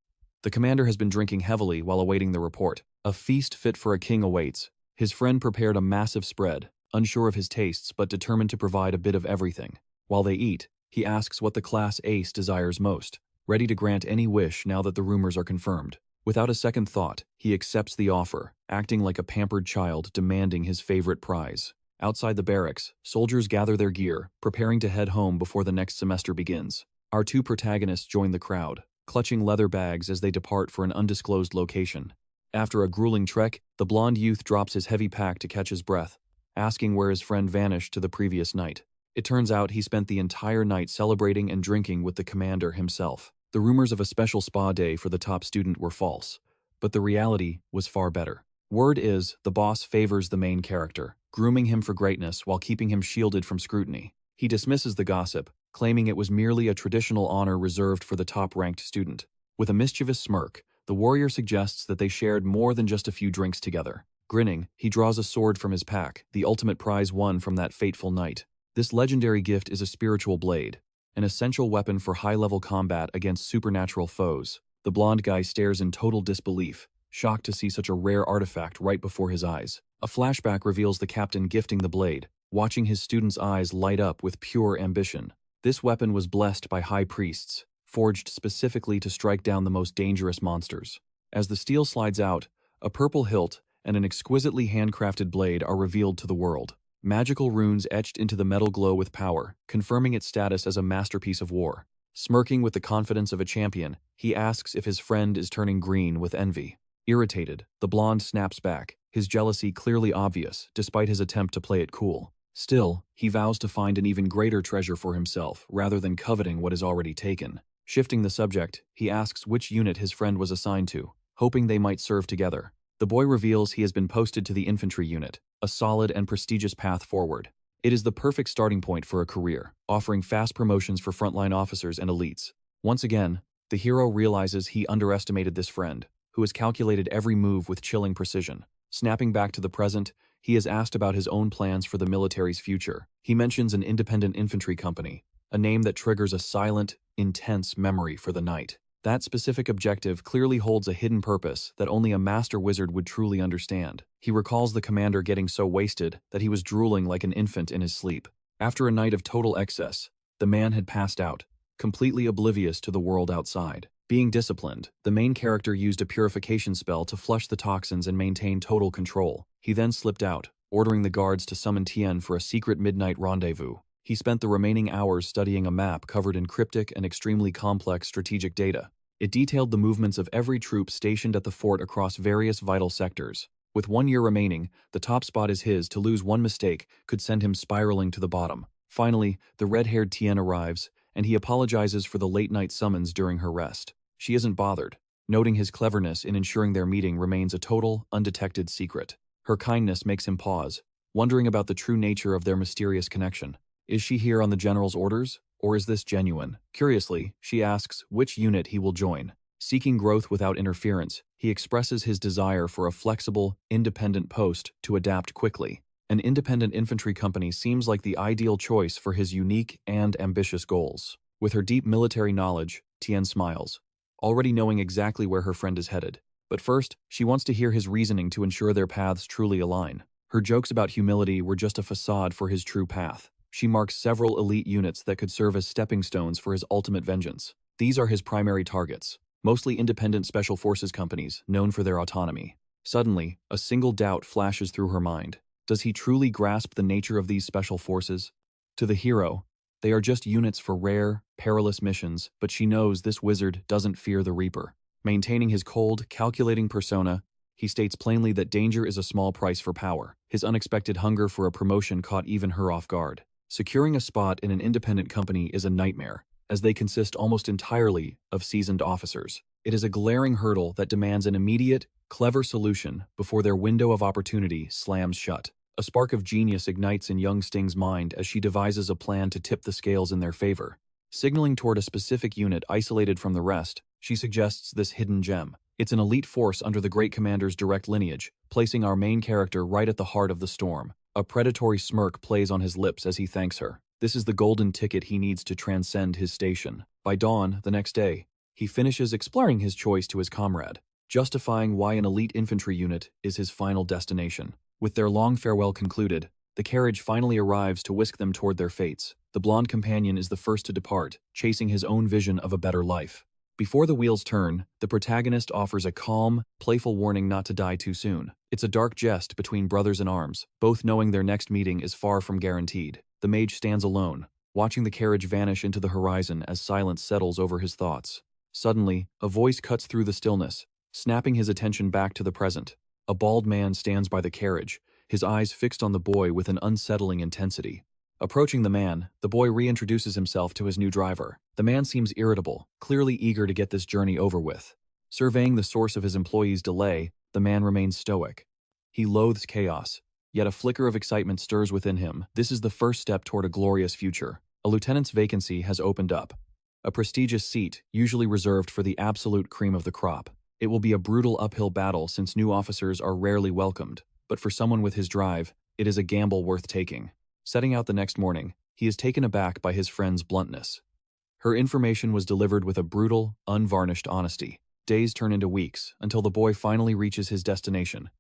The commander has been drinking heavily while awaiting the report. A feast fit for a king awaits. His friend prepared a massive spread, unsure of his tastes but determined to provide a bit of everything. While they eat, he asks what the class ace desires most, ready to grant any wish now that the rumors are confirmed. Without a second thought, he accepts the offer, acting like a pampered child demanding his favorite prize. Outside the barracks, soldiers gather their gear, preparing to head home before the next semester begins. Our two protagonists join the crowd, clutching leather bags as they depart for an undisclosed location. After a grueling trek, the blonde youth drops his heavy pack to catch his breath, asking where his friend vanished to the previous night. It turns out he spent the entire night celebrating and drinking with the commander himself. The rumors of a special spa day for the top student were false, but the reality was far better. Word is, the boss favors the main character, grooming him for greatness while keeping him shielded from scrutiny. He dismisses the gossip, claiming it was merely a traditional honor reserved for the top-ranked student. With a mischievous smirk, the warrior suggests that they shared more than just a few drinks together. Grinning, he draws a sword from his pack, the ultimate prize won from that fateful night. This legendary gift is a spiritual blade, an essential weapon for high-level combat against supernatural foes. The blonde guy stares in total disbelief, shocked to see such a rare artifact right before his eyes. A flashback reveals the captain gifting the blade, watching his students' eyes light up with pure ambition. This weapon was blessed by high priests, forged specifically to strike down the most dangerous monsters. As the steel slides out, a purple hilt and an exquisitely handcrafted blade are revealed to the world. Magical runes etched into the metal glow with power, confirming its status as a masterpiece of war. Smirking with the confidence of a champion, he asks if his friend is turning green with envy. Irritated, the blonde snaps back, his jealousy clearly obvious despite his attempt to play it cool. Still, he vows to find an even greater treasure for himself rather than coveting what is already taken. Shifting the subject, he asks which unit his friend was assigned to, hoping they might serve together. The boy reveals he has been posted to the infantry unit, a solid and prestigious path forward. It is the perfect starting point for a career, offering fast promotions for frontline officers and elites. Once again, the hero realizes he underestimated this friend, who has calculated every move with chilling precision. Snapping back to the present, he is asked about his own plans for the military's future. He mentions an independent infantry company, a name that triggers a silent, intense memory for the night. That specific objective clearly holds a hidden purpose that only a master wizard would truly understand. He recalls the commander getting so wasted that he was drooling like an infant in his sleep. After a night of total excess, the man had passed out, completely oblivious to the world outside. Being disciplined, the main character used a purification spell to flush the toxins and maintain total control. He then slipped out, ordering the guards to summon Tien for a secret midnight rendezvous. He spent the remaining hours studying a map covered in cryptic and extremely complex strategic data. It detailed the movements of every troop stationed at the fort across various vital sectors. With 1 year remaining, the top spot is his. To lose one mistake could send him spiraling to the bottom. Finally, the red-haired Tien arrives, and he apologizes for the late-night summons during her rest. She isn't bothered, noting his cleverness in ensuring their meeting remains a total, undetected secret. Her kindness makes him pause, wondering about the true nature of their mysterious connection. Is she here on the general's orders, or is this genuine? Curiously, she asks which unit he will join. Seeking growth without interference, he expresses his desire for a flexible, independent post to adapt quickly. An independent infantry company seems like the ideal choice for his unique and ambitious goals. With her deep military knowledge, Tien smiles, already knowing exactly where her friend is headed. But first, she wants to hear his reasoning to ensure their paths truly align. Her jokes about humility were just a facade for his true path. She marks several elite units that could serve as stepping stones for his ultimate vengeance. These are his primary targets, mostly independent special forces companies known for their autonomy. Suddenly, a single doubt flashes through her mind. Does he truly grasp the nature of these special forces? To the hero, they are just units for rare, perilous missions, but she knows this wizard doesn't fear the Reaper. Maintaining his cold, calculating persona, he states plainly that danger is a small price for power. His unexpected hunger for a promotion caught even her off guard. Securing a spot in an independent company is a nightmare, as they consist almost entirely of seasoned officers. It is a glaring hurdle that demands an immediate, clever solution before their window of opportunity slams shut. A spark of genius ignites in young Sting's mind as she devises a plan to tip the scales in their favor. Signaling toward a specific unit isolated from the rest, she suggests this hidden gem. It's an elite force under the great commander's direct lineage, placing our main character right at the heart of the storm. A predatory smirk plays on his lips as he thanks her. This is the golden ticket he needs to transcend his station. By dawn, the next day, he finishes exploring his choice to his comrade, justifying why an elite infantry unit is his final destination. With their long farewell concluded, the carriage finally arrives to whisk them toward their fates. The blonde companion is the first to depart, chasing his own vision of a better life. Before the wheels turn, the protagonist offers a calm, playful warning not to die too soon. It's a dark jest between brothers in arms, both knowing their next meeting is far from guaranteed. The mage stands alone, watching the carriage vanish into the horizon as silence settles over his thoughts. Suddenly, a voice cuts through the stillness, snapping his attention back to the present. A bald man stands by the carriage, his eyes fixed on the boy with an unsettling intensity. Approaching the man, the boy reintroduces himself to his new driver. The man seems irritable, clearly eager to get this journey over with. Surveying the source of his employee's delay, the man remains stoic. He loathes chaos, yet a flicker of excitement stirs within him. This is the first step toward a glorious future. A lieutenant's vacancy has opened up. A prestigious seat, usually reserved for the absolute cream of the crop. It will be a brutal uphill battle since new officers are rarely welcomed. but for someone with his drive, it is a gamble worth taking. Setting out the next morning, he is taken aback by his friend's bluntness. Her information was delivered with a brutal, unvarnished honesty. Days turn into weeks, until the boy finally reaches his destination,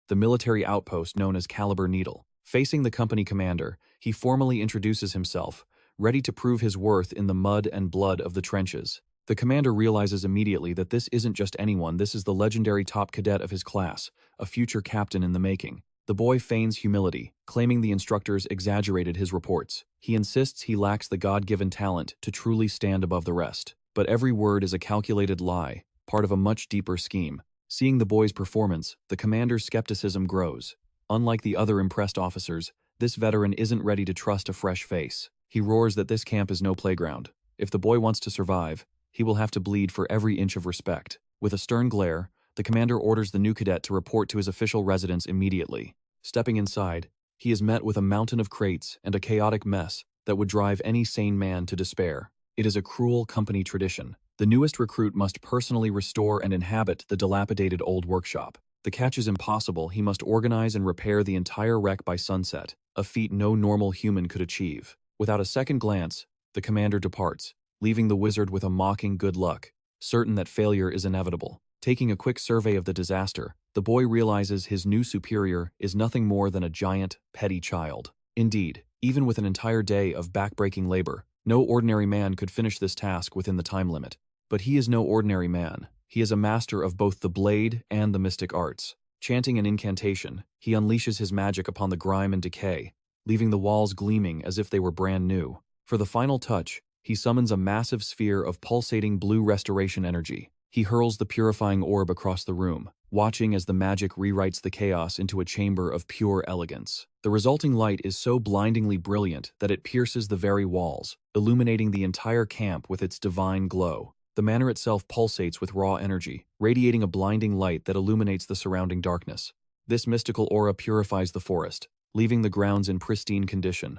the military outpost known as Caliber Needle. Facing the company commander, he formally introduces himself, ready to prove his worth in the mud and blood of the trenches. The commander realizes immediately that this isn't just anyone, this is the legendary top cadet of his class, a future captain in the making. The boy feigns humility, claiming the instructors exaggerated his reports. He insists he lacks the God-given talent to truly stand above the rest. But every word is a calculated lie, part of a much deeper scheme. Seeing the boy's performance, the commander's skepticism grows. Unlike the other impressed officers, this veteran isn't ready to trust a fresh face. He roars that this camp is no playground. If the boy wants to survive, he will have to bleed for every inch of respect. With a stern glare, the commander orders the new cadet to report to his official residence immediately. Stepping inside, he is met with a mountain of crates and a chaotic mess that would drive any sane man to despair. It is a cruel company tradition. The newest recruit must personally restore and inhabit the dilapidated old workshop. The catch is impossible. He must organize and repair the entire wreck by sunset, a feat no normal human could achieve. Without a second glance, the commander departs, leaving the wizard with a mocking good luck, certain that failure is inevitable. Taking a quick survey of the disaster, the boy realizes his new superior is nothing more than a giant, petty child. Indeed, even with an entire day of backbreaking labor, no ordinary man could finish this task within the time limit. But he is no ordinary man. He is a master of both the blade and the mystic arts. Chanting an incantation, he unleashes his magic upon the grime and decay, leaving the walls gleaming as if they were brand new. For the final touch, he summons a massive sphere of pulsating blue restoration energy. He hurls the purifying orb across the room, watching as the magic rewrites the chaos into a chamber of pure elegance. The resulting light is so blindingly brilliant that it pierces the very walls, illuminating the entire camp with its divine glow. The manor itself pulsates with raw energy, radiating a blinding light that illuminates the surrounding darkness. This mystical aura purifies the forest, leaving the grounds in pristine condition.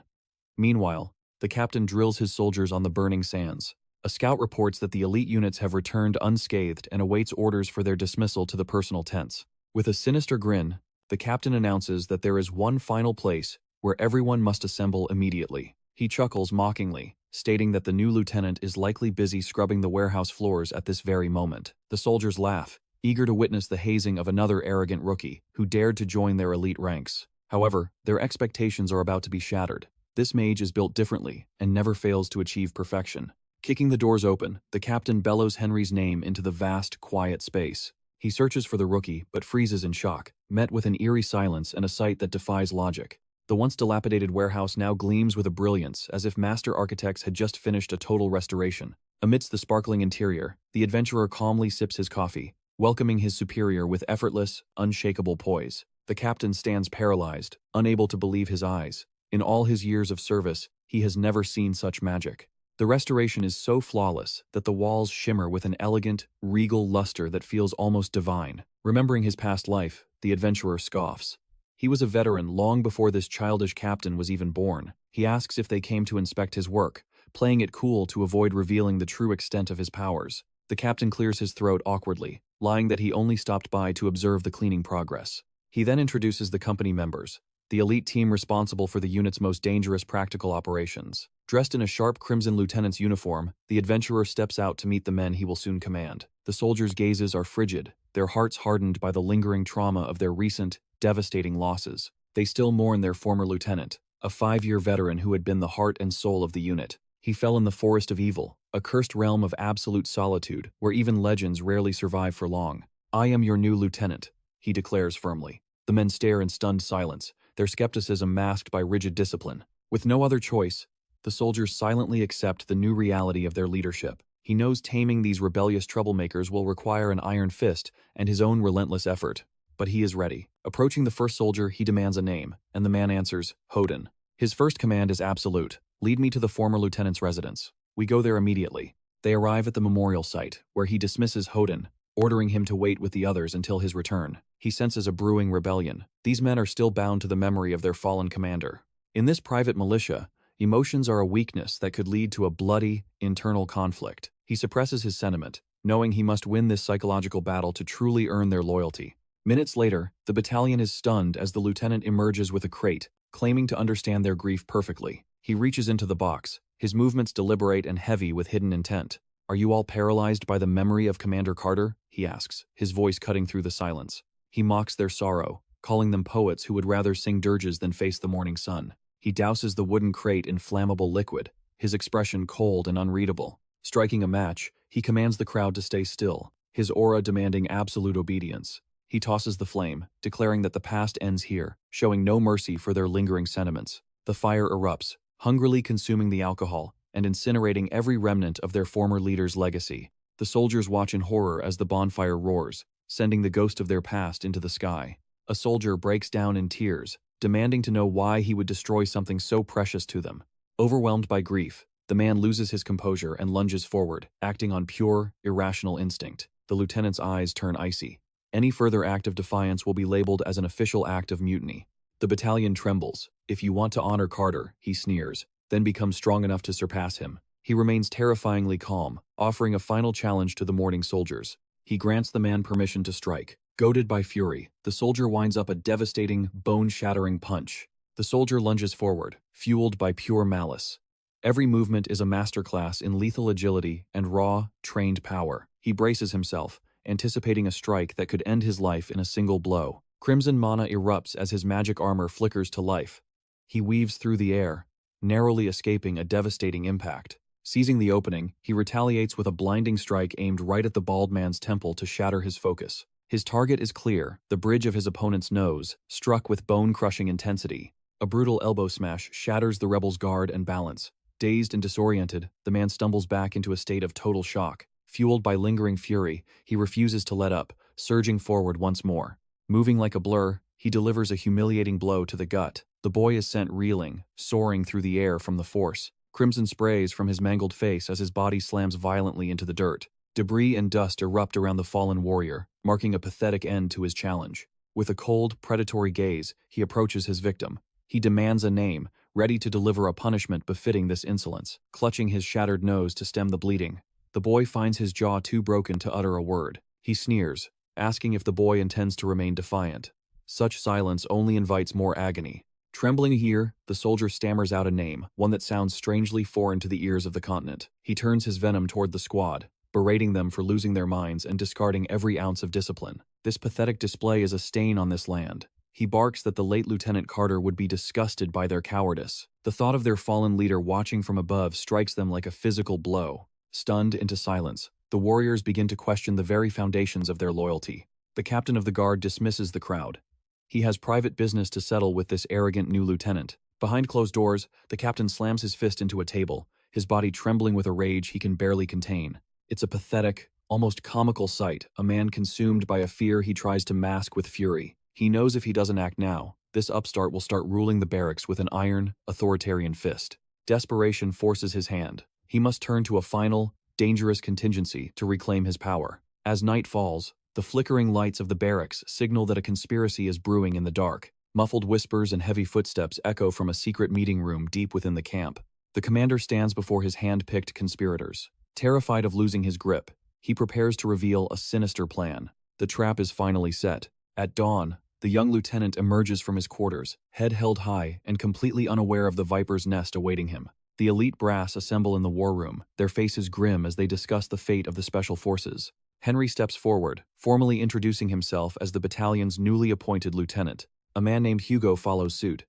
Meanwhile, the captain drills his soldiers on the burning sands. A scout reports that the elite units have returned unscathed and awaits orders for their dismissal to the personal tents. With a sinister grin, the captain announces that there is one final place where everyone must assemble immediately. He chuckles mockingly, stating that the new lieutenant is likely busy scrubbing the warehouse floors at this very moment. The soldiers laugh, eager to witness the hazing of another arrogant rookie who dared to join their elite ranks. However, their expectations are about to be shattered. This mage is built differently and never fails to achieve perfection. Kicking the doors open, the captain bellows Henry's name into the vast, quiet space. He searches for the rookie, but freezes in shock, met with an eerie silence and a sight that defies logic. The once dilapidated warehouse now gleams with a brilliance, as if master architects had just finished a total restoration. Amidst the sparkling interior, the adventurer calmly sips his coffee, welcoming his superior with effortless, unshakable poise. The captain stands paralyzed, unable to believe his eyes. In all his years of service, he has never seen such magic. The restoration is so flawless that the walls shimmer with an elegant, regal luster that feels almost divine. Remembering his past life, the adventurer scoffs. He was a veteran long before this childish captain was even born. He asks if they came to inspect his work, playing it cool to avoid revealing the true extent of his powers. The captain clears his throat awkwardly, lying that he only stopped by to observe the cleaning progress. He then introduces the company members, the elite team responsible for the unit's most dangerous practical operations. Dressed in a sharp crimson lieutenant's uniform, the adventurer steps out to meet the men he will soon command. The soldiers' gazes are frigid, their hearts hardened by the lingering trauma of their recent, devastating losses. They still mourn their former lieutenant, a 5-year veteran who had been the heart and soul of the unit. He fell in the forest of evil, a cursed realm of absolute solitude, where even legends rarely survive for long. "I am your new lieutenant," he declares firmly. The men stare in stunned silence, their skepticism masked by rigid discipline. With no other choice, the soldiers silently accept the new reality of their leadership. He knows taming these rebellious troublemakers will require an iron fist and his own relentless effort. But he is ready. Approaching the first soldier, he demands a name, and the man answers, Hoden. His first command is absolute. "Lead me to the former lieutenant's residence." We go there immediately. They arrive at the memorial site, where he dismisses Hoden, ordering him to wait with the others until his return. He senses a brewing rebellion. These men are still bound to the memory of their fallen commander. In this private militia, emotions are a weakness that could lead to a bloody, internal conflict. He suppresses his sentiment, knowing he must win this psychological battle to truly earn their loyalty. Minutes later, the battalion is stunned as the lieutenant emerges with a crate, claiming to understand their grief perfectly. He reaches into the box, his movements deliberate and heavy with hidden intent. "Are you all paralyzed by the memory of Commander Carter?" he asks, his voice cutting through the silence. He mocks their sorrow, calling them poets who would rather sing dirges than face the morning sun. He douses the wooden crate in flammable liquid, his expression cold and unreadable. Striking a match, he commands the crowd to stay still, his aura demanding absolute obedience. He tosses the flame, declaring that the past ends here, showing no mercy for their lingering sentiments. The fire erupts, hungrily consuming the alcohol and incinerating every remnant of their former leader's legacy. The soldiers watch in horror as the bonfire roars, sending the ghost of their past into the sky. A soldier breaks down in tears, demanding to know why he would destroy something so precious to them. Overwhelmed by grief, the man loses his composure and lunges forward, acting on pure, irrational instinct. The lieutenant's eyes turn icy. Any further act of defiance will be labeled as an official act of mutiny. The battalion trembles. "If you want to honor Carter," he sneers, then becomes strong enough to surpass him. He remains terrifyingly calm, offering a final challenge to the mourning soldiers. He grants the man permission to strike. Goaded by fury, the soldier winds up a devastating, bone-shattering punch. The soldier lunges forward, fueled by pure malice. Every movement is a masterclass in lethal agility and raw, trained power. He braces himself, anticipating a strike that could end his life in a single blow. Crimson mana erupts as his magic armor flickers to life. He weaves through the air, narrowly escaping a devastating impact. Seizing the opening, he retaliates with a blinding strike aimed right at the bald man's temple to shatter his focus. His target is clear, the bridge of his opponent's nose, struck with bone-crushing intensity. A brutal elbow smash shatters the rebel's guard and balance. Dazed and disoriented, the man stumbles back into a state of total shock. Fueled by lingering fury, he refuses to let up, surging forward once more. Moving like a blur, he delivers a humiliating blow to the gut. The boy is sent reeling, soaring through the air from the force. Crimson sprays from his mangled face as his body slams violently into the dirt. Debris and dust erupt around the fallen warrior, marking a pathetic end to his challenge. With a cold, predatory gaze, he approaches his victim. He demands a name, ready to deliver a punishment befitting this insolence, clutching his shattered nose to stem the bleeding. The boy finds his jaw too broken to utter a word. He sneers, asking if the boy intends to remain defiant. Such silence only invites more agony. Trembling here, the soldier stammers out a name, one that sounds strangely foreign to the ears of the continent. He turns his venom toward the squad, berating them for losing their minds and discarding every ounce of discipline. This pathetic display is a stain on this land. He barks that the late Lieutenant Carter would be disgusted by their cowardice. The thought of their fallen leader watching from above strikes them like a physical blow. Stunned into silence, the warriors begin to question the very foundations of their loyalty. The captain of the guard dismisses the crowd. He has private business to settle with this arrogant new lieutenant. Behind closed doors, the captain slams his fist into a table, his body trembling with a rage he can barely contain. It's a pathetic, almost comical sight, a man consumed by a fear he tries to mask with fury. He knows if he doesn't act now, this upstart will start ruling the barracks with an iron, authoritarian fist. Desperation forces his hand. He must turn to a final, dangerous contingency to reclaim his power. As night falls, the flickering lights of the barracks signal that a conspiracy is brewing in the dark. Muffled whispers and heavy footsteps echo from a secret meeting room deep within the camp. The commander stands before his hand-picked conspirators. Terrified of losing his grip, he prepares to reveal a sinister plan. The trap is finally set. At dawn, the young lieutenant emerges from his quarters, head held high and completely unaware of the viper's nest awaiting him. The elite brass assemble in the war room, their faces grim as they discuss the fate of the special forces. Henry steps forward, formally introducing himself as the battalion's newly appointed lieutenant. A man named Hugo follows suit,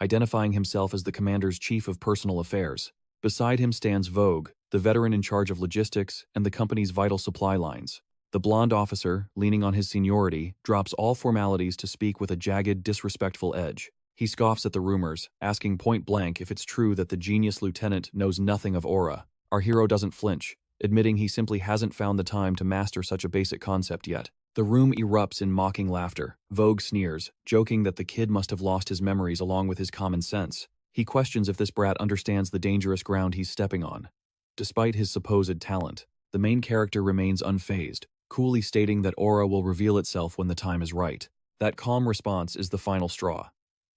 identifying himself as the commander's chief of personal affairs. Beside him stands Vogue, the veteran in charge of logistics and the company's vital supply lines. The blonde officer, leaning on his seniority, drops all formalities to speak with a jagged, disrespectful edge. He scoffs at the rumors, asking point-blank if it's true that the genius lieutenant knows nothing of aura. Our hero doesn't flinch, admitting he simply hasn't found the time to master such a basic concept yet. The room erupts in mocking laughter. Vogue sneers, joking that the kid must have lost his memories along with his common sense. He questions if this brat understands the dangerous ground he's stepping on. Despite his supposed talent, the main character remains unfazed, coolly stating that aura will reveal itself when the time is right. That calm response is the final straw.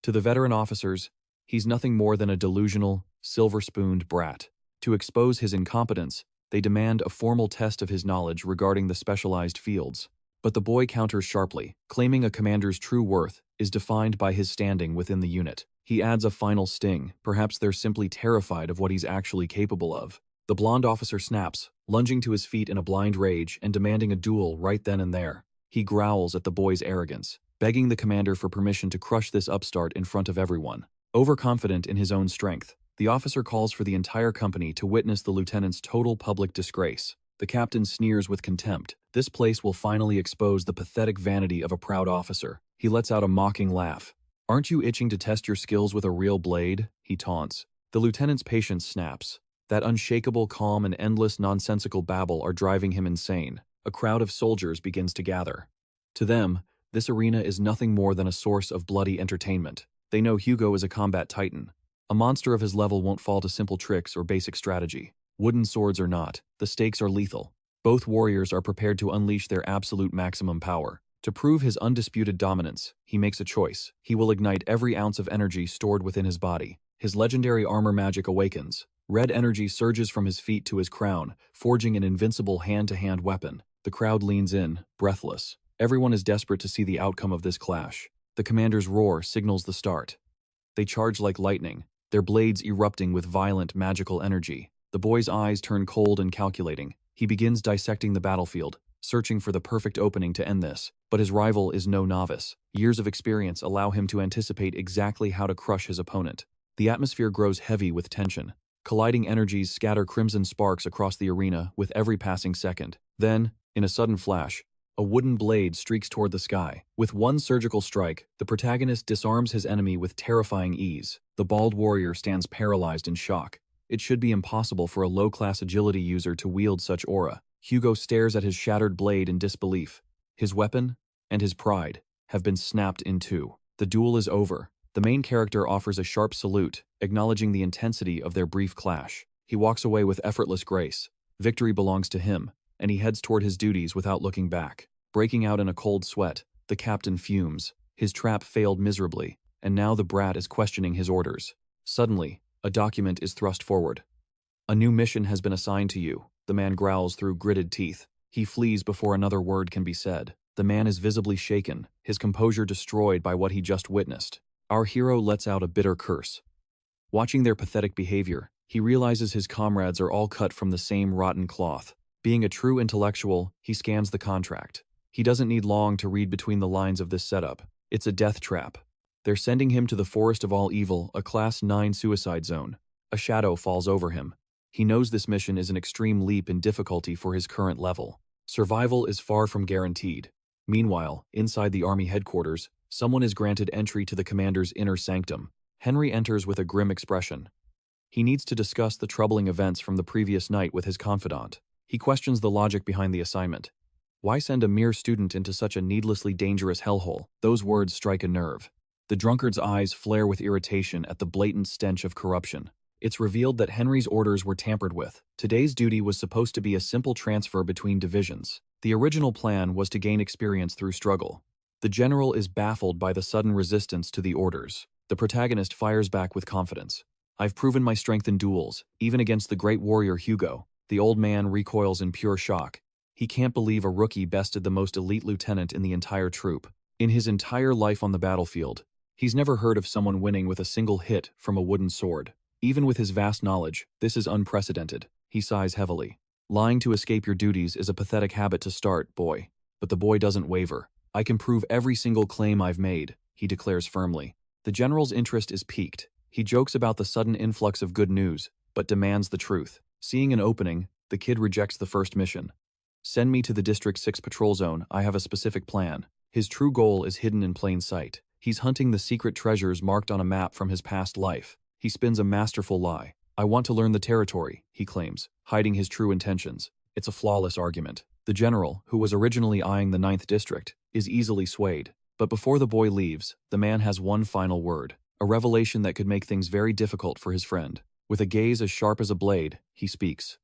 To the veteran officers, he's nothing more than a delusional, silver-spooned brat. To expose his incompetence, they demand a formal test of his knowledge regarding the specialized fields. But the boy counters sharply, claiming a commander's true worth is defined by his standing within the unit. He adds a final sting, perhaps they're simply terrified of what he's actually capable of. The blonde officer snaps, lunging to his feet in a blind rage and demanding a duel right then and there. He growls at the boy's arrogance, begging the commander for permission to crush this upstart in front of everyone. Overconfident in his own strength, the officer calls for the entire company to witness the lieutenant's total public disgrace. The captain sneers with contempt. This place will finally expose the pathetic vanity of a proud officer. He lets out a mocking laugh. "Aren't you itching to test your skills with a real blade?" he taunts. The lieutenant's patience snaps. That unshakable calm and endless nonsensical babble are driving him insane. A crowd of soldiers begins to gather. To them, this arena is nothing more than a source of bloody entertainment. They know Hugo is a combat titan. A monster of his level won't fall to simple tricks or basic strategy. Wooden swords or not, the stakes are lethal. Both warriors are prepared to unleash their absolute maximum power. To prove his undisputed dominance, he makes a choice. He will ignite every ounce of energy stored within his body. His legendary armor magic awakens. Red energy surges from his feet to his crown, forging an invincible hand-to-hand weapon. The crowd leans in, breathless. Everyone is desperate to see the outcome of this clash. The commander's roar signals the start. They charge like lightning, their blades erupting with violent magical energy. The boy's eyes turn cold and calculating. He begins dissecting the battlefield, searching for the perfect opening to end this. But his rival is no novice. Years of experience allow him to anticipate exactly how to crush his opponent. The atmosphere grows heavy with tension. Colliding energies scatter crimson sparks across the arena with every passing second. Then, in a sudden flash, a wooden blade streaks toward the sky. With one surgical strike, the protagonist disarms his enemy with terrifying ease. The bald warrior stands paralyzed in shock. It should be impossible for a low-class agility user to wield such aura. Hugo stares at his shattered blade in disbelief. His weapon, and his pride, have been snapped in two. The duel is over. The main character offers a sharp salute, acknowledging the intensity of their brief clash. He walks away with effortless grace. Victory belongs to him, and he heads toward his duties without looking back. Breaking out in a cold sweat, the captain fumes. His trap failed miserably, and now the brat is questioning his orders. Suddenly, a document is thrust forward. "A new mission has been assigned to you," the man growls through gritted teeth. He flees before another word can be said. The man is visibly shaken, his composure destroyed by what he just witnessed. Our hero lets out a bitter curse. Watching their pathetic behavior, he realizes his comrades are all cut from the same rotten cloth. Being a true intellectual, he scans the contract. He doesn't need long to read between the lines of this setup. It's a death trap. They're sending him to the forest of all evil, a Class 9 suicide zone. A shadow falls over him. He knows this mission is an extreme leap in difficulty for his current level. Survival is far from guaranteed. Meanwhile, inside the army headquarters, someone is granted entry to the commander's inner sanctum. Henry enters with a grim expression. He needs to discuss the troubling events from the previous night with his confidant. He questions the logic behind the assignment. Why send a mere student into such a needlessly dangerous hellhole? Those words strike a nerve. The drunkard's eyes flare with irritation at the blatant stench of corruption. It's revealed that Henry's orders were tampered with. Today's duty was supposed to be a simple transfer between divisions. The original plan was to gain experience through struggle. The general is baffled by the sudden resistance to the orders. The protagonist fires back with confidence. "I've proven my strength in duels, even against the great warrior Hugo." The old man recoils in pure shock. He can't believe a rookie bested the most elite lieutenant in the entire troop. In his entire life on the battlefield, he's never heard of someone winning with a single hit from a wooden sword. Even with his vast knowledge, this is unprecedented. He sighs heavily. Lying to escape your duties is a pathetic habit to start, boy. But the boy doesn't waver. "I can prove every single claim I've made," he declares firmly. The general's interest is piqued. He jokes about the sudden influx of good news, but demands the truth. Seeing an opening, the kid rejects the first mission. "Send me to the District 6 patrol zone. I have a specific plan." His true goal is hidden in plain sight. He's hunting the secret treasures marked on a map from his past life. He spins a masterful lie. "I want to learn the territory," he claims, hiding his true intentions. It's a flawless argument. The general, who was originally eyeing the 9th District, is easily swayed. But before the boy leaves, the man has one final word, a revelation that could make things very difficult for his friend. With a gaze as sharp as a blade, he speaks.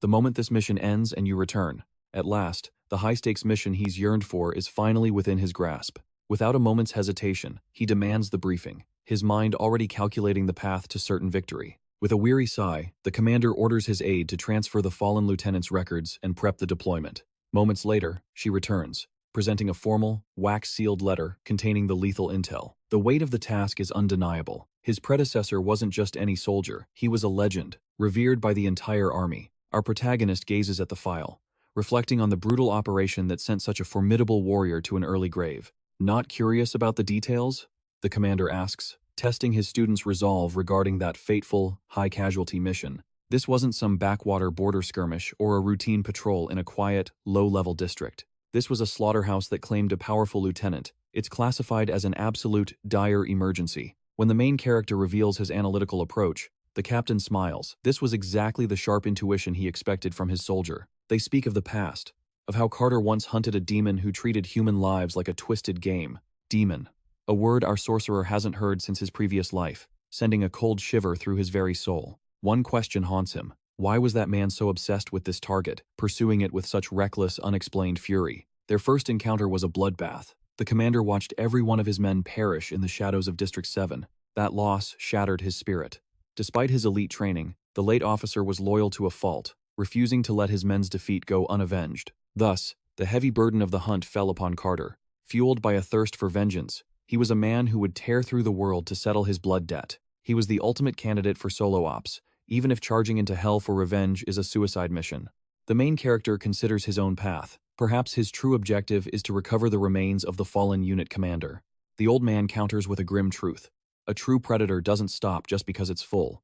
"The moment this mission ends and you return." At last, the high-stakes mission he's yearned for is finally within his grasp. Without a moment's hesitation, he demands the briefing, his mind already calculating the path to certain victory. With a weary sigh, the commander orders his aide to transfer the fallen lieutenant's records and prep the deployment. Moments later, she returns, presenting a formal, wax-sealed letter containing the lethal intel. The weight of the task is undeniable. His predecessor wasn't just any soldier, he was a legend, revered by the entire army. Our protagonist gazes at the file, reflecting on the brutal operation that sent such a formidable warrior to an early grave. Not curious about the details? The commander asks, testing his students' resolve regarding that fateful, high-casualty mission. This wasn't some backwater border skirmish or a routine patrol in a quiet, low-level district. This was a slaughterhouse that claimed a powerful lieutenant. It's classified as an absolute, dire emergency. When the main character reveals his analytical approach, the captain smiles. This was exactly the sharp intuition he expected from his soldier. They speak of the past, of how Carter once hunted a demon who treated human lives like a twisted game. Demon, a word our sorcerer hasn't heard since his previous life, sending a cold shiver through his very soul. One question haunts him. Why was that man so obsessed with this target, pursuing it with such reckless, unexplained fury? Their first encounter was a bloodbath. The commander watched every one of his men perish in the shadows of District 7. That loss shattered his spirit. Despite his elite training, the late officer was loyal to a fault, refusing to let his men's defeat go unavenged. Thus, the heavy burden of the hunt fell upon Carter. Fueled by a thirst for vengeance, he was a man who would tear through the world to settle his blood debt. He was the ultimate candidate for solo ops, even if charging into hell for revenge is a suicide mission. The main character considers his own path. Perhaps his true objective is to recover the remains of the fallen unit commander. The old man counters with a grim truth. A true predator doesn't stop just because it's full.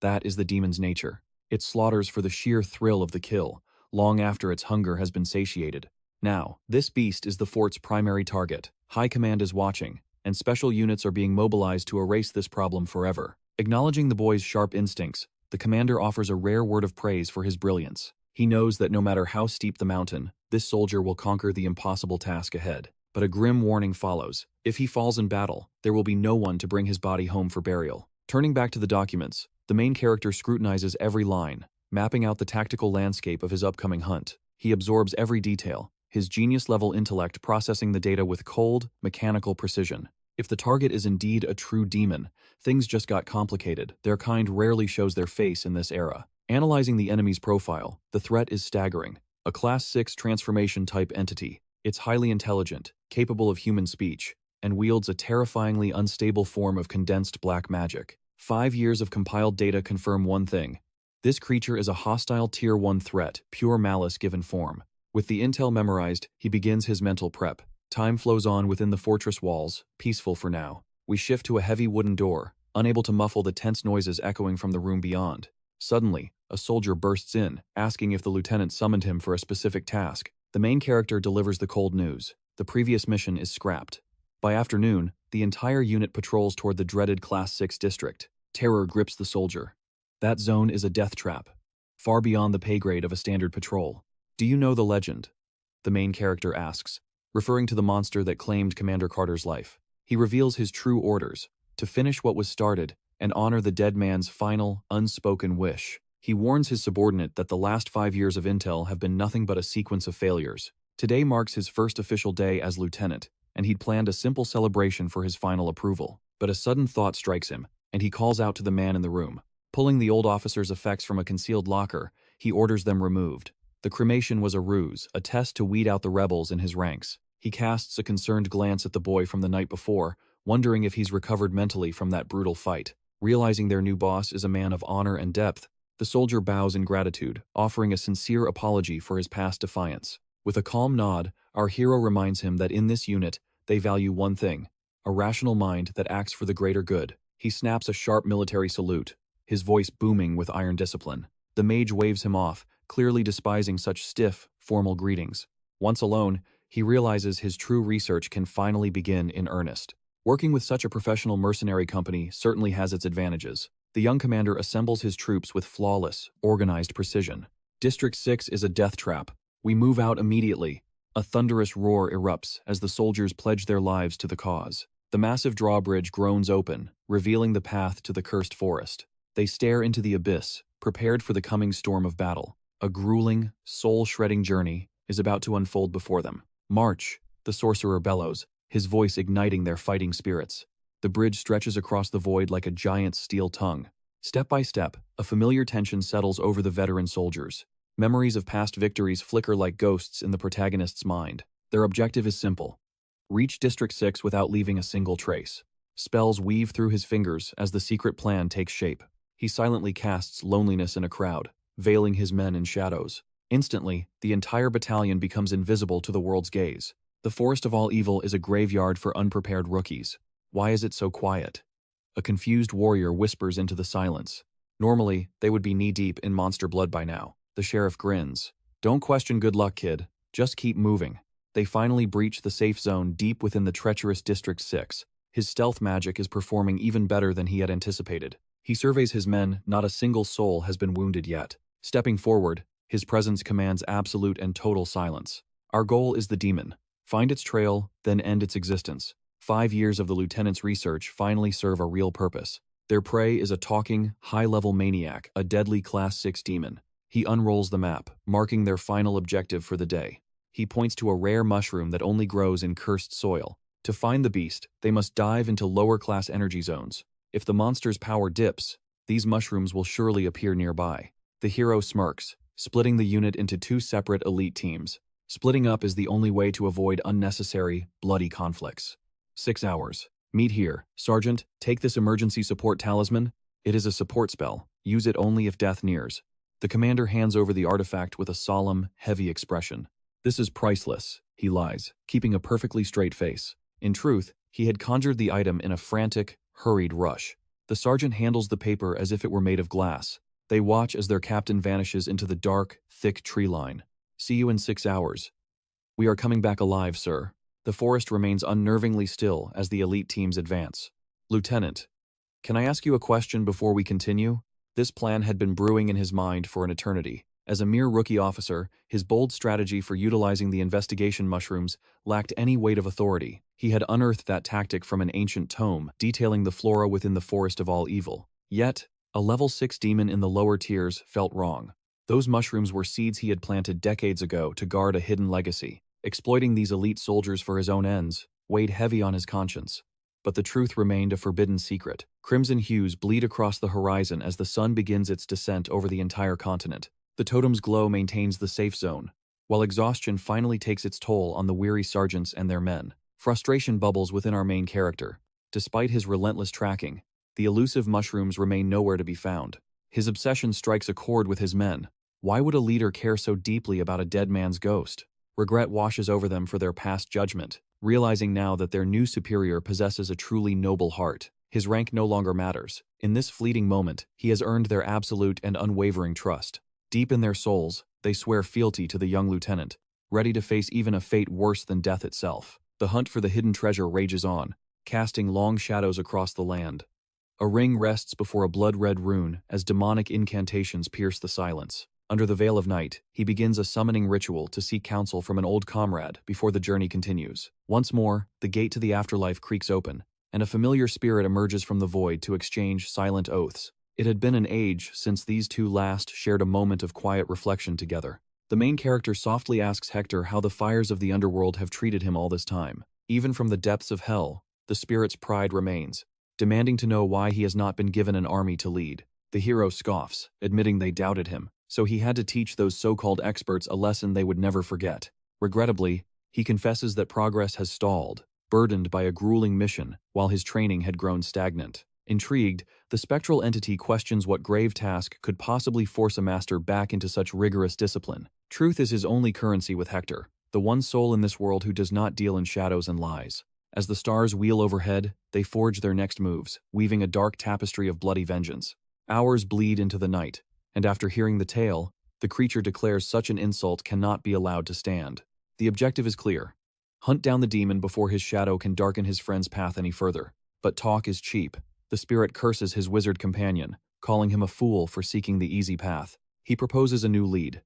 That is the demon's nature. It slaughters for the sheer thrill of the kill, long after its hunger has been satiated. Now, this beast is the fort's primary target. High command is watching, and special units are being mobilized to erase this problem forever. Acknowledging the boy's sharp instincts, the commander offers a rare word of praise for his brilliance. He knows that no matter how steep the mountain, this soldier will conquer the impossible task ahead. But a grim warning follows. If he falls in battle, there will be no one to bring his body home for burial. Turning back to the documents, the main character scrutinizes every line, mapping out the tactical landscape of his upcoming hunt. He absorbs every detail, his genius-level intellect processing the data with cold, mechanical precision. If the target is indeed a true demon, things just got complicated. Their kind rarely shows their face in this era. Analyzing the enemy's profile, the threat is staggering. A Class 6 transformation-type entity. It's highly intelligent, capable of human speech, and wields a terrifyingly unstable form of condensed black magic. 5 years of compiled data confirm one thing. This creature is a hostile Tier 1 threat, pure malice given form. With the intel memorized, he begins his mental prep. Time flows on within the fortress walls, peaceful for now. We shift to a heavy wooden door, unable to muffle the tense noises echoing from the room beyond. Suddenly, a soldier bursts in, asking if the lieutenant summoned him for a specific task. The main character delivers the cold news. The previous mission is scrapped. By afternoon, the entire unit patrols toward the dreaded Class 6 district. Terror grips the soldier. That zone is a death trap, far beyond the pay grade of a standard patrol. Do you know the legend? The main character asks, referring to the monster that claimed Commander Carter's life. He reveals his true orders, to finish what was started and honor the dead man's final, unspoken wish. He warns his subordinate that the last 5 years of intel have been nothing but a sequence of failures. Today marks his first official day as lieutenant, and he'd planned a simple celebration for his final approval. But a sudden thought strikes him, and he calls out to the man in the room. Pulling the old officer's effects from a concealed locker, he orders them removed. The cremation was a ruse, a test to weed out the rebels in his ranks. He casts a concerned glance at the boy from the night before, wondering if he's recovered mentally from that brutal fight. Realizing their new boss is a man of honor and depth, the soldier bows in gratitude, offering a sincere apology for his past defiance. With a calm nod, our hero reminds him that in this unit, they value one thing, a rational mind that acts for the greater good. He snaps a sharp military salute, his voice booming with iron discipline. The mage waves him off, clearly despising such stiff, formal greetings. Once alone, he realizes his true research can finally begin in earnest. Working with such a professional mercenary company certainly has its advantages. The young commander assembles his troops with flawless, organized precision. District 6 is a death trap. We move out immediately. A thunderous roar erupts as the soldiers pledge their lives to the cause. The massive drawbridge groans open, revealing the path to the cursed forest. They stare into the abyss, prepared for the coming storm of battle. A grueling, soul-shredding journey is about to unfold before them. March, the sorcerer bellows, his voice igniting their fighting spirits. The bridge stretches across the void like a giant steel tongue. Step by step, a familiar tension settles over the veteran soldiers. Memories of past victories flicker like ghosts in the protagonist's mind. Their objective is simple: reach District 6 without leaving a single trace. Spells weave through his fingers as the secret plan takes shape. He silently casts loneliness in a crowd, veiling his men in shadows. Instantly, the entire battalion becomes invisible to the world's gaze. The Forest of All Evil is a graveyard for unprepared rookies. Why is it so quiet? A confused warrior whispers into the silence. Normally, they would be knee-deep in monster blood by now. The sheriff grins. Don't question good luck, kid. Just keep moving. They finally breach the safe zone deep within the treacherous District 6. His stealth magic is performing even better than he had anticipated. He surveys his men, not a single soul has been wounded yet. Stepping forward, his presence commands absolute and total silence. Our goal is the demon. Find its trail, then end its existence. 5 years of the lieutenant's research finally serve a real purpose. Their prey is a talking, high-level maniac, a deadly Class 6 demon. He unrolls the map, marking their final objective for the day. He points to a rare mushroom that only grows in cursed soil. To find the beast, they must dive into lower-class energy zones. If the monster's power dips, these mushrooms will surely appear nearby. The hero smirks, splitting the unit into 2 separate elite teams. Splitting up is the only way to avoid unnecessary, bloody conflicts. 6 hours. Meet here. Sergeant, take this emergency support talisman. It is a support spell. Use it only if death nears. The commander hands over the artifact with a solemn, heavy expression. This is priceless, he lies, keeping a perfectly straight face. In truth, he had conjured the item in a frantic, hurried rush. The sergeant handles the paper as if it were made of glass. They watch as their captain vanishes into the dark, thick tree line. See you in 6 hours. We are coming back alive, sir. The forest remains unnervingly still as the elite teams advance. Lieutenant, can I ask you a question before we continue? This plan had been brewing in his mind for an eternity. As a mere rookie officer, his bold strategy for utilizing the investigation mushrooms lacked any weight of authority. He had unearthed that tactic from an ancient tome, detailing the flora within the Forest of All Evil. Yet, a level 6 demon in the lower tiers felt wrong. Those mushrooms were seeds he had planted decades ago to guard a hidden legacy. Exploiting these elite soldiers for his own ends weighed heavy on his conscience. But the truth remained a forbidden secret. Crimson hues bleed across the horizon as the sun begins its descent over the entire continent. The totem's glow maintains the safe zone, while exhaustion finally takes its toll on the weary sergeants and their men. Frustration bubbles within our main character. Despite his relentless tracking, the elusive mushrooms remain nowhere to be found. His obsession strikes a chord with his men. Why would a leader care so deeply about a dead man's ghost? Regret washes over them for their past judgment, realizing now that their new superior possesses a truly noble heart. His rank no longer matters. In this fleeting moment, he has earned their absolute and unwavering trust. Deep in their souls, they swear fealty to the young lieutenant, ready to face even a fate worse than death itself. The hunt for the hidden treasure rages on, casting long shadows across the land. A ring rests before a blood-red rune as demonic incantations pierce the silence. Under the veil of night, he begins a summoning ritual to seek counsel from an old comrade before the journey continues. Once more, the gate to the afterlife creaks open, and a familiar spirit emerges from the void to exchange silent oaths. It had been an age since these two last shared a moment of quiet reflection together. The main character softly asks Hector how the fires of the underworld have treated him all this time. Even from the depths of hell, the spirit's pride remains, demanding to know why he has not been given an army to lead. The hero scoffs, admitting they doubted him, so he had to teach those so-called experts a lesson they would never forget. Regrettably, he confesses that progress has stalled, burdened by a grueling mission, while his training had grown stagnant. Intrigued, the spectral entity questions what grave task could possibly force a master back into such rigorous discipline. Truth is his only currency with Hector, the one soul in this world who does not deal in shadows and lies. As the stars wheel overhead, they forge their next moves, weaving a dark tapestry of bloody vengeance. Hours bleed into the night, and after hearing the tale, the creature declares such an insult cannot be allowed to stand. The objective is clear: hunt down the demon before his shadow can darken his friend's path any further. But talk is cheap. The spirit curses his wizard companion, calling him a fool for seeking the easy path. He proposes a new lead: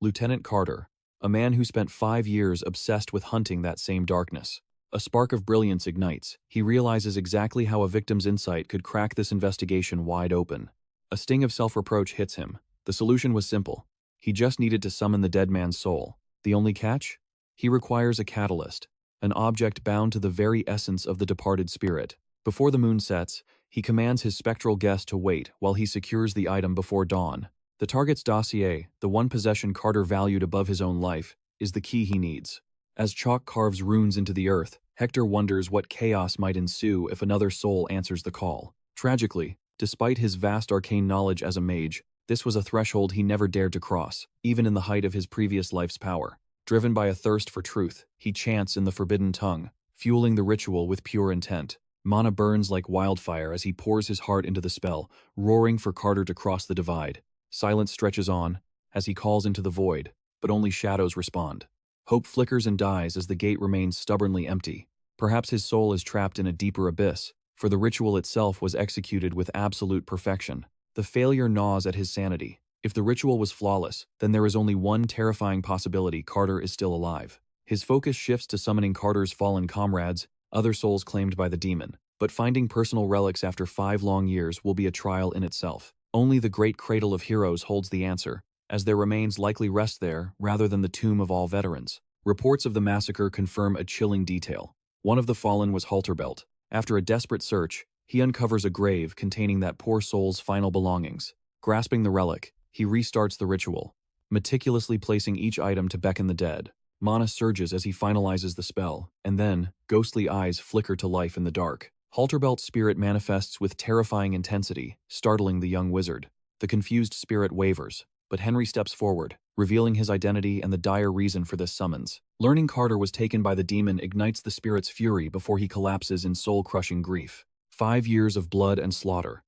Lieutenant Carter, a man who spent 5 years obsessed with hunting that same darkness. A spark of brilliance ignites. He realizes exactly how a victim's insight could crack this investigation wide open. A sting of self-reproach hits him. The solution was simple. He just needed to summon the dead man's soul. The only catch? He requires a catalyst, an object bound to the very essence of the departed spirit. Before the moon sets, he commands his spectral guest to wait while he secures the item before dawn. The target's dossier, the one possession Carter valued above his own life, is the key he needs. As chalk carves runes into the earth, Hector wonders what chaos might ensue if another soul answers the call. Tragically, despite his vast arcane knowledge as a mage, this was a threshold he never dared to cross, even in the height of his previous life's power. Driven by a thirst for truth, he chants in the forbidden tongue, fueling the ritual with pure intent. Mana burns like wildfire as he pours his heart into the spell, roaring for Carter to cross the divide. Silence stretches on, as he calls into the void, but only shadows respond. Hope flickers and dies as the gate remains stubbornly empty. Perhaps his soul is trapped in a deeper abyss, for the ritual itself was executed with absolute perfection. The failure gnaws at his sanity. If the ritual was flawless, then there is only one terrifying possibility: Carter is still alive. His focus shifts to summoning Carter's fallen comrades, other souls claimed by the demon. But finding personal relics after 5 long years will be a trial in itself. Only the great cradle of heroes holds the answer, as their remains likely rest there rather than the tomb of all veterans. Reports of the massacre confirm a chilling detail. One of the fallen was Halterbelt. After a desperate search, he uncovers a grave containing that poor soul's final belongings. Grasping the relic, he restarts the ritual, meticulously placing each item to beckon the dead. Mana surges as he finalizes the spell, and then, ghostly eyes flicker to life in the dark. Halterbelt's spirit manifests with terrifying intensity, startling the young wizard. The confused spirit wavers, but Henry steps forward, revealing his identity and the dire reason for this summons. Learning Carter was taken by the demon ignites the spirit's fury before he collapses in soul-crushing grief. 5 years of blood and slaughter,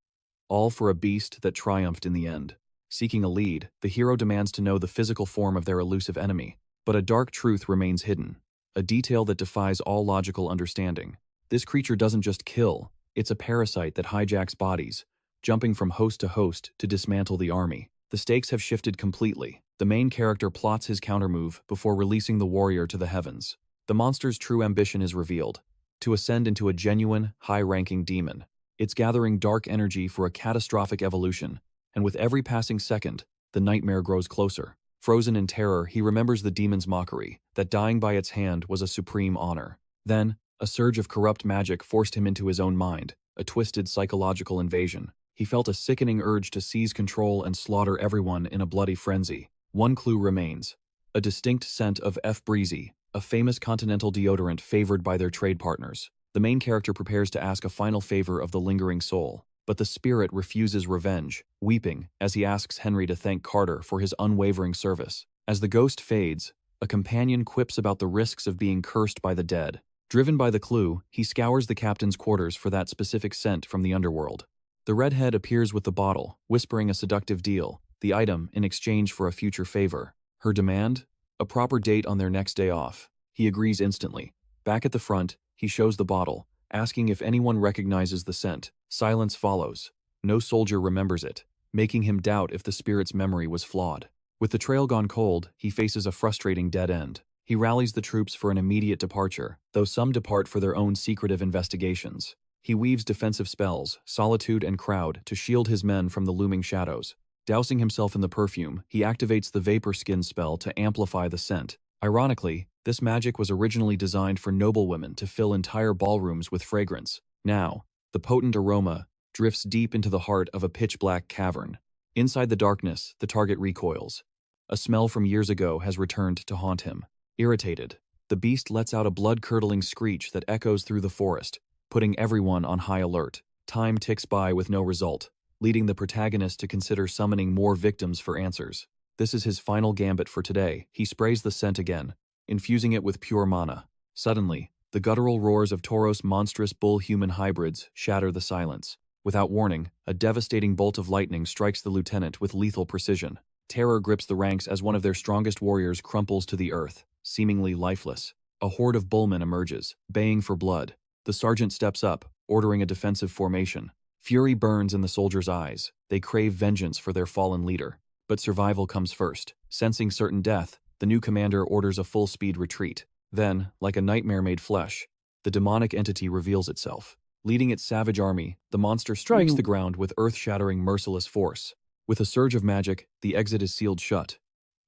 all for a beast that triumphed in the end. Seeking a lead, the hero demands to know the physical form of their elusive enemy. But a dark truth remains hidden, a detail that defies all logical understanding. This creature doesn't just kill, it's a parasite that hijacks bodies, jumping from host to host to dismantle the army. The stakes have shifted completely. The main character plots his countermove before releasing the warrior to the heavens. The monster's true ambition is revealed: to ascend into a genuine, high-ranking demon. It's gathering dark energy for a catastrophic evolution, and with every passing second, the nightmare grows closer. Frozen in terror, he remembers the demon's mockery, that dying by its hand was a supreme honor. Then, a surge of corrupt magic forced him into his own mind, a twisted psychological invasion. He felt a sickening urge to seize control and slaughter everyone in a bloody frenzy. One clue remains: a distinct scent of F. Breezy, a famous continental deodorant favored by their trade partners. The main character prepares to ask a final favor of the lingering soul, but the spirit refuses revenge, weeping as he asks Henry to thank Carter for his unwavering service. As the ghost fades, a companion quips about the risks of being cursed by the dead. Driven by the clue, he scours the captain's quarters for that specific scent from the underworld. The redhead appears with the bottle, whispering a seductive deal, the item in exchange for a future favor. Her demand? A proper date on their next day off. He agrees instantly. Back at the front, he shows the bottle, asking if anyone recognizes the scent. Silence follows. No soldier remembers it, making him doubt if the spirit's memory was flawed. With the trail gone cold, he faces a frustrating dead end. He rallies the troops for an immediate departure, though some depart for their own secretive investigations. He weaves defensive spells, solitude and crowd, to shield his men from the looming shadows. Dousing himself in the perfume, he activates the vapor skin spell to amplify the scent. Ironically, this magic was originally designed for noblewomen to fill entire ballrooms with fragrance. Now, the potent aroma drifts deep into the heart of a pitch-black cavern. Inside the darkness, the target recoils. A smell from years ago has returned to haunt him. Irritated, the beast lets out a blood-curdling screech that echoes through the forest, putting everyone on high alert. Time ticks by with no result, leading the protagonist to consider summoning more victims for answers. This is his final gambit for today. He sprays the scent again, infusing it with pure mana. Suddenly, the guttural roars of Tauros' monstrous bull-human hybrids shatter the silence. Without warning, a devastating bolt of lightning strikes the lieutenant with lethal precision. Terror grips the ranks as one of their strongest warriors crumples to the earth, seemingly lifeless. A horde of bullmen emerges, baying for blood. The sergeant steps up, ordering a defensive formation. Fury burns in the soldiers' eyes. They crave vengeance for their fallen leader. But survival comes first. Sensing certain death, the new commander orders a full-speed retreat. Then, like a nightmare made flesh, the demonic entity reveals itself. Leading its savage army, the monster strikes the ground with earth-shattering merciless force. With a surge of magic, the exit is sealed shut.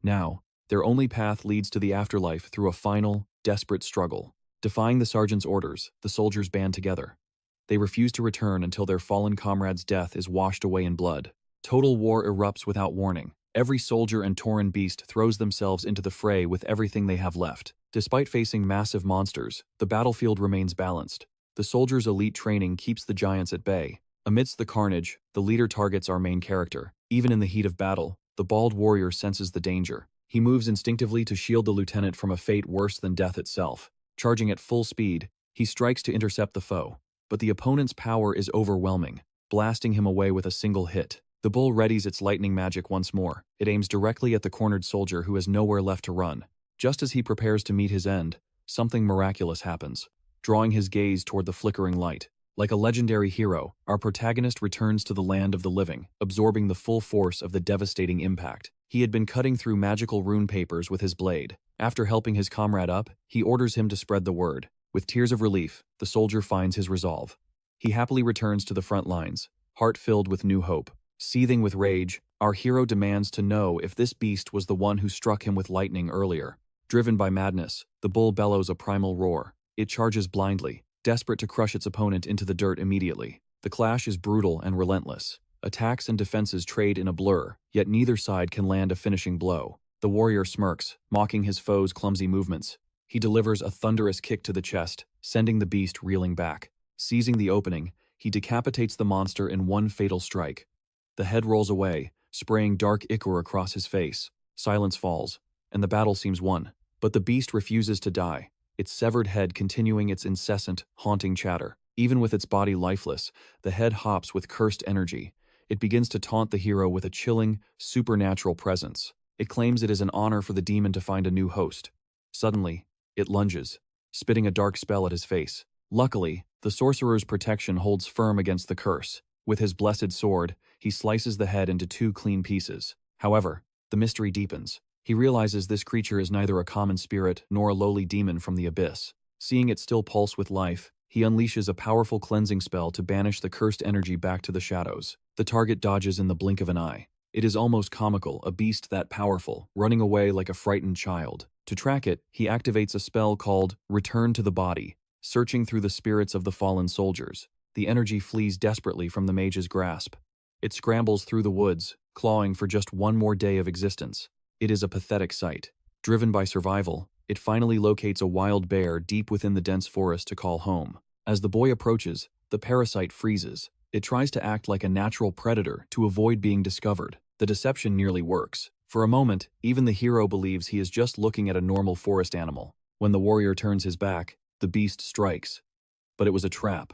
Now, their only path leads to the afterlife through a final, desperate struggle. Defying the sergeant's orders, the soldiers band together. They refuse to return until their fallen comrade's death is washed away in blood. Total war erupts without warning. Every soldier and Tauren beast throws themselves into the fray with everything they have left. Despite facing massive monsters, the battlefield remains balanced. The soldiers' elite training keeps the giants at bay. Amidst the carnage, the leader targets our main character. Even in the heat of battle, the bald warrior senses the danger. He moves instinctively to shield the lieutenant from a fate worse than death itself. Charging at full speed, he strikes to intercept the foe. But the opponent's power is overwhelming, blasting him away with a single hit. The bull readies its lightning magic once more. It aims directly at the cornered soldier who has nowhere left to run. Just as he prepares to meet his end, something miraculous happens, drawing his gaze toward the flickering light. Like a legendary hero, our protagonist returns to the land of the living, absorbing the full force of the devastating impact. He had been cutting through magical rune papers with his blade. After helping his comrade up, he orders him to spread the word. With tears of relief, the soldier finds his resolve. He happily returns to the front lines, heart filled with new hope. Seething with rage, our hero demands to know if this beast was the one who struck him with lightning earlier. Driven by madness, the bull bellows a primal roar. It charges blindly, desperate to crush its opponent into the dirt immediately. The clash is brutal and relentless. Attacks and defenses trade in a blur, yet neither side can land a finishing blow. The warrior smirks, mocking his foe's clumsy movements. He delivers a thunderous kick to the chest, sending the beast reeling back. Seizing the opening, he decapitates the monster in one fatal strike. The head rolls away, spraying dark ichor across his face. Silence falls, and the battle seems won. But the beast refuses to die, its severed head continuing its incessant, haunting chatter. Even with its body lifeless, the head hops with cursed energy. It begins to taunt the hero with a chilling, supernatural presence. It claims it is an honor for the demon to find a new host. Suddenly, it lunges, spitting a dark spell at his face. Luckily, the sorcerer's protection holds firm against the curse. With his blessed sword, he slices the head into 2 clean pieces. However, the mystery deepens. He realizes this creature is neither a common spirit nor a lowly demon from the abyss. Seeing it still pulse with life, he unleashes a powerful cleansing spell to banish the cursed energy back to the shadows. The target dodges in the blink of an eye. It is almost comical, a beast that powerful, running away like a frightened child. To track it, he activates a spell called Return to the Body, searching through the spirits of the fallen soldiers. The energy flees desperately from the mage's grasp. It scrambles through the woods, clawing for just one more day of existence. It is a pathetic sight. Driven by survival, it finally locates a wild bear deep within the dense forest to call home. As the boy approaches, the parasite freezes. It tries to act like a natural predator to avoid being discovered. The deception nearly works. For a moment, even the hero believes he is just looking at a normal forest animal. When the warrior turns his back, the beast strikes. But it was a trap.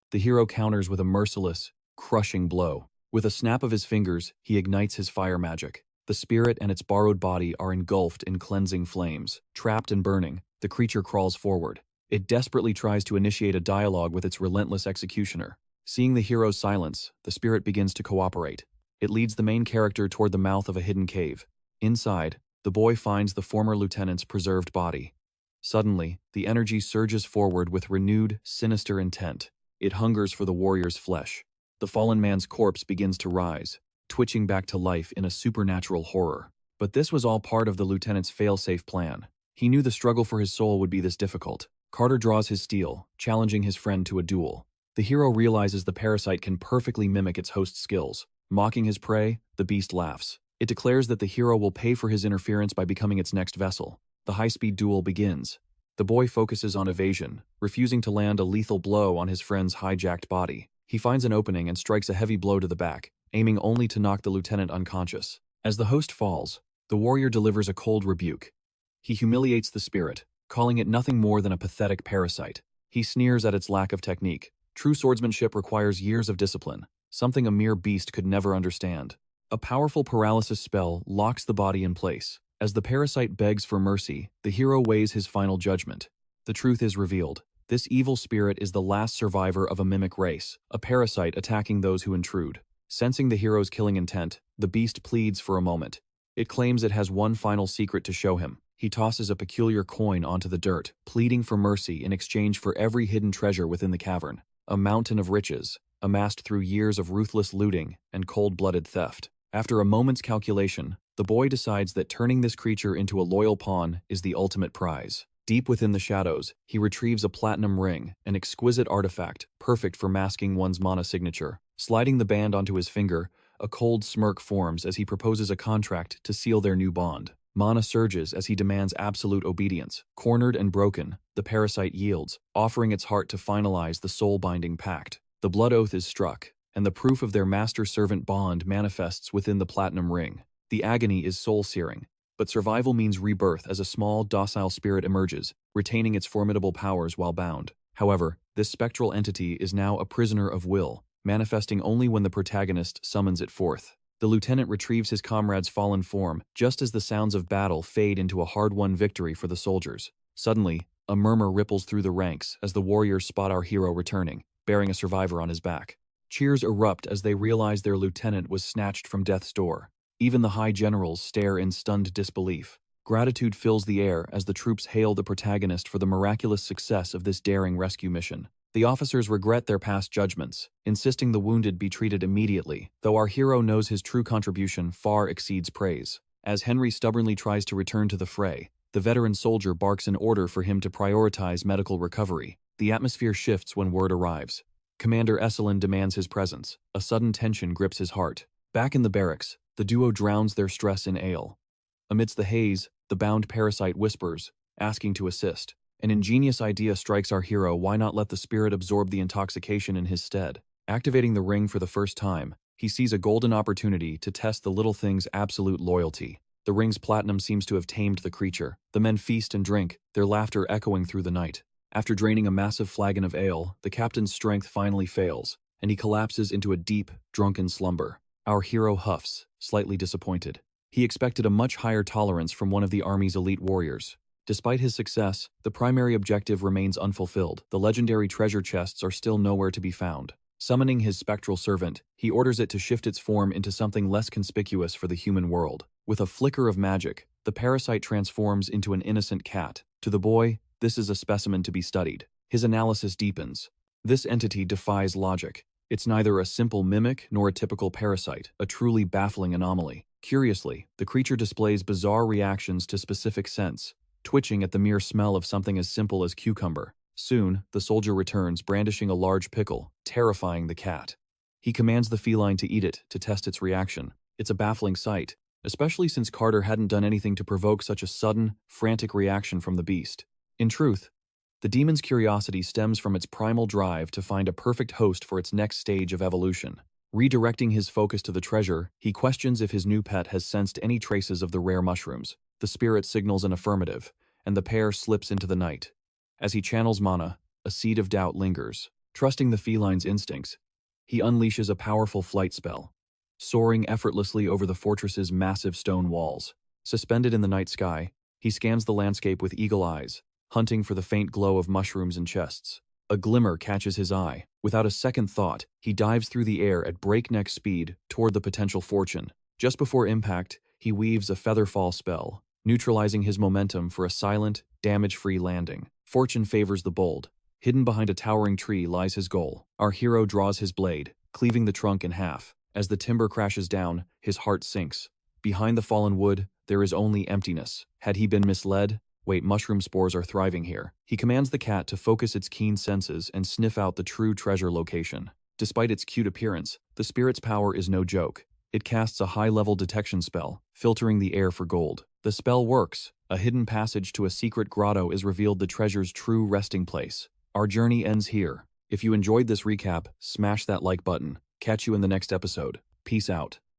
The hero counters with a merciless, crushing blow. With a snap of his fingers, he ignites his fire magic. The spirit and its borrowed body are engulfed in cleansing flames. Trapped and burning, the creature crawls forward. It desperately tries to initiate a dialogue with its relentless executioner. Seeing the hero's silence, the spirit begins to cooperate. It leads the main character toward the mouth of a hidden cave. Inside, the boy finds the former lieutenant's preserved body. Suddenly, the energy surges forward with renewed, sinister intent. It hungers for the warrior's flesh. The fallen man's corpse begins to rise, twitching back to life in a supernatural horror. But this was all part of the lieutenant's fail-safe plan. He knew the struggle for his soul would be this difficult. Carter draws his steel, challenging his friend to a duel. The hero realizes the parasite can perfectly mimic its host's skills. Mocking his prey, the beast laughs. It declares that the hero will pay for his interference by becoming its next vessel. The high-speed duel begins. The boy focuses on evasion, refusing to land a lethal blow on his friend's hijacked body. He finds an opening and strikes a heavy blow to the back, aiming only to knock the lieutenant unconscious. As the host falls, the warrior delivers a cold rebuke. He humiliates the spirit, calling it nothing more than a pathetic parasite. He sneers at its lack of technique. True swordsmanship requires years of discipline, something a mere beast could never understand. A powerful paralysis spell locks the body in place. As the parasite begs for mercy, the hero weighs his final judgment. The truth is revealed. This evil spirit is the last survivor of a mimic race, a parasite attacking those who intrude. Sensing the hero's killing intent, the beast pleads for a moment. It claims it has one final secret to show him. He tosses a peculiar coin onto the dirt, pleading for mercy in exchange for every hidden treasure within the cavern. A mountain of riches, amassed through years of ruthless looting and cold-blooded theft. After a moment's calculation, the boy decides that turning this creature into a loyal pawn is the ultimate prize. Deep within the shadows, he retrieves a platinum ring, an exquisite artifact, perfect for masking one's mana signature. Sliding the band onto his finger, a cold smirk forms as he proposes a contract to seal their new bond. Mana surges as he demands absolute obedience. Cornered and broken, the parasite yields, offering its heart to finalize the soul-binding pact. The blood oath is struck, and the proof of their master-servant bond manifests within the platinum ring. The agony is soul-searing, but survival means rebirth as a small, docile spirit emerges, retaining its formidable powers while bound. However, this spectral entity is now a prisoner of will, manifesting only when the protagonist summons it forth. The lieutenant retrieves his comrade's fallen form just as the sounds of battle fade into a hard-won victory for the soldiers. Suddenly, a murmur ripples through the ranks as the warriors spot our hero returning, bearing a survivor on his back. Cheers erupt as they realize their lieutenant was snatched from death's door. Even the high generals stare in stunned disbelief. Gratitude fills the air as the troops hail the protagonist for the miraculous success of this daring rescue mission. The officers regret their past judgments, insisting the wounded be treated immediately, though our hero knows his true contribution far exceeds praise. As Henry stubbornly tries to return to the fray, the veteran soldier barks an order for him to prioritize medical recovery. The atmosphere shifts when word arrives. Commander Esselin demands his presence. A sudden tension grips his heart. Back in the barracks, the duo drowns their stress in ale. Amidst the haze, the bound parasite whispers, asking to assist. An ingenious idea strikes our hero. Why not let the spirit absorb the intoxication in his stead? Activating the ring for the first time, he sees a golden opportunity to test the little thing's absolute loyalty. The ring's platinum seems to have tamed the creature. The men feast and drink, their laughter echoing through the night. After draining a massive flagon of ale, the captain's strength finally fails, and he collapses into a deep, drunken slumber. Our hero huffs, slightly disappointed. He expected a much higher tolerance from one of the army's elite warriors. Despite his success, the primary objective remains unfulfilled. The legendary treasure chests are still nowhere to be found. Summoning his spectral servant, he orders it to shift its form into something less conspicuous for the human world. With a flicker of magic, the parasite transforms into an innocent cat. To the boy, this is a specimen to be studied. His analysis deepens. This entity defies logic. It's neither a simple mimic nor a typical parasite, a truly baffling anomaly. Curiously, the creature displays bizarre reactions to specific scents, twitching at the mere smell of something as simple as cucumber. Soon, the soldier returns, brandishing a large pickle, terrifying the cat. He commands the feline to eat it to test its reaction. It's a baffling sight, especially since Carter hadn't done anything to provoke such a sudden, frantic reaction from the beast. In truth, the demon's curiosity stems from its primal drive to find a perfect host for its next stage of evolution. Redirecting his focus to the treasure, he questions if his new pet has sensed any traces of the rare mushrooms. The spirit signals an affirmative, and the pair slips into the night. As he channels mana, a seed of doubt lingers. Trusting the feline's instincts, he unleashes a powerful flight spell, soaring effortlessly over the fortress's massive stone walls. Suspended in the night sky, he scans the landscape with eagle eyes, hunting for the faint glow of mushrooms and chests. A glimmer catches his eye. Without a second thought, he dives through the air at breakneck speed toward the potential fortune. Just before impact, he weaves a featherfall spell, neutralizing his momentum for a silent, damage-free landing. Fortune favors the bold. Hidden behind a towering tree lies his goal. Our hero draws his blade, cleaving the trunk in half. As the timber crashes down, his heart sinks. Behind the fallen wood, there is only emptiness. Had he been misled? Wait, mushroom spores are thriving here. He commands the cat to focus its keen senses and sniff out the true treasure location. Despite its cute appearance, the spirit's power is no joke. It casts a high-level detection spell, filtering the air for gold. The spell works. A hidden passage to a secret grotto is revealed, the treasure's true resting place. Our journey ends here. If you enjoyed this recap, smash that like button. Catch you in the next episode. Peace out.